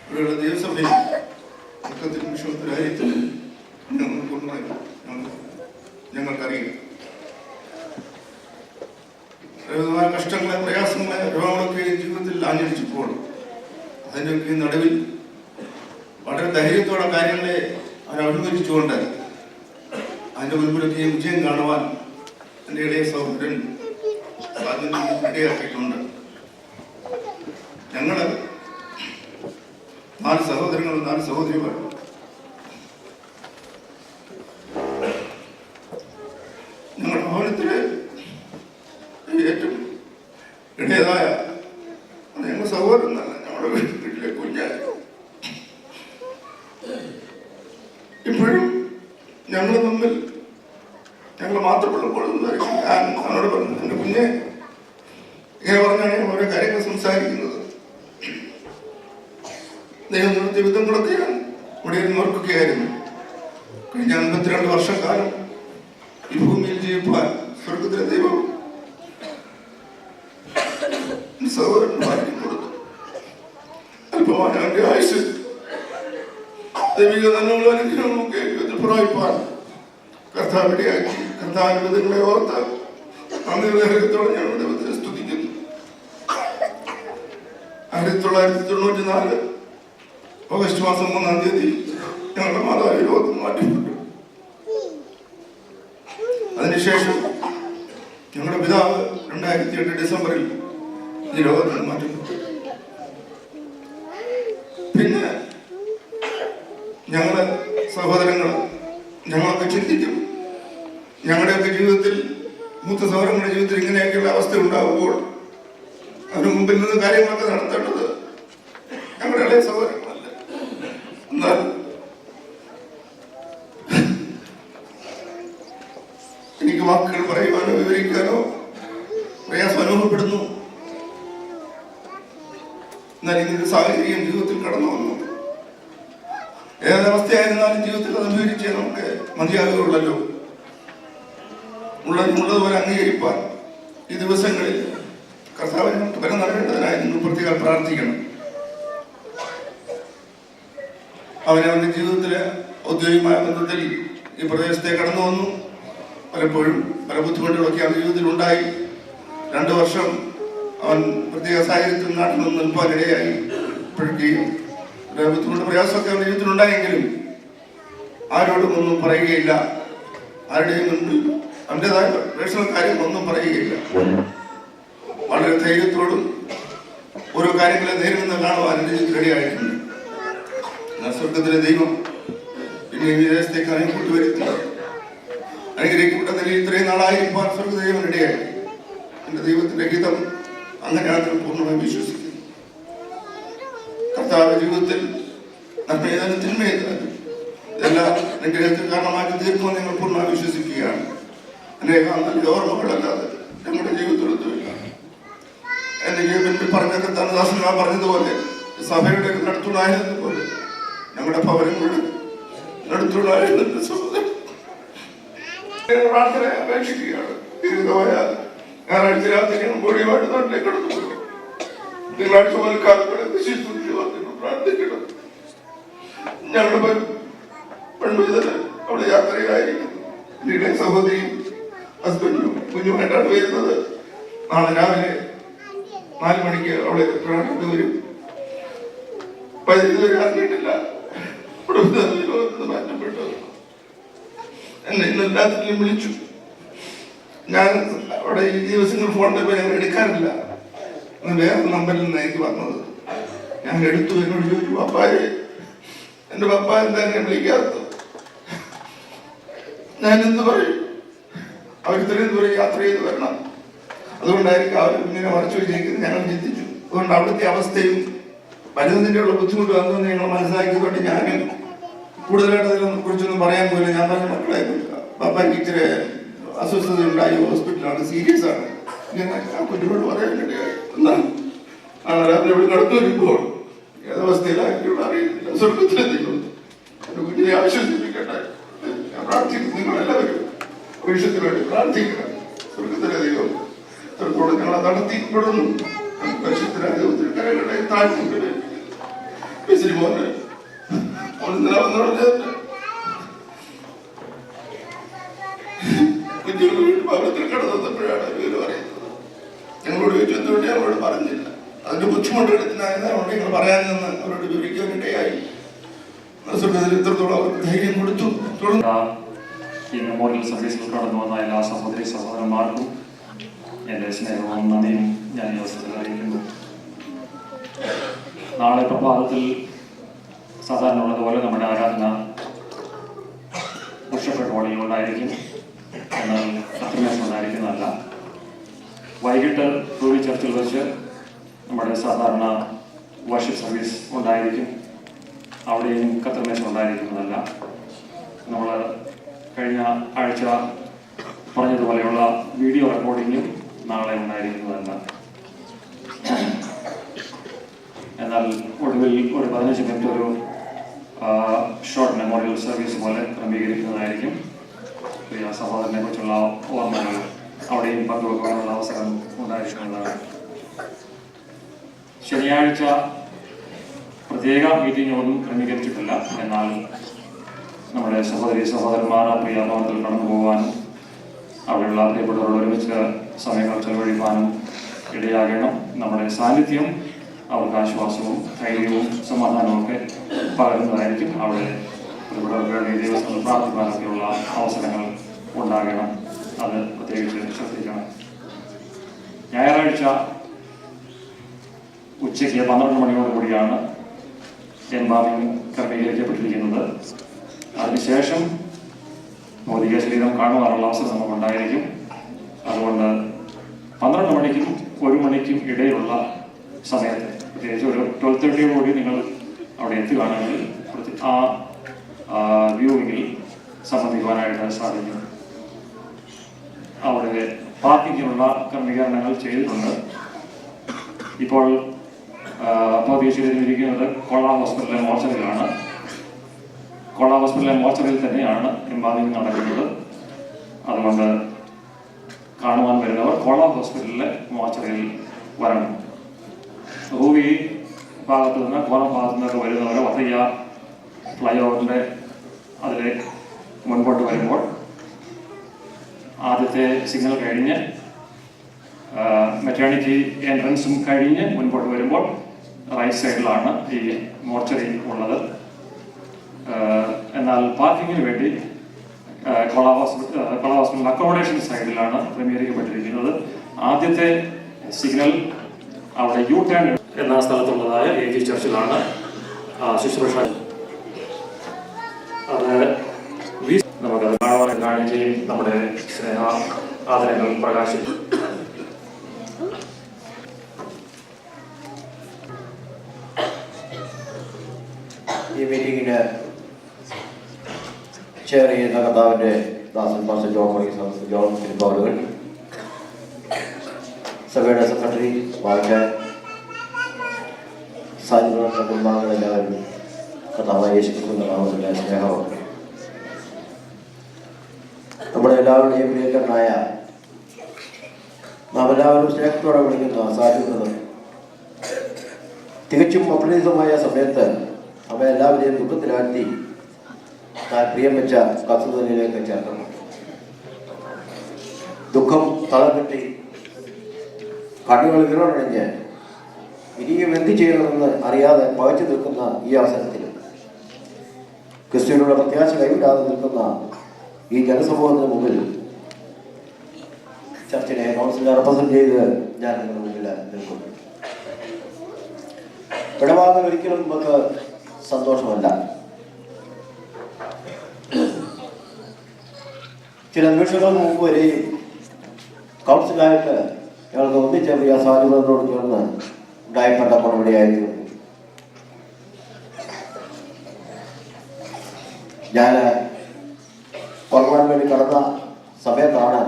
ഇവിടെയുള്ള ദേവസഭയിൽ മൊത്തത്തിൽ വിഷമത്തിലായിരിക്കും ഞങ്ങൾക്കറിയാം. വിവിധമായ കഷ്ടങ്ങളെ പ്രയാസങ്ങളെ രോഗങ്ങളൊക്കെ ജീവിതത്തിൽ ആഞ്ഞടിച്ചപ്പോൾ അതിൻ്റെയൊക്കെ നടുവിൽ വളരെ ധൈര്യത്തോടെ കാര്യങ്ങളെ അവരഭിമുഖിച്ചുകൊണ്ട് അതിൻ്റെ മുൻപിലൊക്കെ വിജയം കാണുവാൻ എൻ്റെ ഇളയ സഹോദരൻ ഇടയാക്കിയിട്ടുണ്ട്. ഞങ്ങൾ 4 സഹോദരങ്ങളും 4 സഹോദരിമാരും ഞങ്ങളുടെ ഭവനത്തിലെ ഏറ്റവും ഇടയതായ ഞങ്ങളുടെ സഹോദരൻ എന്നല്ല, ഞങ്ങളുടെ വീട്ടിലെ കുഞ്ഞായി ഇപ്പോഴും ഞങ്ങൾ തമ്മിൽ ഞങ്ങൾ മാത്രമുള്ളപ്പോൾ ഞാൻ അവനോട് പറഞ്ഞു, എൻ്റെ കുഞ്ഞെ ഇങ്ങനെ പറഞ്ഞാണ് ഞാൻ ഓരോ കാര്യങ്ങൾ സംസാരിക്കുന്നത്. ദൈവത്തിൻ്റെ വിധങ്ങളൊക്കെ ഞാൻ ഇവിടെ ഇരുന്ന് ഓർക്കുകയായിരുന്നു. കഴിഞ്ഞ 52 വർഷക്കാലം ഈ ഭൂമിയിൽ ജീവിപ്പാൻ സ്വർഗത്തിലെ ദൈവം സഹോദരന്മാർക്ക് കൊടുത്തു. അല്പമായ അവൻ്റെ ആയുസ് ദൈവിക നന്മകളും അനുഗ്രഹങ്ങളൊക്കെ ജീവിതത്തിൽ പ്രാപിപ്പാൻ കർത്താവിടെയാക്കി. കർത്താവിന്റെ വിധങ്ങളെ ഓർത്ത് ഹൃദയത്തോടെ ഞാൻ ദൈവത്തിനെ സ്തുതിക്കുന്നു. 1994 ഓഗസ്റ്റ് മാസം 3-ാം തീയതി ഞങ്ങളുടെ മാതാവ് ലോകത്ത് മാറ്റപ്പെട്ടു. അതിനുശേഷം ഞങ്ങളുടെ പിതാവ് 2008 ഡിസംബറിൽ ഈ ലോകത്ത് മാറ്റപ്പെട്ടു. പിന്നെ ഞങ്ങള് സഹോദരങ്ങൾ ഞങ്ങളൊക്കെ ചിന്തിക്കും, ഞങ്ങളുടെയൊക്കെ ജീവിതത്തിൽ മൂത്ത സഹോദരങ്ങളുടെ ജീവിതത്തിൽ ഇങ്ങനെയൊക്കെയുള്ള അവസ്ഥ ഉണ്ടാകുമ്പോൾ അതിന് മുമ്പിൽ നിന്ന് കാര്യങ്ങളൊക്കെ നടത്തേണ്ടത് ഞങ്ങളുടെ ഇളയ സഹോദരങ്ങളല്ല. എന്നാൽ എനിക്ക് വാക്കുകൾ പറയുവാനോ വിവരിക്കാനോ പ്രയാസം അനുഭവപ്പെടുന്നു. എന്നാൽ ഇങ്ങനൊരു സാഹചര്യം ജീവിതത്തിൽ കടന്നു വന്നു. ഏതൊരവസ്ഥയായിരുന്നാലും ജീവിതത്തിൽ അത് വിവരിച്ചേ നമുക്ക് മതിയാകുകയുള്ളല്ലോ. ഉള്ളതുപോലെ അംഗീകരിപ്പാൻ ഈ ദിവസങ്ങളിൽ കർത്താവിന് വരം നൽകേണ്ടതിനായി നിങ്ങൾ പ്രത്യേകം പ്രാർത്ഥിക്കണം. അവനവന്റെ ജീവിതത്തിലെ ഔദ്യോഗികമായ ബന്ധത്തിൽ ഈ പ്രദേശത്തെ കടന്നു വന്നു. പലപ്പോഴും പല ബുദ്ധിമുട്ടുകളൊക്കെ അവന്റെ ജീവിതത്തിൽ ഉണ്ടായി. 2 വർഷം അവൻ പ്രത്യേക സാഹചര്യത്തിൽ നാട്ടിൽ നിന്ന് നിൽപ്പാനിടയായി. ഇപ്പോഴേക്കും ബുദ്ധിമുട്ട് പ്രയാസമൊക്കെ അവന്റെ ജീവിതത്തിൽ ഉണ്ടായെങ്കിലും ആരോടും ഒന്നും പറയുകയില്ല. ആരുടെയും മുൻപിൽ അവൻ്റെതായ പേഴ്സണൽ കാര്യം ഒന്നും പറയുകയില്ല. വളരെ ധൈര്യത്തോടും ഓരോ കാര്യങ്ങളെ നേരിടുന്ന കാണുവാൻ എൻ്റെ ജീവിതത്തിൽ റെഡിയായിട്ടുണ്ട്. സ്വർഗത്തിലെ ദൈവം പിന്നെ ഈ വിദേശത്തേക്ക് അനുകൂട്ടി വരുത്തി അനുഗ്രഹിക്കപ്പെട്ട നിലയിൽ ഇത്രയും നാളായിരിക്കാൻ സ്വർഗദൈവം റെഡിയായി. എൻ്റെ ദൈവത്തിന്റെ ഹിതം അങ്ങനെയാണ് പൂർണ്ണമായി വിശ്വസിക്കുന്നു. കർത്താവ് ജീവിതത്തിൽ നന്മയേതാനും തിന്മയേതാനും ഇതെല്ലാം അനുഗ്രഹത്തിന് കാരണമാക്കി തീർക്കുമെന്ന് ഞങ്ങൾ പൂർണ്ണമായി വിശ്വസിക്കുകയാണ്. അനേകം നല്ല ഓർമ്മകളല്ലാതെ ഞങ്ങളുടെ ജീവിതത്തിലൊന്നുമില്ല. എന്റെ ജീവിതത്തിൽ പറഞ്ഞ കർത്താനദാസൻ പറഞ്ഞതുപോലെ സഭയുടെ നടുത്തുണായിരുന്നതുപോലെ ഞങ്ങളുടെ ഭവനങ്ങളുടെ നടുത്തുണായിരുന്ന സഹോദരൻ പ്രാർത്ഥന അപേക്ഷിക്കുകയാണ്. ഞായറാഴ്ച രാത്രി ഞങ്ങൾ പൊടിയുമായിട്ട് നാട്ടിലേക്ക് കടന്നു. തിങ്കളാഴ്ച മുതൽ കാലങ്ങളെ പ്രാർത്ഥിക്കണം. ഞങ്ങളുടെ പെൺവിധന് അവിടെ യാത്രയായിരിക്കുന്നു. വീട്ടിലെ സഹോദരിയും ഹസ്ബൻഡും കുഞ്ഞുമായിട്ടാണ് വരുന്നത്. നാളെ രാവിലെ 4 മണിക്ക് അവിടെ പ്രാർത്ഥിച്ചു വരും. ഇതുവരെ അറിഞ്ഞിട്ടില്ല മാറ്റപ്പെട്ടു. എന്നെ ഇന്ന് രാത്രിയിലും വിളിച്ചു. ഞാൻ അവിടെ ഈ ദിവസങ്ങൾ ഫോണിന്റെ പേര് ഞങ്ങൾ എടുക്കാറില്ല. വേറെ നമ്പറിൽ നിന്ന് എനിക്ക് വന്നത് ഞാൻ എടുത്തു. എന്നോട് ചോദിച്ചു, പപ്പായെ എന്റെ പപ്പ എന്താ എന്നെ വിളിക്കാത്ത? ഞാൻ എന്ത് പറയും? അവർ ഇത്രയും ദൂരെ യാത്ര ചെയ്ത് വരണം. അതുകൊണ്ടായിരിക്കും അവർ ഇങ്ങനെ മറച്ചു വെച്ചിരിക്കുന്നത് ഞങ്ങൾ ചിന്തിച്ചു. അതുകൊണ്ട് അവിടുത്തെ അവസ്ഥയും വരുന്നതിൻ്റെ ഉള്ള ബുദ്ധിമുട്ട് വന്നെന്ന് ഞങ്ങൾ മനസ്സിലാക്കിയതുകൊണ്ട് ഞാൻ കൂടുതലായിട്ട് അതിനെ കുറിച്ചൊന്നും പറയാൻ പോയില്ല. ഞാൻ പറഞ്ഞ മക്കളെ പപ്പായ്ക്ക് ഇച്ചിരി അസ്വസ്ഥത ഉണ്ടായി, ഹോസ്പിറ്റലാണ്, സീരിയസ് ആണ്. ഞാൻ കുഞ്ഞുങ്ങളോട് പറയാനിടയായി. എന്നാണ് രാത്രി ഇവിടെ നടന്നു വരുമ്പോൾ ഏതവസ്ഥയിലാക്കിയുള്ള അറിയുന്നില്ല. സ്വർഗത്തിലെത്തിക്കുന്നു. എൻ്റെ കുഞ്ഞിനെ ആശ്വസിപ്പിക്കട്ടെ. ഞാൻ പ്രാർത്ഥിക്കുന്നു. നിങ്ങളെല്ലാവരും ഭവിഷ്യത്തിന് വേണ്ടി പ്രാർത്ഥിക്കണം. സ്വർഗത്തിലെ ദൈവം അത്രത്തോളം ഞങ്ങളെ നടത്തിപ്പെടുന്നു. ഭവിഷ്യത്തിലെ ദൈവത്തിന് കരകളെ താഴ്ത്തിക്കൊണ്ട് ബസ്സിന് പോകുന്നത് കുഞ്ഞുങ്ങൾ വീട്ടിൽ ഭവനത്തിൽ കിടന്നപ്പോഴാണ് ഇവര് പറയുന്നത്. ഞങ്ങളോട് ചോദിച്ചു എന്തുകൊണ്ട് ഞങ്ങളോട് പറഞ്ഞില്ല. അതിന്റെ ബുദ്ധിമുട്ടെടുത്തിനായതുകൊണ്ട് ഞങ്ങൾ പറയാനെന്ന് അവരോട് വിവരിക്കാനിടയായി. ഇത്രത്തോളം അവർക്ക് ധൈര്യം കൊടുത്തു. ഈ മെമ്മോറിയൽ സർവീസിൽ കടന്നു വന്ന എല്ലാ സഹോദരി സഹോദരന്മാർക്കും എൻ്റെ സ്നേഹവും നന്ദിയും ഞാൻ ഈ അവസരത്തിൽ അറിയിക്കുന്നു. നാളെ പ്രഭാതത്തിൽ സാധാരണ ഉള്ളതുപോലെ നമ്മുടെ ആരാധന പുഷ്പപ്പെട്ട ഹോളിൽ ഉണ്ടായിരിക്കും. എന്നാൽ അത്രമേശം ഉണ്ടായിരിക്കുന്നതല്ല. വൈകിട്ട് ടൂറി ചർച്ചിൽ വെച്ച് നമ്മുടെ സാധാരണ വർഷിപ്പ് സർവീസ് ഉണ്ടായിരിക്കും. അവിടെയും കത്രമേശം ഉണ്ടായിരിക്കുന്നതല്ല. നമ്മൾ കഴിഞ്ഞ ആഴ്ച പറഞ്ഞതുപോലെയുള്ള വീഡിയോ റെക്കോർഡിങ്ങും നാളെ ഉണ്ടായിരിക്കുന്നതല്ല. എന്നാൽ ഒടുവിൽ ഒരു 15 മിനിറ്റ് ഒരു ഷോർട്ട് മെമ്മോറിയൽ സർവീസ് പോലെ ക്രമീകരിക്കുന്നതായിരിക്കും. പ്രിയ സഹോദരനെ കുറിച്ചുള്ള ഓർമ്മകൾ അവിടെയും പങ്കുവെക്കാനുള്ള അവസരം ഉണ്ടായിരിക്കുന്നതാണ്. ശനിയാഴ്ച പ്രത്യേക മീറ്റിങ്ങുകളൊന്നും ക്രമീകരിച്ചിട്ടില്ല. എന്നാൽ നമ്മുടെ സഹോദരി സഹോദരന്മാർ പ്രിയ ഭവനത്തിൽ കടന്നു പോകാനും അവിടെയുള്ള പ്രിയപ്പെട്ടവരോട് ഒരുമിച്ച് സമയങ്ങൾ ചെലവഴിക്കാനും ഇടയാകണം. നമ്മുടെ സാന്നിധ്യം അവർക്ക് ആശ്വാസവും ധൈര്യവും സമാധാനവും ഒക്കെ പകരുന്നതായിരിക്കും. അവിടെ പ്രിയപ്പെട്ടവർക്ക് വേണ്ടി ദിവസങ്ങൾ പ്രാർത്ഥിക്കാനൊക്കെയുള്ള അവസരങ്ങൾ ഉണ്ടാകണം. അത് പ്രത്യേകിച്ച് ശ്രദ്ധിക്കണം. ഞായറാഴ്ച ഉച്ചയ്ക്ക് 12 മണിയോടുകൂടിയാണ് എംബാമിംഗ് ക്രമീകരിക്കപ്പെട്ടിരിക്കുന്നത്. അതിനുശേഷം ഭൗതിക ശരീരം കാണുവാനുള്ള അവസരം നമുക്കുണ്ടായിരിക്കും. അതുകൊണ്ട് 12 മണിക്കും 1 മണിക്കും ഇടയിലുള്ള സമയത്ത് പ്രത്യേകിച്ച് ഒരു 12:30 നിങ്ങൾ അവിടെ എത്തുകയാണെങ്കിൽ ആ വ്യൂവിങ്ങിൽ സംബന്ധിക്കുവാനായിട്ട് സാധിക്കും. അവിടെ പാർക്കിങ്ങിനുള്ള ക്രമീകരണങ്ങൾ ചെയ്തിട്ടുണ്ട്. ഇപ്പോൾ ഭൗതിക ശരീരം ഇരിക്കുന്നത് കൊള്ള ഹോസ്പിറ്റലിലെ മോർച്ചറിയിലാണ്. കൊള്ള ഹോസ്പിറ്റലിലെ മോർച്ചറിയിൽ തന്നെയാണ് എംബാമിംഗ് നടക്കുന്നത്. അതുകൊണ്ട് കാണുവാൻ വരുന്നവർ കൊള്ള ഹോസ്പിറ്റലിലെ മോർച്ചറിയിൽ വരണം. റൂവി ഭാഗത്തു നിന്ന് കോറം ഭാഗത്തു നിന്നൊക്കെ വരുന്നവരെ വത്തയ്യ ഫ്ലൈ ഓവറിൻ്റെ അതിലെ മുൻപോട്ട് വരുമ്പോൾ ആദ്യത്തെ സിഗ്നൽ കഴിഞ്ഞ് മെറ്റേണിറ്റി എൻട്രൻസും കഴിഞ്ഞ് മുൻപോട്ട് വരുമ്പോൾ റൈറ്റ് സൈഡിലാണ് ഈ മോർച്ചറി ഉള്ളത്. എന്നാൽ പാർക്കിങ്ങിന് വേണ്ടി കൊള ഹോസ്പിറ്റൽ അക്കോമഡേഷൻ സൈഡിലാണ് ക്രമീകരിക്കപ്പെട്ടിരിക്കുന്നത്. ആദ്യത്തെ സിഗ്നൽ അവിടെ യു ടേൺ എന്ന സ്ഥലത്തുള്ളതായ AG ചർച്ചിലാണ് ശുശ്രൂഷ. അത് നമുക്കത് കാണുകയും നമ്മുടെ സ്നേഹ ആദരങ്ങൾ പ്രകാശിക്കും. ഈ മീറ്റിങ്ങിന് ചെയർ ചെയ്യുന്ന കർത്താവിൻ്റെ ദാസൻ പാസ്റ്റർ ജോൺ തിരുപ്പവലുകൾ, സഭയുടെ സെക്രട്ടറി വാഴ്ചാൻ, സാന്നിധ്യ കുടുംബാംഗങ്ങളെല്ലാവരും കർത്താവായ യേശുക്രിസ്തുവിന്റെ നാമത്തിലെ സ്നേഹമുണ്ട്. നമ്മുടെ എല്ലാവരുടെയും പ്രിയങ്കരനായ നാം എല്ലാവരും സ്നേഹത്തോടെ വിളിക്കുന്ന സാന്നിധ്യം തികച്ചും അപ്രതീക്ഷിതമായ സമയത്ത് അവ എല്ലാവരെയും ദുഃഖത്തിലാഴ്ത്തി താൻ പ്രിയം വെച്ച കത്തുതലിലേക്ക് ചേർക്കണം. ദുഃഖം തളർന്നിട്ട് കണ്ണുകൾ വിറണഞ്ഞ് ഇനിയും എന്ത് ചെയ്യണമെന്ന് അറിയാതെ പകച്ചു നിൽക്കുന്ന ഈ അവസരത്തിൽ ക്രിസ്തുവിനുള്ള പ്രത്യാശ കൈവിടാതെ നിൽക്കുന്ന ഈ ജനസമൂഹത്തിന് മുമ്പിൽ ചർച്ചിനെ കൗൺസിലിനെ റെപ്രസെന്റ് ചെയ്ത് ഞാൻ നിങ്ങളുടെ മുമ്പിൽ നിൽക്കുന്നു. ഇടപാടുകൾ ഒരിക്കലും നമുക്ക് സന്തോഷമല്ല. ചില നിമിഷങ്ങൾക്ക് മുമ്പ് വരെയും കൗൺസിലായിട്ട് ഞങ്ങൾക്ക് ഒന്നിച്ച പ്രിയ സാഹചര്യങ്ങളോട് ചേർന്ന് ഉണ്ടായിപ്പെട്ട മറുപടിയായിരുന്നു. ഞാൻ ഉറങ്ങാൻ വേണ്ടി കടന്ന സമയത്താണ്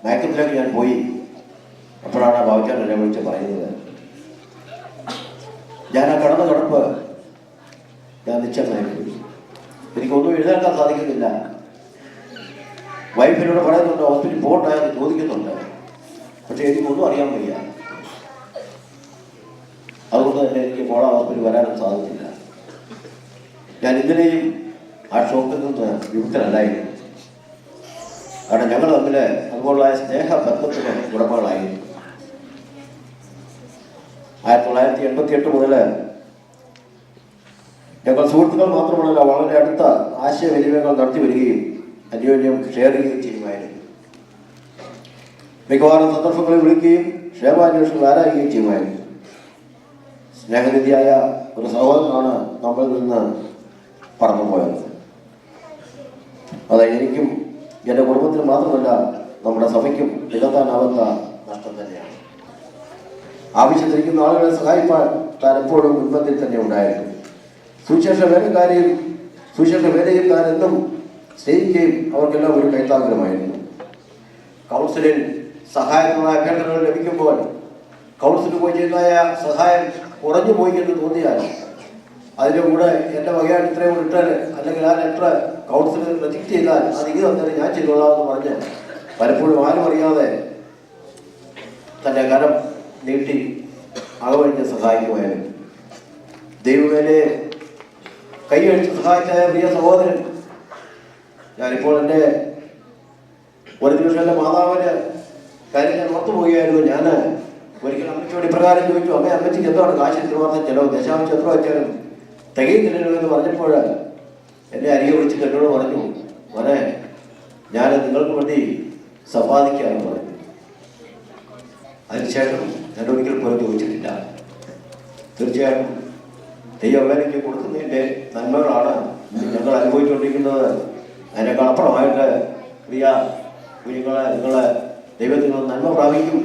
മയക്കത്തിലേക്ക് ഞാൻ പോയി. അപ്പോഴാണ് ബാബുച്ചാൻ എന്നെ വിളിച്ച് പറയുന്നത്. ഞാൻ ആ കടന്ന കിടപ്പ് ഞാൻ നിശ്ചയമായിപ്പോയി. എനിക്കൊന്നും എഴുതാക്കാൻ സാധിക്കുന്നില്ല. വൈഫിനോട് പറയുന്നുണ്ട്, ഹോസ്പിറ്റലിൽ പോകണ്ടായെന്ന് ചോദിക്കുന്നുണ്ട്. പക്ഷെ എനിക്കൊന്നും അറിയാൻ വയ്യ. അതുകൊണ്ട് തന്നെ എനിക്ക് പോണ ഹോസ്പിറ്റലിൽ വരാനും സാധിച്ചില്ല. ഞാൻ ഇന്നലെയും ആ ഷോക്കിൽ നിന്ന് വിമുക്തനല്ലായിരുന്നു. കാരണം ഞങ്ങൾ തമ്മിൽ അതുപോലുള്ള സ്നേഹബന്ധത്തിന് ഉടമകളായിരുന്നു. 1988 മുതൽ ഞങ്ങൾ സുഹൃത്തുക്കൾ മാത്രമല്ല, വളരെ അടുത്ത ആശയവിനിമയങ്ങൾ നടത്തി വരികയും അന്യോന്യം ഷെയർ ചെയ്യുകയും ചെയ്യുമായിരുന്നു. മിക്കവാറും സന്ദർഭങ്ങളിൽ വിളിക്കുകയും ക്ഷേമാന്വേഷണങ്ങൾ ആരായുകയും ചെയ്യുമായിരുന്നു. സ്നേഹനിധിയായ ഒരു സഹോദരനാണ് നമ്മളിൽ നിന്ന് പറന്നുപോയത്. അത് എനിക്കും എൻ്റെ കുടുംബത്തിന് മാത്രമല്ല നമ്മുടെ സഭയ്ക്കും നികത്താനാവുന്ന നഷ്ടം തന്നെയാണ്. ആവശ്യത്തിരിക്കുന്ന ആളുകളെ സഹായിപ്പാൻ താൻ എപ്പോഴും മുൻപന്തിൽ തന്നെ ഉണ്ടായിരുന്നു. സുവിശേഷ വേലക്കാരെയും സുവിശേഷ വേലയും താൻ എന്നും സ്നേഹിക്കുകയും അവർക്കെല്ലാം ഒരു കൈത്താങ്കരമായിരുന്നു. കൗൺസിലിൽ സഹായത്തിനുള്ള അഭ്യർത്ഥനകൾ ലഭിക്കുമ്പോൾ കൗൺസിലിൽ പോയി ചെയ്യുന്നതായ സഹായം കുറഞ്ഞു പോയി എന്ന് തോന്നിയാൽ അതിൻ്റെ കൂടെ എൻ്റെ വകയായിട്ട് ഇത്രയും ഇട്ടാൽ അല്ലെങ്കിൽ ആ ലെറ്റർ കൗൺസിലിൽ റിജക്ട് ചെയ്താൽ അത് ഇത് തന്നെ ഞാൻ ചെയ്തോളാമെന്ന് പറഞ്ഞ് പലപ്പോഴും ആരും അറിയാതെ തൻ്റെ കരം നീട്ടി അകവഴിഞ്ഞ് സഹായിക്കുമായിരുന്നു. ദൈവമേലെ കൈയടിച്ച് സഹായിച്ച പ്രിയ സഹോദരൻ, ഞാനിപ്പോൾ എൻ്റെ ഒരു ദിവസം എൻ്റെ മാതാവിന് കാര്യം ഞാൻ ഓർത്തു പോവുകയായിരുന്നു. ഞാൻ ഒരിക്കലും അമ്മയ്ക്കോട് ഇപ്രകാരം ചോദിച്ചു, അമ്മച്ചിക്ക് എന്താണ് കാശ് എത്രമാത്രം ചിലവ്, ദശാംശം എത്ര വെച്ചാലും തികയുന്നില്ലല്ലോ എന്ന് പറഞ്ഞപ്പോൾ എന്നെ അരികെ വിളിച്ചിട്ട് എന്നോട് പറഞ്ഞു, മോനെ ഞാൻ നിങ്ങൾക്ക് വേണ്ടി സമ്പാദിക്കാമെന്ന് പറഞ്ഞു. അതിനുശേഷം ഞാൻ ഒരിക്കൽ പോലും ചോദിച്ചിട്ടില്ല. തീർച്ചയായിട്ടും ദൈവവേലയ്ക്ക് കൊടുക്കുന്നതിൻ്റെ നന്മകളാണ് ഞങ്ങൾ അനുഭവിച്ചുകൊണ്ടിരിക്കുന്നത്. അതിനേക്കാൾ അപ്പുറമായിട്ട് പ്രിയ കുഞ്ഞുങ്ങളെ നിങ്ങൾ ദൈവത്തിൽ നിന്ന് നന്മ പ്രാപിക്കും.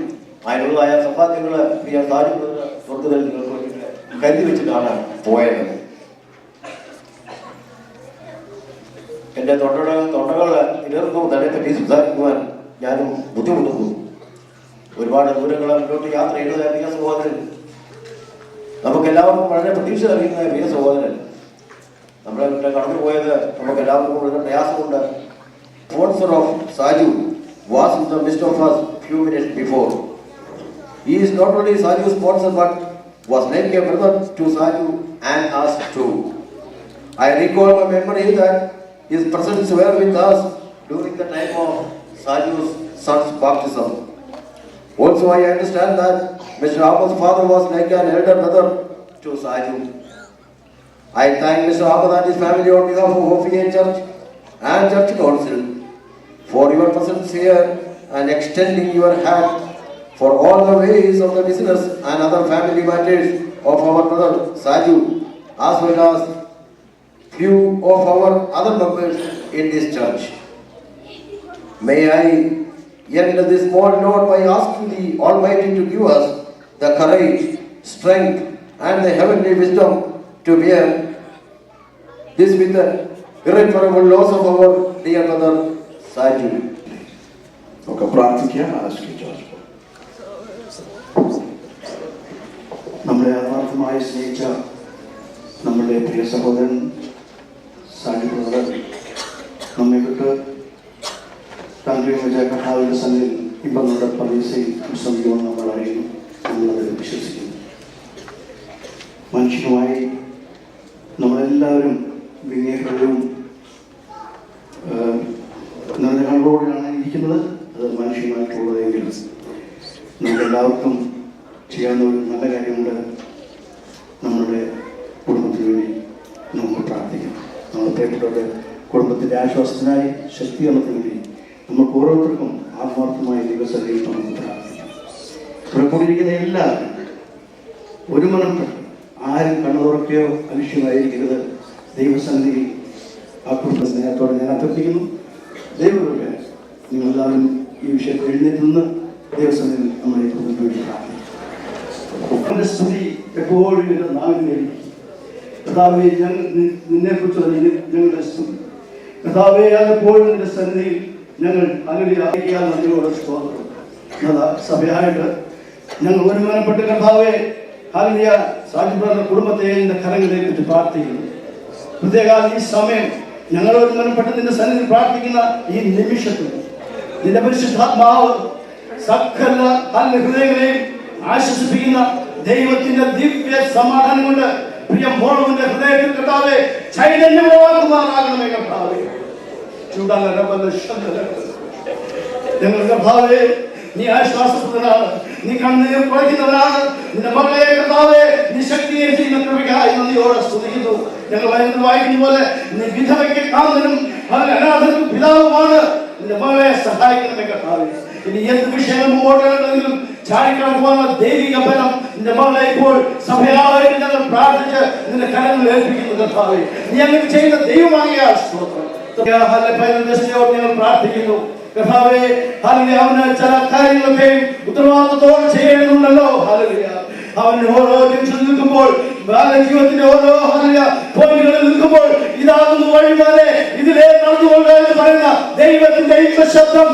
അതിനുള്ളതായ സമ്പാദ്യങ്ങൾ പ്രിയ സാധിക്കുന്നത് സ്വർഗ്ഗത്തിൽ നിങ്ങൾക്ക് വേണ്ടിയിട്ട് കരുതി വെച്ചിട്ടാണ് പോയത്. എൻ്റെ തൊണ്ടകൾ ഇടർന്നു അതിനെപ്പറ്റി സംസാരിക്കുവാൻ ഞാനും ബുദ്ധിമുട്ടുന്നു. ഒരുപാട് ദൂരങ്ങൾ മുന്നോട്ട് യാത്ര ചെയ്യുന്നത് പ്രിയ സഹോദരൻ, നമുക്കെല്ലാവർക്കും വളരെ പ്രതീക്ഷ അറിയുന്ന പ്രിയ സഹോദരൻ നമ്മളെ കടന്നുപോയത് നമുക്കെല്ലാവർക്കും വളരെ പ്രയാസമുണ്ട്. Sponsor of Saju was in the midst of us few minutes before. He is not only Saju's sponsor but was like a brother to Saju and us too. I recall my memory that his presence were with us during the time of Saju's son's baptism. Also, I understand that Mr. Ahmed's father was like an elder brother to Saju. I thank Mr. Ahmed and his family on behalf of OPA Church and Church Council for your presence here and extending your hand for all the ways of the business and other family matters of our brother Saju, as well as few of our other members in this church. May I end this small note by asking the Almighty to give us the courage, strength and the heavenly wisdom to bear this with the irreparable loss of our dear brother Saju. നമുക്ക് പ്രാർത്ഥിക്കാം. ആശ്രയിച്ചു നമ്മളെ ആത്മാർത്ഥമായി സ്നേഹിച്ച നമ്മുടെ പ്രിയ സഹോദരൻ Saju brother നമ്മെ വിട്ട് താങ്കളും വെച്ച കർത്താവിന്റെ സന്നിധിയിൽ ഇപ്പം നമ്മുടെ പരീക്ഷയും സംഭവം നമ്മൾ അറിയുന്നു, നമ്മളത് വിശ്വസിക്കുന്നു. മനുഷ്യനുമായി നമ്മളെല്ലാവരും വിനയഹൃദയവും നിറഞ്ഞകളോടെയാണ് ഇരിക്കുന്നത്. അത് മനുഷ്യമായിട്ടുള്ളതെങ്കിൽ നമുക്കെല്ലാവർക്കും ചെയ്യാവുന്ന ഒരു നല്ല കാര്യമുണ്ട്. നമ്മളുടെ കുടുംബത്തിന് വേണ്ടി നമുക്ക് പ്രാർത്ഥിക്കാം. നമ്മുടെ പ്രിയപ്പെട്ടവരുടെ കുടുംബത്തിൻ്റെ ആശ്വാസത്തിനായി, ശക്തീകരണത്തിന് വേണ്ടി നമുക്ക് ഓരോരുത്തർക്കും ആത്മാർത്ഥമായി ദൈവസന്നിധിയിൽ നമുക്ക് പ്രാർത്ഥിക്കാം. ഇവിടെ കൂടിയിരിക്കുന്ന എല്ലാവരും ഒരു മനപ്പെട്ട് ആരും കണ്ണു തുറക്കുകയോ അലക്ഷ്യമായിരിക്കരുത്. ദൈവസന്നിധി ആ കുടുംബ സ്നേഹത്തോടെ ഞാൻ അഭ്യർത്ഥിക്കുന്നു. ദൈവങ്ങളുടെ നിങ്ങളെല്ലാവരും ഈ വിഷയത്തിൽ എഴുന്നേറ്റ് നിന്ന് ദൈവസഭയിൽ നമ്മളെ വേണ്ടി പ്രാർത്ഥിക്കും. സ്തുതി എപ്പോഴും നാവിനേക്ക് കർത്താവെ, നിന്നെ കുറിച്ചുള്ള ഞങ്ങളുടെ സ്തുതി കർത്താവെ, അതെപ്പോഴും നിന്റെ സന്നിധിയിൽ ഞങ്ങൾ അനുഗ്രഹിക്കാൻ നന്ദിയോടെ സ്തോത്രം. സഭയായിട്ട് ഞങ്ങൾ ഒരുമാനപ്പെട്ട് കർത്താവെ ഹല്ലേലൂയ സാജിബ്രദർ കുടുംബത്തെ നിന്റെ കരങ്ങളിലേക്ക് പ്രാർത്ഥിക്കുന്നു. പ്രത്യേക ഈ സമയം ഞങ്ങൾ ഒരുമാനപ്പെട്ട് നിന്റെ സന്നിധിയിൽ പ്രാർത്ഥിക്കുന്ന ഈ നിമിഷത്തിൽ നിന്റെ പരിശുദ്ധാത്മാവ് സകല ഹൃദയങ്ങളെയും ആശ്വസിപ്പിക്കുന്ന ദൈവത്തിന്റെ ദിവ്യ സമാധാനം കൊണ്ട് പ്രിയ മോളുവിന്റെ ഹൃദയത്തിൽ കർത്താവെ ചൈതന്യമാകുമാറാകണമേ കർത്താവെ. ഞങ്ങൾ കർത്താവെ നീ ആശ്വാസപ്രദനാണ്, നീ കണ്ണീർ കുറയ്ക്കുന്നവനാണ്. നിന്റെ മകളെ കർത്താവെ നീ ശക്തിയെ ചെയ്യുന്ന കൃപയ്ക്കായി നന്ദിയോടെ സ്തുതിക്കുന്നു. ഞങ്ങൾ വായിക്കുന്ന പോലെ നീ വിധവയ്ക്ക് കാന്തനും അനാഥനും പിതാവുമാണ്. നിന്റെ മകളെ സഹായിക്കണമേ കർത്താവെ. ഇനി എന്ത് വിഷയങ്ങൾ മുമ്പോട്ടുണ്ടെങ്കിലും ചാടിക്കടക്കുവാനുള്ള ദൈവിക ബലം നിന്റെ മകളെ ഇപ്പോൾ സഭയായിട്ട് ഞങ്ങൾ പ്രാർത്ഥിച്ച് നിന്റെ കരങ്ങളിൽ ഏൽപ്പിക്കുന്നു കർത്താവെ. നീ അങ്ങനെ ചെയ്യുന്ന ദൈവമായ സ്തോത്രം. ഞങ്ങൾ പ്രാർത്ഥിക്കുന്നു കർത്താവെ. അവന് ചില കാര്യങ്ങളൊക്കെ ഉത്തരവാദിത്തത്തോടെ ചെയ്യണമെന്നുണ്ടല്ലോ. അവൻ ഓരോ നിമിഷം നിൽക്കുമ്പോൾ ജീവിതത്തിന്റെ ഓരോ പോയിന്റുകളിൽ നിൽക്കുമ്പോൾ ഇതാകുന്നു വഴിമാരെ ഇതിലേ നടന്നുകൊണ്ട് എന്ന് പറയുന്ന ദൈവത്തിന്റെ ശബ്ദം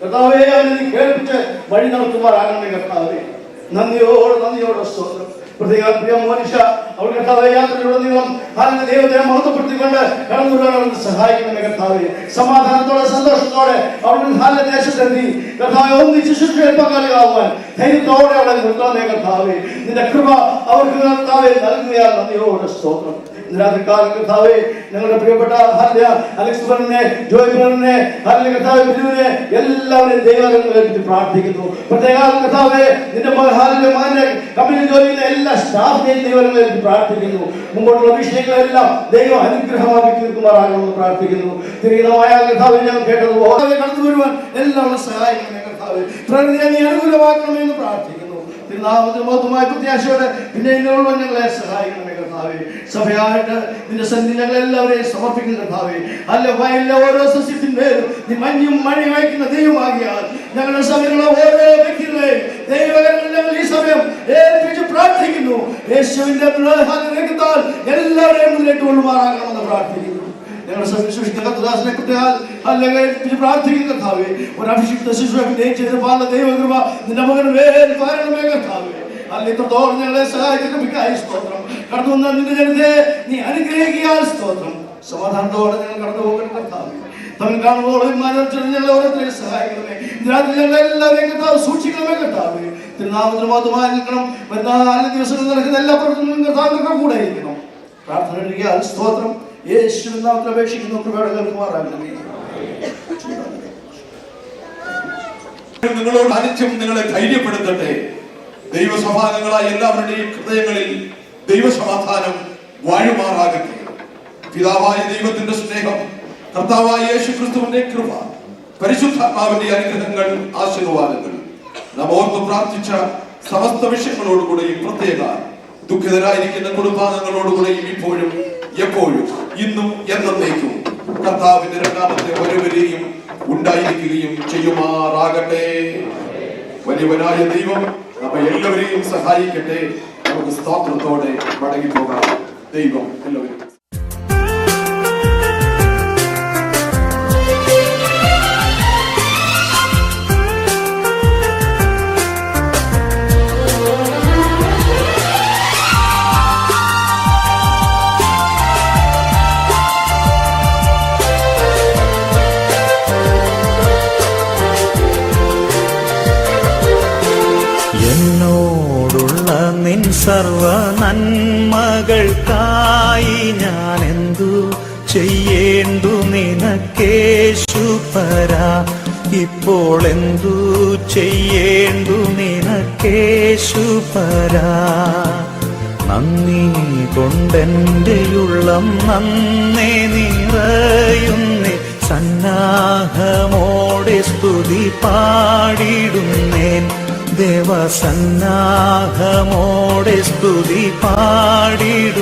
കർത്താവെ അവനെ നീ കേൾപ്പിച്ച് വഴി നടത്തുമാറാകണമേ കർത്താവെ. നന്ദിയോടെ സ്തോത്രം. പ്രത്യേക പ്രിയ മോനിഷ അവൾ കർത്താവെ യാത്രയിലുടനീളം ദൈവത്തെ മഹത്വപ്പെടുത്തിക്കൊണ്ട് കടന്നു വരാൻ സഹായിക്കണമേ കർത്താവെ. സമാധാനത്തോടെ സന്തോഷത്തോടെ അവളുടെ ദേശത്തെത്തി കർത്താവെ ഒന്നിച്ച് ശുശ്രൂഷയിൽ പങ്കാളികളാകുവാൻ ധൈര്യത്തോടെ അവളെ നിർത്താമേ കർത്താവെ. നിന്റെ കൃപ അവർക്ക് കർത്താവെ നൽകുകയാണ്. നന്ദിയോടെ സ്തോത്രം. കർത്താവെ ഞങ്ങളുടെ പ്രിയപ്പെട്ട അലക്സ് ബ്രദറിനെ, ജോയ് ബ്രദറിനെ, കർത്താവെ ബിജുവിനെ എല്ലാവരെയും ദൈവങ്ങളിൽ പ്രാർത്ഥിക്കുന്നു. പ്രത്യേക കർത്താവെ നിന്റെ മകന്റെ കമ്പനി ജോലിയിലെ എല്ലാ സ്റ്റാഫിനെയും ദൈവങ്ങളിൽ പ്രാർത്ഥിക്കുന്നു. മുമ്പോട്ടുള്ള വിഷയങ്ങളെല്ലാം ദൈവം അനുഗ്രഹമാക്കി തീർക്കുമാറാകണമെന്ന് പ്രാർത്ഥിക്കുന്നു. തിരികമായ കർത്താവെ ഞങ്ങൾ കേട്ടതുപോലെ കടന്നു വരുവാൻ എല്ലാവരും സഹായിക്കണമേ കർത്താവെ. പ്രകൃതിയെ നീ അനുകൂലമാക്കണമെന്ന് പ്രാർത്ഥിക്കുന്നു. തിരുനാമമായ പ്രത്യാശയോടെ പിന്നെ ഞങ്ങളെ സഹായിക്കണമേ കർത്താവെ. സഭയായിട്ട് നിന്റെ സന്നിധി ഞങ്ങൾ എല്ലാവരെയും സമർപ്പിക്കുന്ന കർത്താവെ. വയലിലെ ഓരോ സസ്യത്തിന്മേലും നീ മഞ്ഞും മഴയും അയക്കുന്ന ദൈവമാകിയാൽ ഞങ്ങളുടെ സഭയിലുള്ള ഓരോ വ്യക്തികളെയും ദൈവകരങ്ങളിൽ ഞങ്ങൾ ഈ സമയം ഏൽപ്പിച്ച് പ്രാർത്ഥിക്കുന്നു. യേശുവിന്റെ രക്തത്താൽ എല്ലാവരെയും മുന്നിലേക്ക് കൊണ്ടുമാറാകണമെന്ന് പ്രാർത്ഥിക്കുന്നു. ഞങ്ങളുടെ സവിശേഷിക്കുന്ന കർത്തദാസനെ പ്രാർത്ഥിക്കുന്ന കർത്താവെ. ഒരു അഭിഷിക്ത ശുശ്രൂഷ ചെയ്ത പാല ദൈവകൃപ നിന്റെ മകന് വേൽ പകരണമേ കർത്താവെ. ഇത്രത്തോളം ഞങ്ങളെ സഹായിക്കായി സ്തോത്രം. കടന്നു വന്ന നിന്റെ ജനത്തെ നീ അനുഗ്രഹിക്കാൻ സ്തോത്രം. സമാധാനത്തോടെ ഞങ്ങൾ കടന്നു പോകണം കർത്താവെ. തമ്മിൽ കാണുമ്പോൾ ഞങ്ങൾ ഓരോരുത്തരെയും സഹായിക്കണമേ. ഞങ്ങൾ എല്ലാവരെയും കർത്താവ് സൂക്ഷിക്കണമേ കർത്താവെ. തിരുനാമത്തിന് മാത്രമായി നിൽക്കണം. വരുന്ന 4 ദിവസങ്ങളിൽ നടക്കുന്ന എല്ലാ പ്രവർത്തനങ്ങളും കർത്താവിന്റെ കൂടെ ഇരിക്കണം. പ്രാർത്ഥന സ്തോത്രം. യേശുവിൻ നാമത്തിൽ അപേക്ഷിക്കുന്നു. കൃപയോടെ കേൾക്കുമാറാകണമേ. നിങ്ങളോട് അനിത്യം നിങ്ങളെ ധൈര്യപ്പെടുത്തട്ടെ. ദൈവസമാധാനങ്ങളായ എല്ലാവരുടെയും ഹൃദയങ്ങളിൽ ദൈവസമാധാനം വാഴുമാറാകട്ടെ. പിതാവായ ദൈവത്തിന്റെ സ്നേഹം, കർത്താവായ യേശു ക്രിസ്തുവിന്റെ കൃപ, പരിശുദ്ധാത്മാവിന്റെ അനുഗ്രഹങ്ങൾ, ആശീർവാദങ്ങൾ നാം ഓർത്ത് പ്രാർത്ഥിച്ച സമസ്ത വിഷയങ്ങളോടുകൂടെയും പ്രത്യേക ദുഃഖിതരായിരിക്കുന്ന കുടുംബാംഗങ്ങളോടുകൂടെയും ഇപ്പോഴും എപ്പോഴും ഇന്നും എന്നേക്കും കർത്താവിന്റെ രണ്ടാമത്തെ വരവരെയും ഉണ്ടായിരിക്കുകയും ചെയ്യുമാറാകട്ടെ. വലിയവനായ ദൈവം നമ്മെ എല്ലാവരെയും സഹായിക്കട്ടെ. നമുക്ക് സ്തോത്രത്തോടെ മടങ്ങി പോകാം. ദൈവം എല്ലാവരും നിൻ സർവ നന്മകൾക്കായി ഞാൻ എന്തു ചെയ്യേണ്ടു നിനക്കേശുപരാ. ഇപ്പോൾ എന്തു ചെയ്യേണ്ടു നിനക്കേശുപരാ. നന്ദി കൊണ്ടെൻ്റെ ഉള്ളം നന്നേ നിറയുന്നേ. സന്നാഹമോടെ സ്തുതി പാടിടുന്നേൻ. ദേവസന്നാഹമോടെ സ്തുതി പാടിടുന്നേൻ.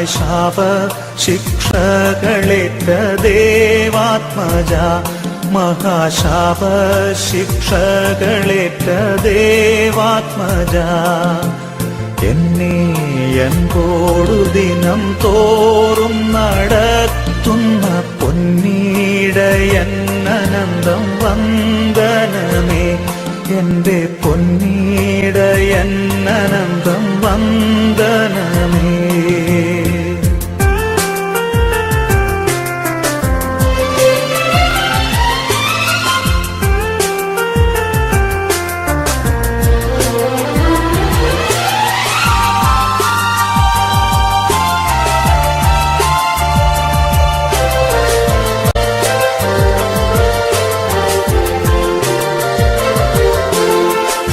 എനിക്കായി ശാപ ശിക്ഷകളേറ്റ ദേവാത്മജ മഹാശാപ ശിക്ഷകളേറ്റ ദേവാത്മജ എന്നെ അൻപോടു ദിനം തോറും നടത്തുന്ന പൊന്നീടയൻ അനന്തം വന്ദനമേ എന്റെ പൊന്നീടയൻ അനന്തം വന്ദനമേ.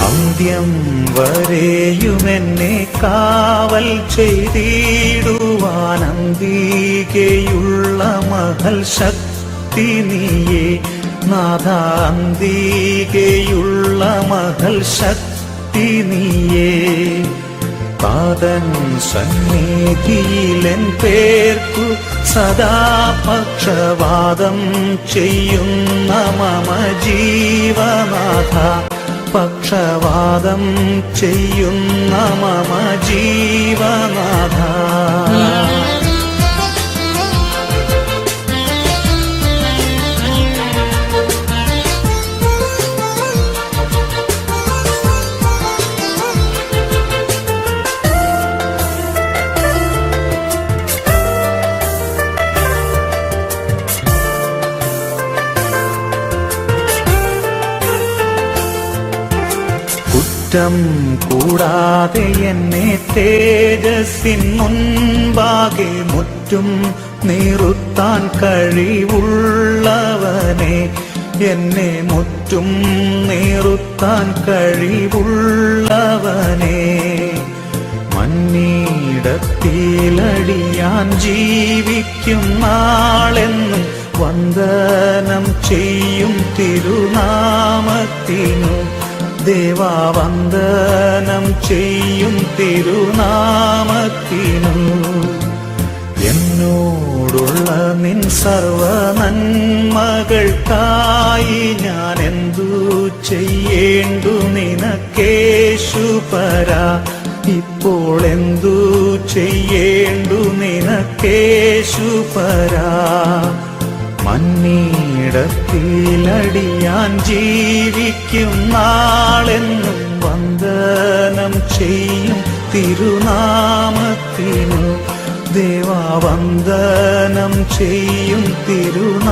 അന്ത്യം വരെയുമെന്നെ കാവൽ ചെയ്തിടുവാൻ അന്തികയുള്ള മഹൽ ശക്തി നീയേ നാഥ അന്തികയുള്ള മഹൽ ശക്തി നീയേ പാദൻ സന്നിധിയിലെൻ പേർക്കു സദാ പക്ഷവാദം ചെയ്യുന്ന മമ ജീവനാഥ പക്ഷവാദം ചെയ്യുന്ന മമ ജീവനാഥ കുറ്റം കൂടാതെ എന്നെ തേജസ്സിൻ മുൻപാകെ മുറ്റും നിറുത്താൻ കഴിവുള്ളവനെ എന്നെ മുറ്റും നിറുത്താൻ കഴിവുള്ളവനെ മന്നീടത്തിലടിയാൻ ജീവിക്കും നാളെന്നും വന്ദനം ചെയ്യും തിരുനാമത്തിനു ദേവാ വന്ദനം ചെയ്യും തിരുനാമത്തിനു എന്നോടുള്ള നിൻ സർവ നന്മകൾക്കായി ഞാൻ എന്തു ചെയ്യേണ്ടു നിനക്കേശുപരാ ഇപ്പോൾ എന്തു ചെയ്യേണ്ടു നിനക്കേശുപരാ മന്നീടത്തിലടിയാൻ ജീവിക്കും നാളെന്നും വന്ദനം ചെയ്യും തിരുനാമത്തിനു ദേവാ വന്ദനം ചെയ്യും തിരുനാമത്തിനു